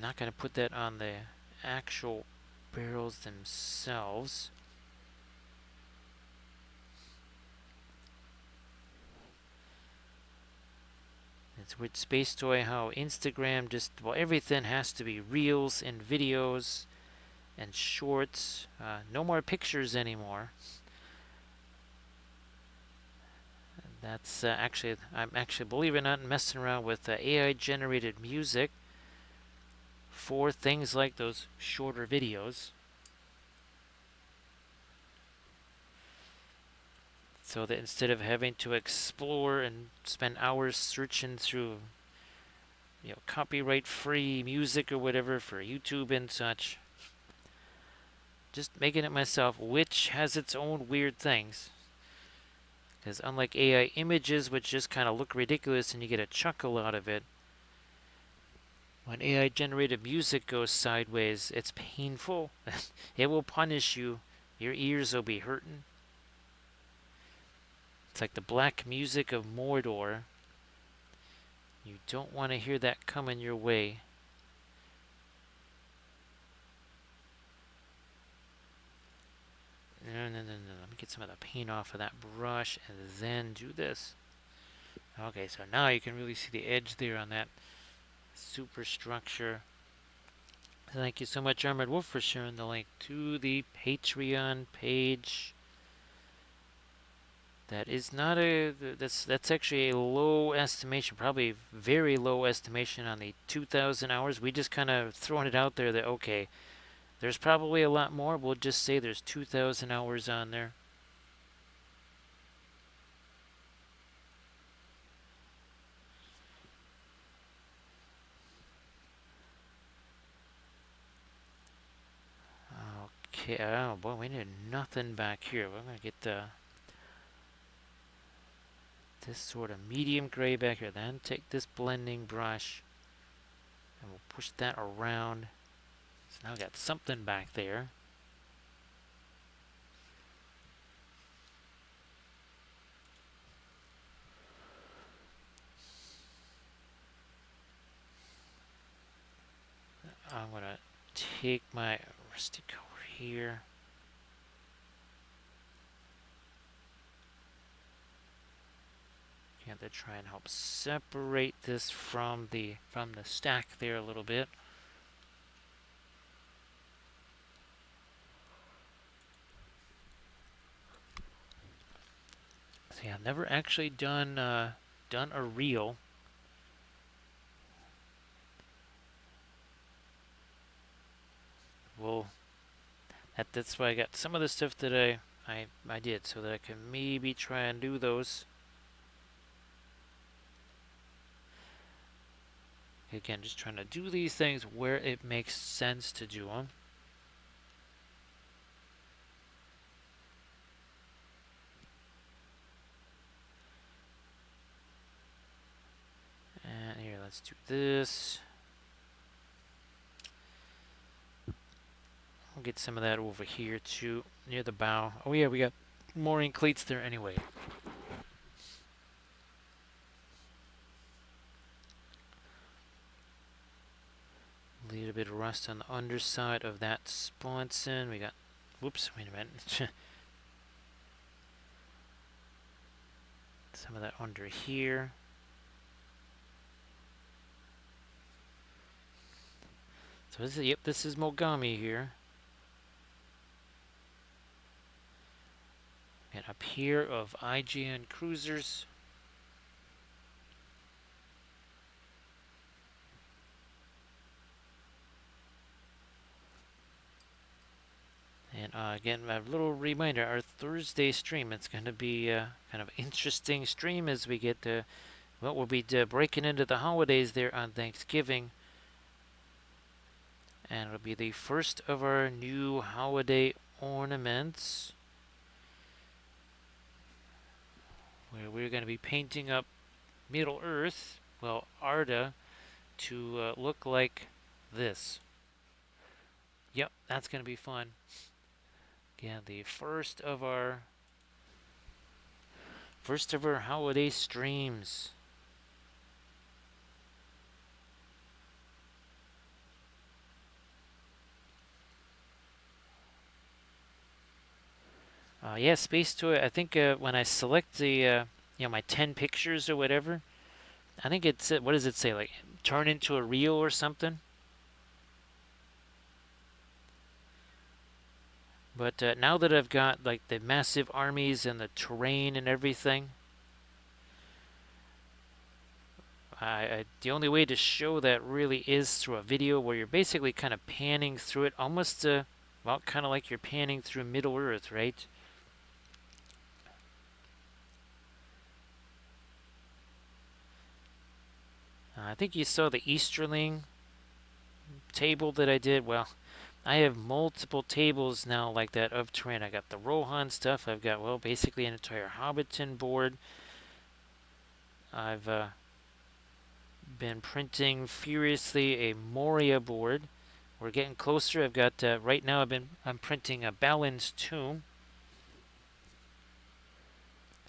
Not going to put that on the actual barrels themselves. It's with Space Toy how Instagram just, well, everything has to be reels and videos and shorts. No more pictures anymore. That's actually, I'm actually, believe it or not, messing around with AI generated music for things like those shorter videos. So that instead of having to explore and spend hours searching through, you know, copyright-free music or whatever for YouTube and such, just making it myself, which has its own weird things. Because unlike AI images, which just kind of look ridiculous and you get a chuckle out of it, when AI generated music goes sideways, it's painful. It will punish you. Your ears will be hurting. It's like the black music of Mordor. You don't want to hear that coming your way. No. Let me get some of the paint off of that brush and then do this. Okay, so now you can really see the edge there on that superstructure. Thank you so much, Armored Wolf, for sharing the link to the Patreon page. That is not a. That's actually a low estimation, probably very low estimation on the 2,000 hours. We just kind of throwing it out there that okay, there's probably a lot more. We'll just say there's 2,000 hours on there. Okay. Oh boy, we need nothing back here. We're gonna get this sort of medium gray back here. Then take this blending brush and we'll push that around. So now we got something back there. I'm gonna take my rustic over here. You have to try and help separate this from the stack there a little bit. So yeah, I've never actually done a reel. Well, that's why I got some of the stuff that I did so that I can maybe try and do those. Again, just trying to do these things where it makes sense to do them. And here, let's do this. I'll get some of that over here too, near the bow. Oh yeah, we got mooring cleats there anyway. A little bit of rust on the underside of that sponson. We got, whoops, wait a minute. Some of that under here. So this is, yep, this is Mogami here. And up here of IGN cruisers. And again, a little reminder, our Thursday stream, it's going to be kind of interesting stream as we get to, well, we'll be breaking into the holidays there on Thanksgiving. And it'll be the first of our new holiday ornaments, where we're going to be painting up Middle Earth, well, Arda, to look like this. Yep, that's going to be fun. Again, the first of our holiday streams. Yeah, Space Toy. I think when I select the my 10 pictures or whatever, I think it's what does it say, like turn into a reel or something? But now that I've got like the massive armies and the terrain and everything, the only way to show that really is through a video where you're basically kind of panning through it, almost well, kind of like you're panning through Middle Earth, right? I think you saw the Easterling table that I did. Well, I have multiple tables now like that of terrain. I got the Rohan stuff. I've got, well, basically an entire Hobbiton board. I've been printing furiously a Moria board. We're getting closer. I've got right now. I'm printing a Balin's tomb.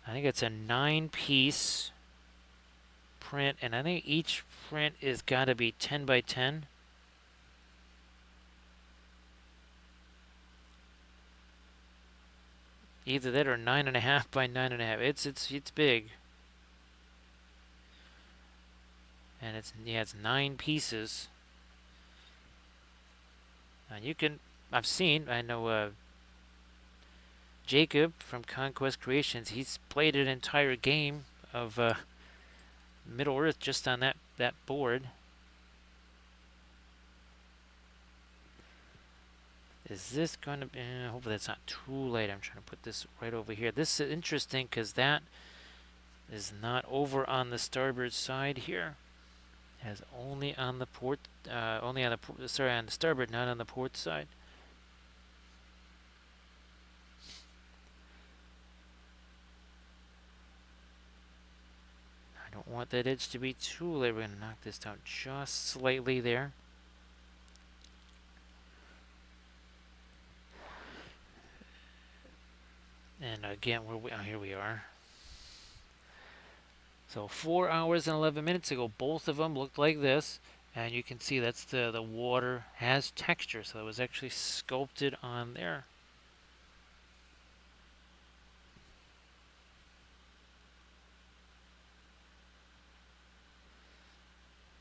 I think it's a 9-piece print, and I think each print is got to be 10 by 10. Either that or 9.5 by 9.5. It's big, and it's 9 pieces. And you can, I know Jacob from Conquest Creations, he's played an entire game of Middle Earth just on that board. Is this going to be... hopefully that's not too late. I'm trying to put this right over here. This is interesting because that is not over on the starboard side here. It has only on the port, only on the on the starboard, not on the port side. I don't want that edge to be too late. We're going to knock this down just slightly there. And again, here we are. So 4 hours and 11 minutes ago, both of them looked like this. And you can see that's the water has texture, so it was actually sculpted on there.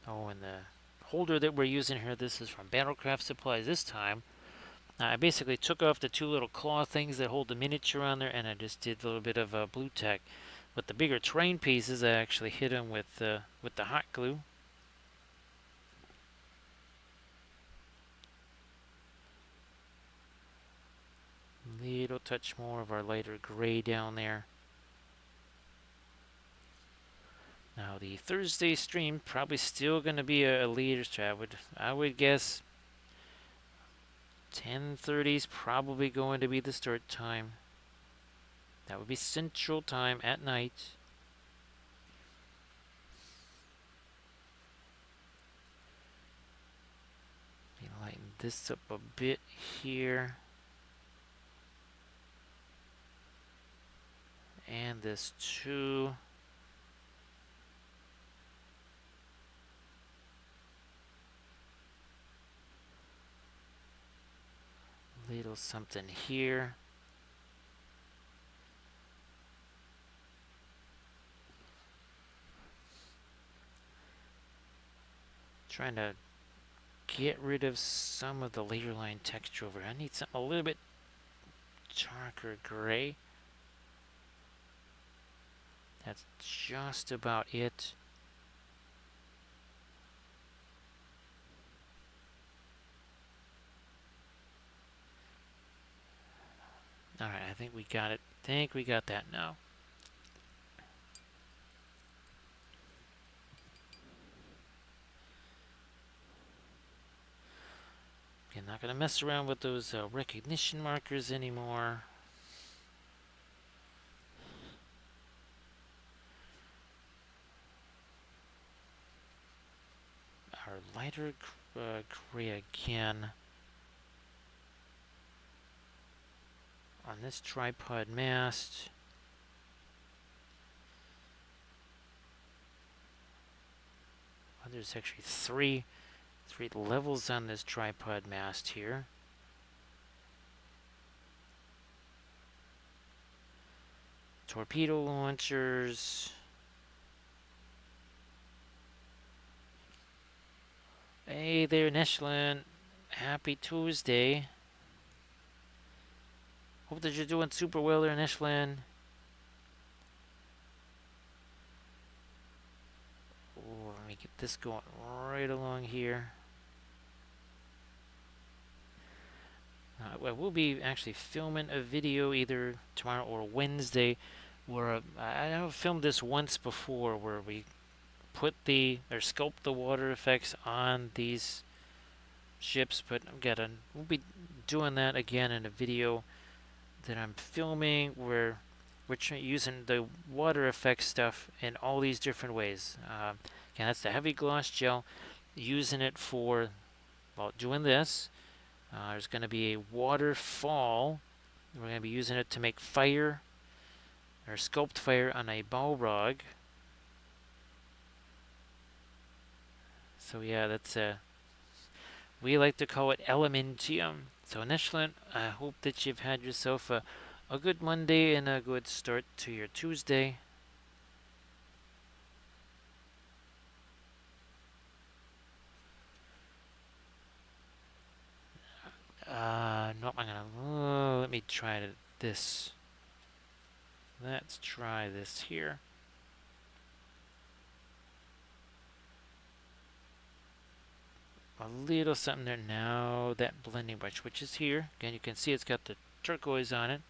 Oh, and the holder that we're using here, this is from Battlecraft Supplies this time. I basically took off the two little claw things that hold the miniature on there, and I just did a little bit of blue tack. With the bigger terrain pieces, I actually hit them with the hot glue. Little touch more of our lighter gray down there. Now the Thursday stream probably still going to be a leader strat. I would guess 10:30 is probably going to be the start time. That would be Central Time at night. Lighten this up a bit here. And this too. Little something here. Trying to get rid of some of the layer line texture over here. I need something a little bit darker gray. That's just about it. Alright, I think we got it. We got that now. I'm not going to mess around with those recognition markers anymore. Our lighter gray again. On this tripod mast. Oh, there's actually three levels on this tripod mast here. Torpedo launchers. Hey there, Neshlin. Happy Tuesday. Hope that you're doing super well there, Neshlin. Oh, let me get this going right along here. We'll be actually filming a video either tomorrow or Wednesday where I have filmed this once before where we put or sculpt the water effects on these ships, but we'll be doing that again in a video that I'm filming where we're using the water effects stuff in all these different ways. Again, that's the heavy gloss gel, using it for, well, doing this. There's going to be a waterfall. We're going to be using it to make fire or sculpt fire on a Balrog. So yeah, that's we like to call it Elementium. So Neshlin, I hope that you've had yourself a good Monday and a good start to your Tuesday. No, I'm gonna let me try this. let's try this here. A little something there. Now that blending brush, which is here. Again, you can see it's got the turquoise on it.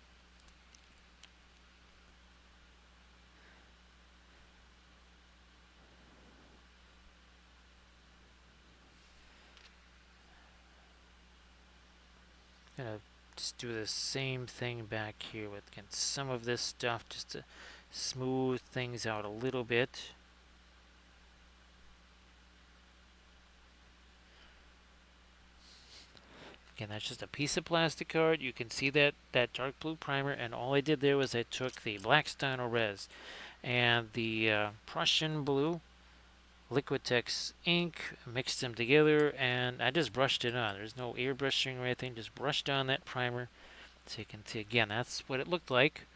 Gonna just do the same thing back here with some of this stuff just to smooth things out a little bit. Again, that's just a piece of plastic card. You can see that dark blue primer, and all I did there was I took the black Stano Res and the Prussian blue Liquitex ink, mixed them together, and I just brushed it on. There's no airbrushing or anything, just brushed on that primer. So you can see again, that's what it looked like.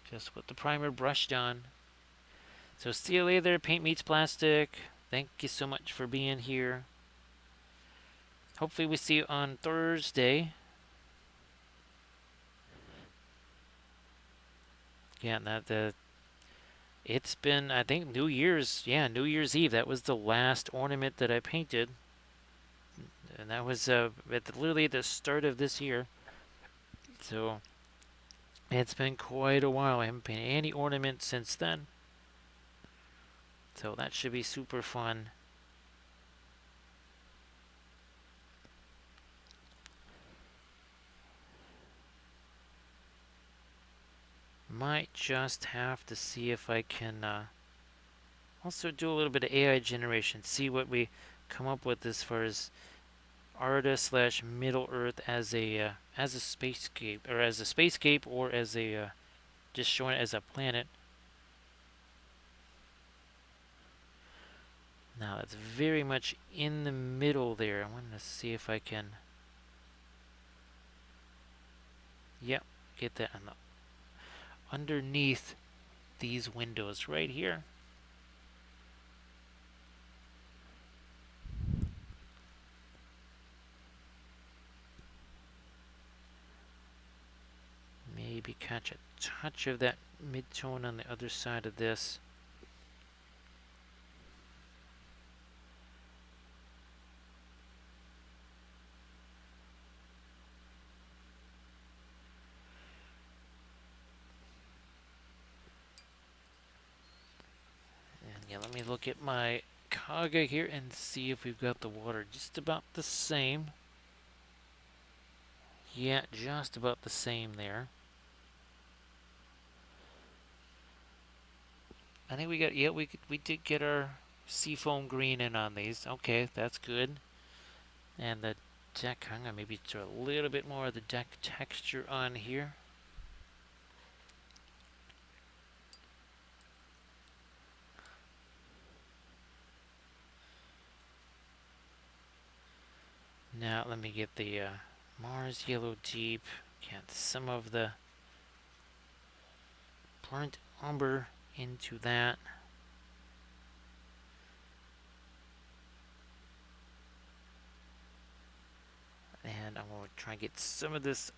Just what the primer brushed on. So see you later, Paint Meets Plastic. Thank you so much for being here. Hopefully we see you on Thursday. Yeah, it's been, I think, New Year's. Yeah, New Year's Eve. That was the last ornament that I painted, and that was at literally the start of this year. So it's been quite a while. I haven't painted any ornaments since then. So that should be super fun. Might just have to see if I can also do a little bit of AI generation. See what we come up with as far as Arda slash Middle Earth as a spacescape, or as a spacescape, or as a just showing it as a planet. Now it's very much in the middle there. I want to see if I can. Yep, get that on the, underneath these windows right here. Maybe catch a touch of that mid-tone on the other side of this. And yeah, let me look at my Kaga here and see if we've got the water just about the same. Yeah, just about the same there. I think we got, yeah, we did get our seafoam green in on these. Okay, that's good. And the deck, I'm gonna maybe throw a little bit more of the deck texture on here. Now let me get the Mars Yellow Deep. Get some of the burnt umber into that. And I'm going to try and get some of this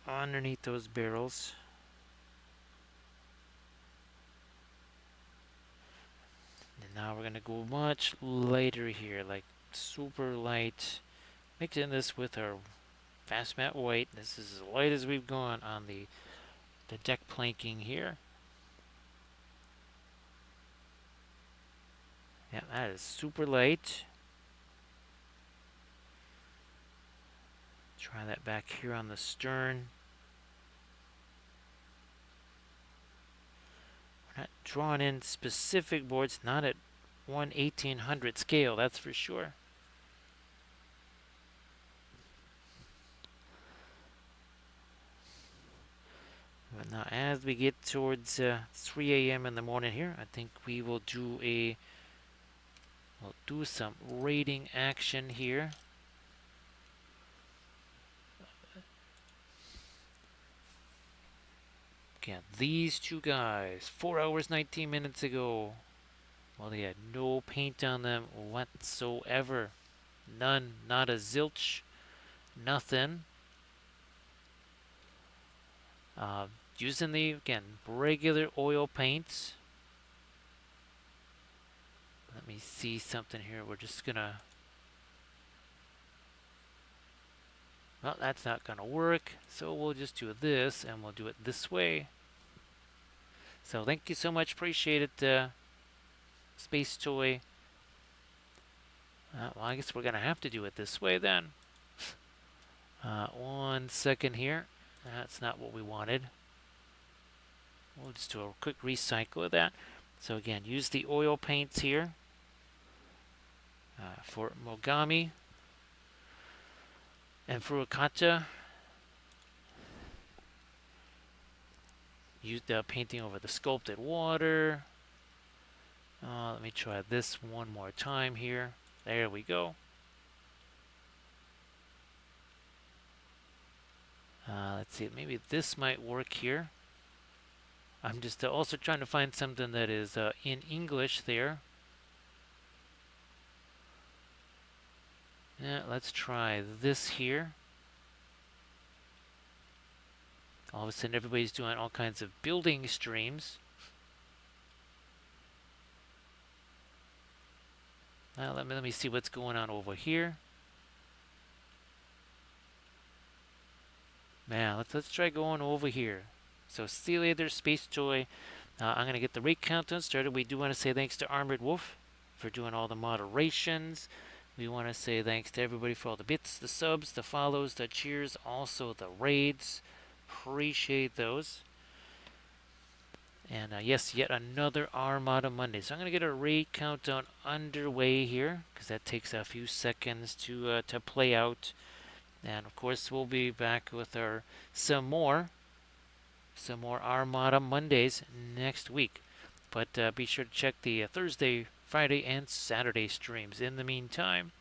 underneath those barrels. And now we're going to go much lighter here, like super light. Mixing this with our fast matte white. This is as light as we've gone on the deck planking here. Yeah, that is super light. Try that back here on the stern. We're not drawing in specific boards, not at 1/1800 scale, that's for sure. But now as we get towards 3 a.m. in the morning here, I think we will do we'll do some rating action here. Again, these two guys, 4 hours, 19 minutes ago, well, they had no paint on them whatsoever. None, not a zilch, nothing. using the, again, regular oil paints. Let me see something here. We're just gonna, well, that's not gonna work. So we'll just do this, and we'll do it this way. So thank you so much. Appreciate it, Space Toy. Well, I guess we're gonna have to do it this way then. 1 second here. That's not what we wanted. We'll just do a quick recycle of that. So again, use the oil paints here for Mogami and Furukawa. Use the painting over the sculpted water. Let me try this one more time here. There we go. Let's see, maybe this might work here. I'm just also trying to find something that is in English there. Yeah, let's try this here. All of a sudden, everybody's doing all kinds of building streams. Let me see what's going on over here. Now, let's try going over here. So, see you later, Space Toy. I'm going to get the rate countdown started. We do want to say thanks to Armored Wolf for doing all the moderations. We want to say thanks to everybody for all the bits, the subs, the follows, the cheers, also the raids. Appreciate those. And yes, yet another Armada Monday. So I'm going to get a raid countdown underway here because that takes a few seconds to play out. And of course, we'll be back with some more Armada Mondays next week. But be sure to check the Thursday, Friday, and Saturday streams in the meantime.